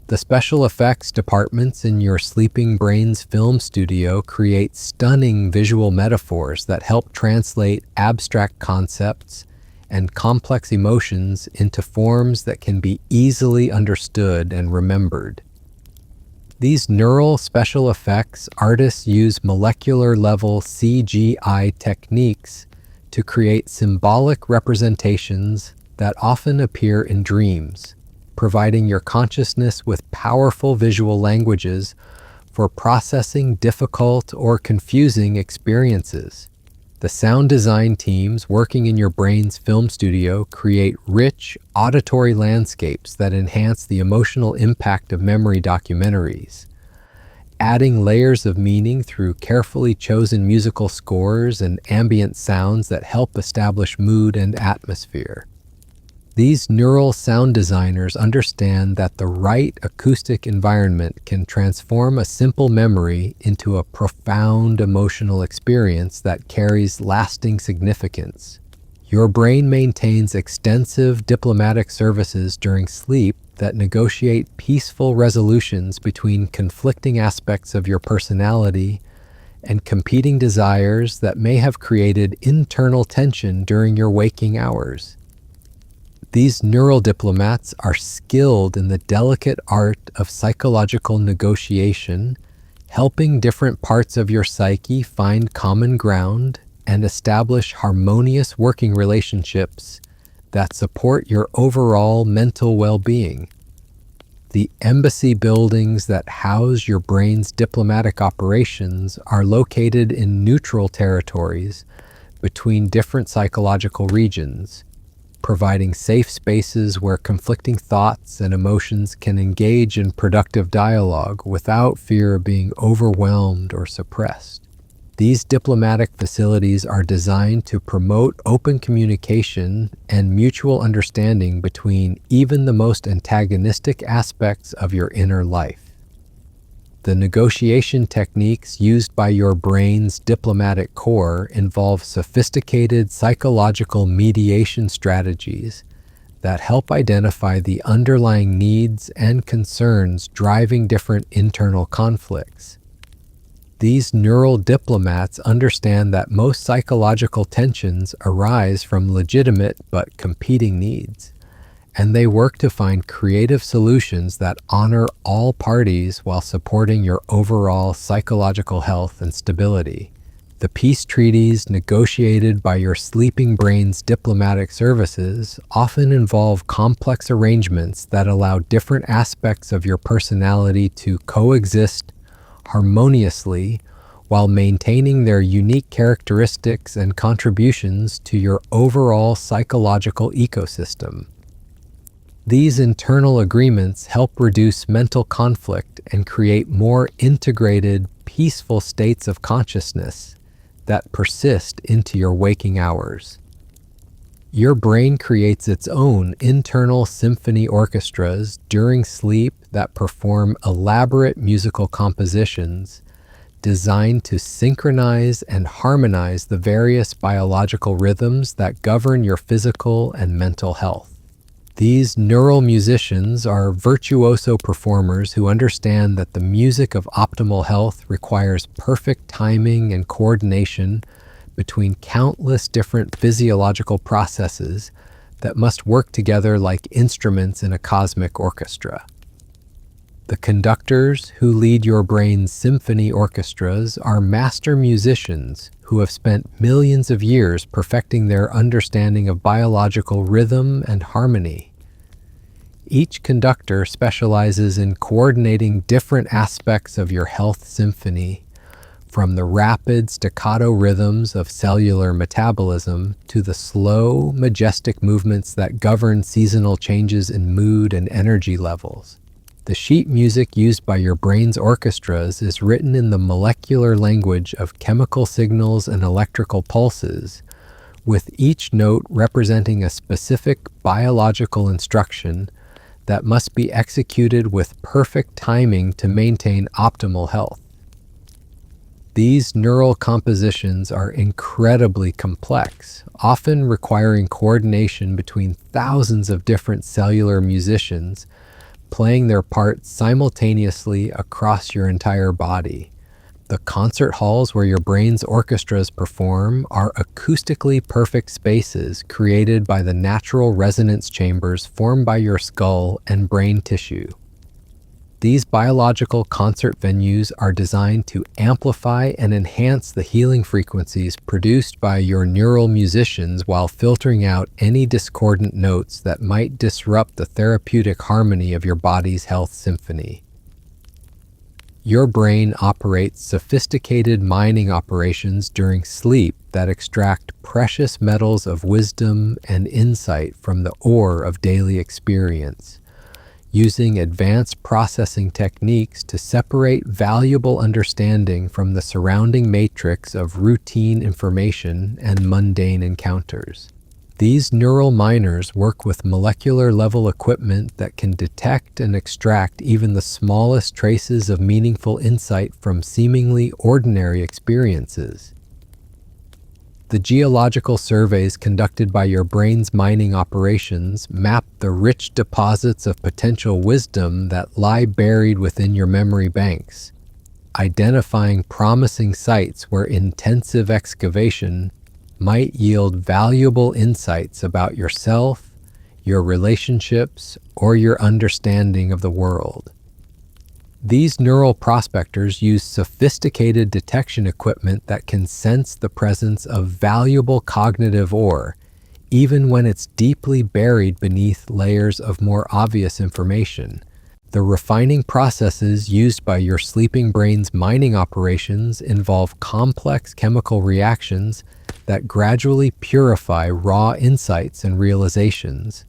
The special effects departments in your sleeping brain's film studio create stunning visual metaphors that help translate abstract concepts and complex emotions into forms that can be easily understood and remembered. These neural special effects artists use molecular-level CGI techniques to create symbolic representations that often appear in dreams, providing your consciousness with powerful visual languages for processing difficult or confusing experiences. The sound design teams working in your brain's film studio create rich, auditory landscapes that enhance the emotional impact of memory documentaries, adding layers of meaning through carefully chosen musical scores and ambient sounds that help establish mood and atmosphere. These neural sound designers understand that the right acoustic environment can transform a simple memory into a profound emotional experience that carries lasting significance. Your brain maintains extensive diplomatic services during sleep that negotiate peaceful resolutions between conflicting aspects of your personality and competing desires that may have created internal tension during your waking hours. These neural diplomats are skilled in the delicate art of psychological negotiation, helping different parts of your psyche find common ground and establish harmonious working relationships that support your overall mental well-being. The embassy buildings that house your brain's diplomatic operations are located in neutral territories between different psychological regions, providing safe spaces where conflicting thoughts and emotions can engage in productive dialogue without fear of being overwhelmed or suppressed. These diplomatic facilities are designed to promote open communication and mutual understanding between even the most antagonistic aspects of your inner life. The negotiation techniques used by your brain's diplomatic core involve sophisticated psychological mediation strategies that help identify the underlying needs and concerns driving different internal conflicts. These neural diplomats understand that most psychological tensions arise from legitimate but competing needs, and they work to find creative solutions that honor all parties while supporting your overall psychological health and stability. The peace treaties negotiated by your sleeping brain's diplomatic services often involve complex arrangements that allow different aspects of your personality to coexist harmoniously while maintaining their unique characteristics and contributions to your overall psychological ecosystem. These internal agreements help reduce mental conflict and create more integrated, peaceful states of consciousness that persist into your waking hours. Your brain creates its own internal symphony orchestras during sleep that perform elaborate musical compositions designed to synchronize and harmonize the various biological rhythms that govern your physical and mental health. These neural musicians are virtuoso performers who understand that the music of optimal health requires perfect timing and coordination between countless different physiological processes that must work together like instruments in a cosmic orchestra. The conductors who lead your brain's symphony orchestras are master musicians who have spent millions of years perfecting their understanding of biological rhythm and harmony. Each conductor specializes in coordinating different aspects of your health symphony, from the rapid staccato rhythms of cellular metabolism to the slow, majestic movements that govern seasonal changes in mood and energy levels. The sheet music used by your brain's orchestras is written in the molecular language of chemical signals and electrical pulses, with each note representing a specific biological instruction that must be executed with perfect timing to maintain optimal health. These neural compositions are incredibly complex, often requiring coordination between thousands of different cellular musicians playing their parts simultaneously across your entire body. The concert halls where your brain's orchestras perform are acoustically perfect spaces created by the natural resonance chambers formed by your skull and brain tissue. These biological concert venues are designed to amplify and enhance the healing frequencies produced by your neural musicians while filtering out any discordant notes that might disrupt the therapeutic harmony of your body's health symphony. Your brain operates sophisticated mining operations during sleep that extract precious metals of wisdom and insight from the ore of daily experience, using advanced processing techniques to separate valuable understanding from the surrounding matrix of routine information and mundane encounters. These neural miners work with molecular-level equipment that can detect and extract even the smallest traces of meaningful insight from seemingly ordinary experiences. The geological surveys conducted by your brain's mining operations map the rich deposits of potential wisdom that lie buried within your memory banks, identifying promising sites where intensive excavation might yield valuable insights about yourself, your relationships, or your understanding of the world. These neural prospectors use sophisticated detection equipment that can sense the presence of valuable cognitive ore, even when it's deeply buried beneath layers of more obvious information. The refining processes used by your sleeping brain's mining operations involve complex chemical reactions that gradually purify raw insights and realizations,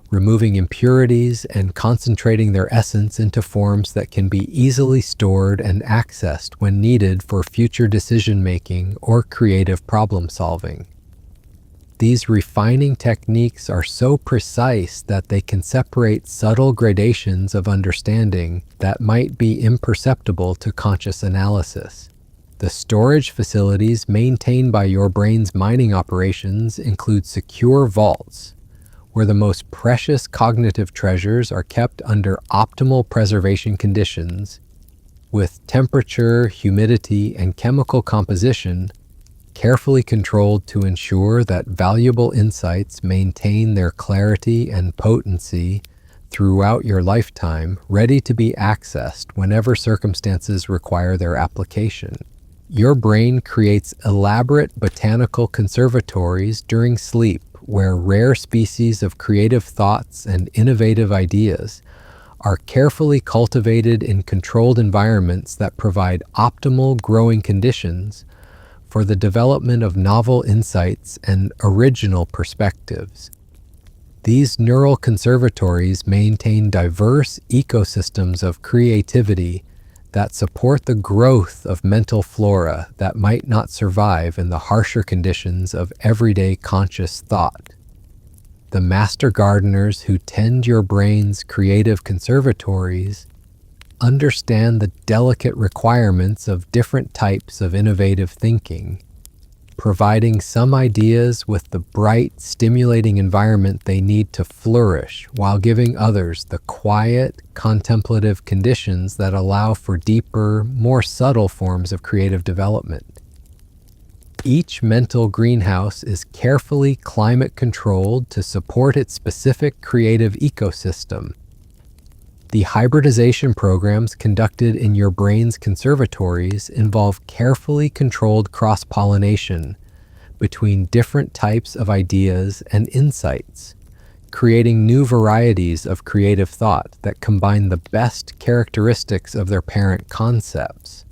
removing impurities and concentrating their essence into forms that can be easily stored and accessed when needed for future decision-making or creative problem-solving. These refining techniques are so precise that they can separate subtle gradations of understanding that might be imperceptible to conscious analysis. The storage facilities maintained by your brain's mining operations include secure vaults, where the most precious cognitive treasures are kept under optimal preservation conditions, with temperature, humidity, and chemical composition carefully controlled to ensure that valuable insights maintain their clarity and potency throughout your lifetime, ready to be accessed whenever circumstances require their application. Your brain creates elaborate botanical conservatories during sleep where rare species of creative thoughts and innovative ideas are carefully cultivated in controlled environments that provide optimal growing conditions for the development of novel insights and original perspectives. These neural conservatories maintain diverse ecosystems of creativity that support the growth of mental flora that might not survive in the harsher conditions of everyday conscious thought. The master gardeners who tend your brain's creative conservatories understand the delicate requirements of different types of innovative thinking, providing some ideas with the bright, stimulating environment they need to flourish, while giving others the quiet, contemplative conditions that allow for deeper, more subtle forms of creative development. Each mental greenhouse is carefully climate controlled to support its specific creative ecosystem. The hybridization programs conducted in your brain's conservatories involve carefully controlled cross-pollination between different types of ideas and insights, creating new varieties of creative thought that combine the best characteristics of their parent concepts.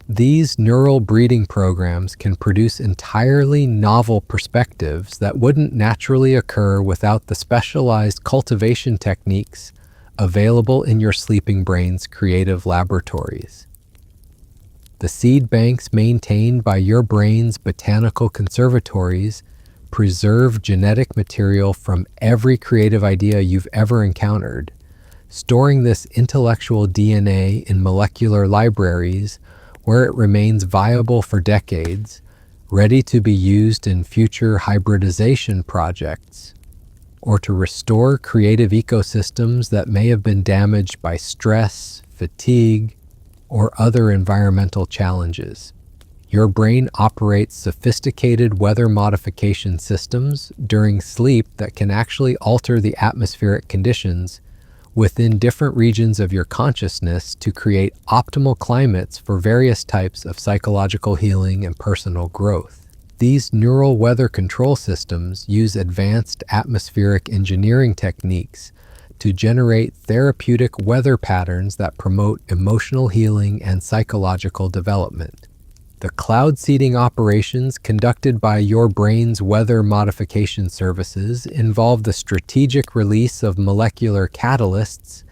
These neural breeding programs can produce entirely novel perspectives that wouldn't naturally occur without the specialized cultivation techniques available in your sleeping brain's creative laboratories. The seed banks maintained by your brain's botanical conservatories preserve genetic material from every creative idea you've ever encountered, storing this intellectual DNA in molecular libraries where it remains viable for decades, ready to be used in future hybridization projects, or to restore creative ecosystems that may have been damaged by stress, fatigue, or other environmental challenges. Your brain operates sophisticated weather modification systems during sleep that can actually alter the atmospheric conditions within different regions of your consciousness to create optimal climates for various types of psychological healing and personal growth. These neural weather control systems use advanced atmospheric engineering techniques to generate therapeutic weather patterns that promote emotional healing and psychological development. The cloud seeding operations conducted by your brain's weather modification services involve the strategic release of molecular catalysts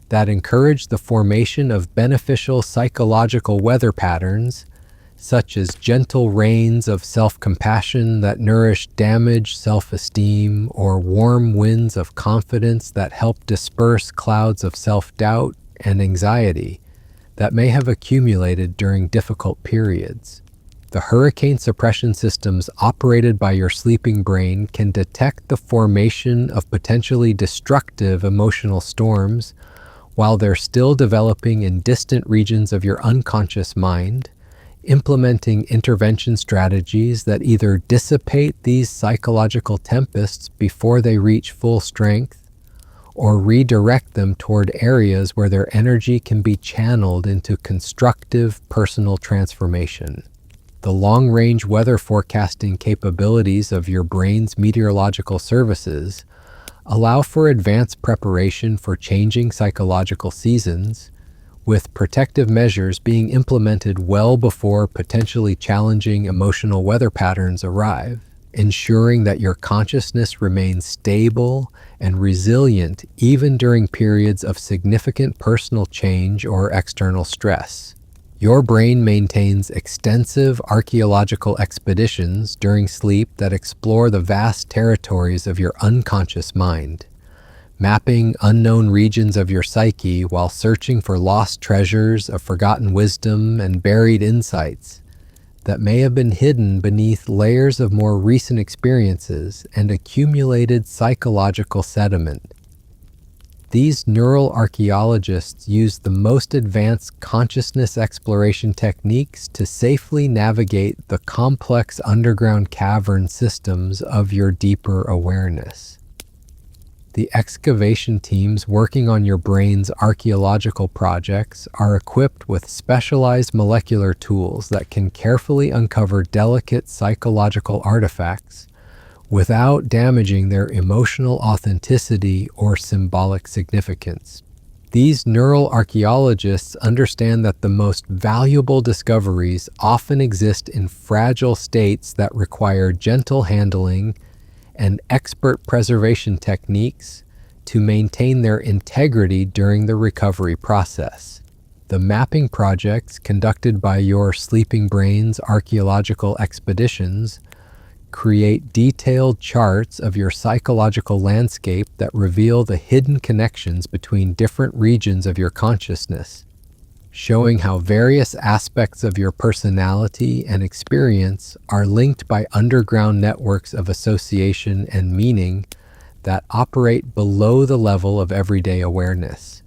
that encourage the formation of beneficial psychological weather patterns, such as gentle rains of self-compassion that nourish damaged self-esteem, or warm winds of confidence that help disperse clouds of self-doubt and anxiety that may have accumulated during difficult periods. The hurricane suppression systems operated by your sleeping brain can detect the formation of potentially destructive emotional storms while they're still developing in distant regions of your unconscious mind, implementing intervention strategies that either dissipate these psychological tempests before they reach full strength, or redirect them toward areas where their energy can be channeled into constructive personal transformation. The long-range weather forecasting capabilities of your brain's meteorological services allow for advanced preparation for changing psychological seasons, with protective measures being implemented well before potentially challenging emotional weather patterns arrive, ensuring that your consciousness remains stable and resilient even during periods of significant personal change or external stress. Your brain maintains extensive archaeological expeditions during sleep that explore the vast territories of your unconscious mind, mapping unknown regions of your psyche while searching for lost treasures of forgotten wisdom and buried insights that may have been hidden beneath layers of more recent experiences and accumulated psychological sediment. These neural archaeologists use the most advanced consciousness exploration techniques to safely navigate the complex underground cavern systems of your deeper awareness. The excavation teams working on your brain's archaeological projects are equipped with specialized molecular tools that can carefully uncover delicate psychological artifacts without damaging their emotional authenticity or symbolic significance. These neural archaeologists understand that the most valuable discoveries often exist in fragile states that require gentle handling and expert preservation techniques to maintain their integrity during the recovery process. The mapping projects conducted by your Sleeping Brains archaeological expeditions create detailed charts of your psychological landscape that reveal the hidden connections between different regions of your consciousness, showing how various aspects of your personality and experience are linked by underground networks of association and meaning that operate below the level of everyday awareness.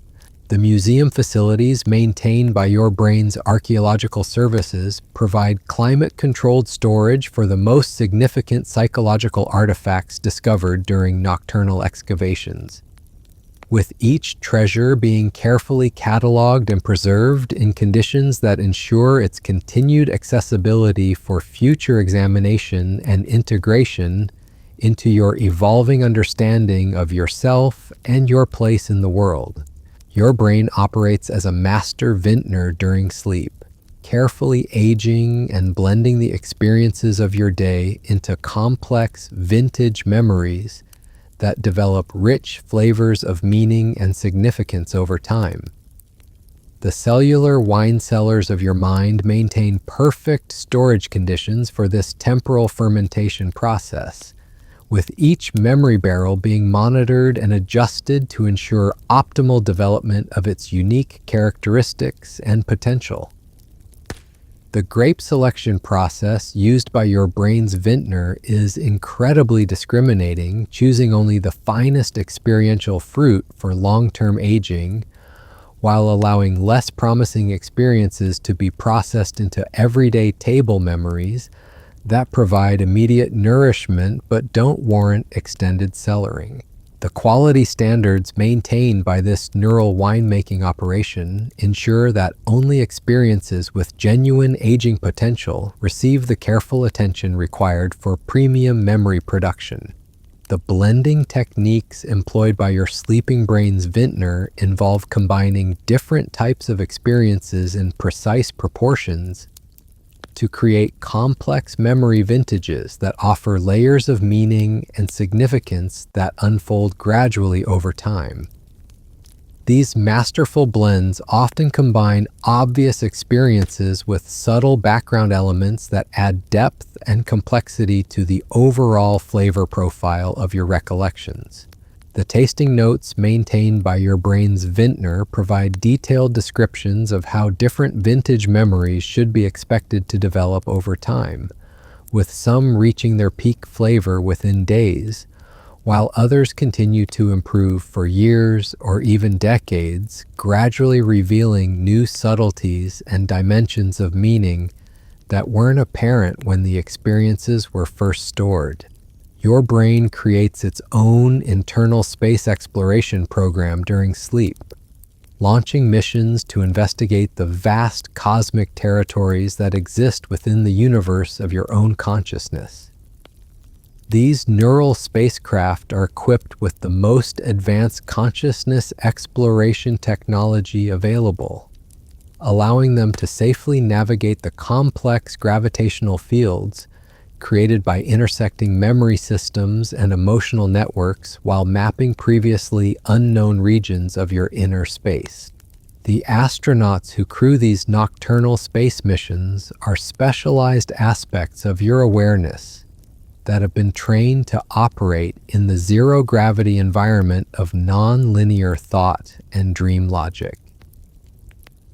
The museum facilities maintained by your brain's archaeological services provide climate-controlled storage for the most significant psychological artifacts discovered during nocturnal excavations, with each treasure being carefully cataloged and preserved in conditions that ensure its continued accessibility for future examination and integration into your evolving understanding of yourself and your place in the world. Your brain operates as a master vintner during sleep, carefully aging and blending the experiences of your day into complex, vintage memories that develop rich flavors of meaning and significance over time. The cellular wine cellars of your mind maintain perfect storage conditions for this temporal fermentation process, with each memory barrel being monitored and adjusted to ensure optimal development of its unique characteristics and potential. The grape selection process used by your brain's vintner is incredibly discriminating, choosing only the finest experiential fruit for long-term aging, while allowing less promising experiences to be processed into everyday table memories that provide immediate nourishment but don't warrant extended cellaring. The quality standards maintained by this neural winemaking operation ensure that only experiences with genuine aging potential receive the careful attention required for premium memory production. The blending techniques employed by your Sleeping Brains vintner involve combining different types of experiences in precise proportions to create complex memory vintages that offer layers of meaning and significance that unfold gradually over time. These masterful blends often combine obvious experiences with subtle background elements that add depth and complexity to the overall flavor profile of your recollections. The tasting notes maintained by your brain's vintner provide detailed descriptions of how different vintage memories should be expected to develop over time, with some reaching their peak flavor within days, while others continue to improve for years or even decades, gradually revealing new subtleties and dimensions of meaning that weren't apparent when the experiences were first stored. Your brain creates its own internal space exploration program during sleep, launching missions to investigate the vast cosmic territories that exist within the universe of your own consciousness. These neural spacecraft are equipped with the most advanced consciousness exploration technology available, allowing them to safely navigate the complex gravitational fields created by intersecting memory systems and emotional networks while mapping previously unknown regions of your inner space. The astronauts who crew these nocturnal space missions are specialized aspects of your awareness that have been trained to operate in the zero-gravity environment of non-linear thought and dream logic.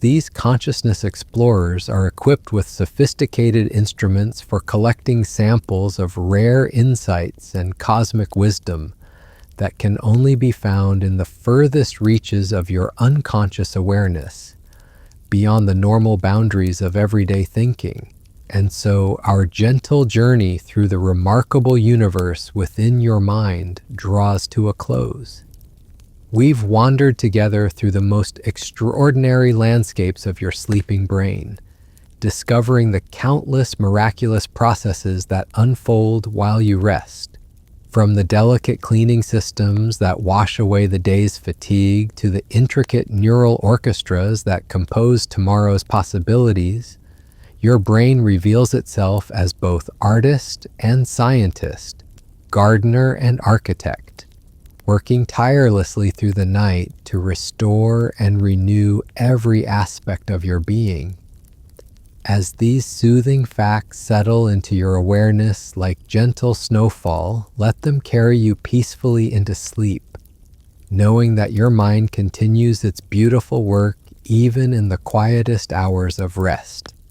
These consciousness explorers are equipped with sophisticated instruments for collecting samples of rare insights and cosmic wisdom that can only be found in the furthest reaches of your unconscious awareness, beyond the normal boundaries of everyday thinking. And so our gentle journey through the remarkable universe within your mind draws to a close. We've wandered together through the most extraordinary landscapes of your sleeping brain, discovering the countless miraculous processes that unfold while you rest. From the delicate cleaning systems that wash away the day's fatigue to the intricate neural orchestras that compose tomorrow's possibilities, your brain reveals itself as both artist and scientist, gardener and architect, working tirelessly through the night to restore and renew every aspect of your being. As these soothing facts settle into your awareness like gentle snowfall, let them carry you peacefully into sleep, knowing that your mind continues its beautiful work even in the quietest hours of rest.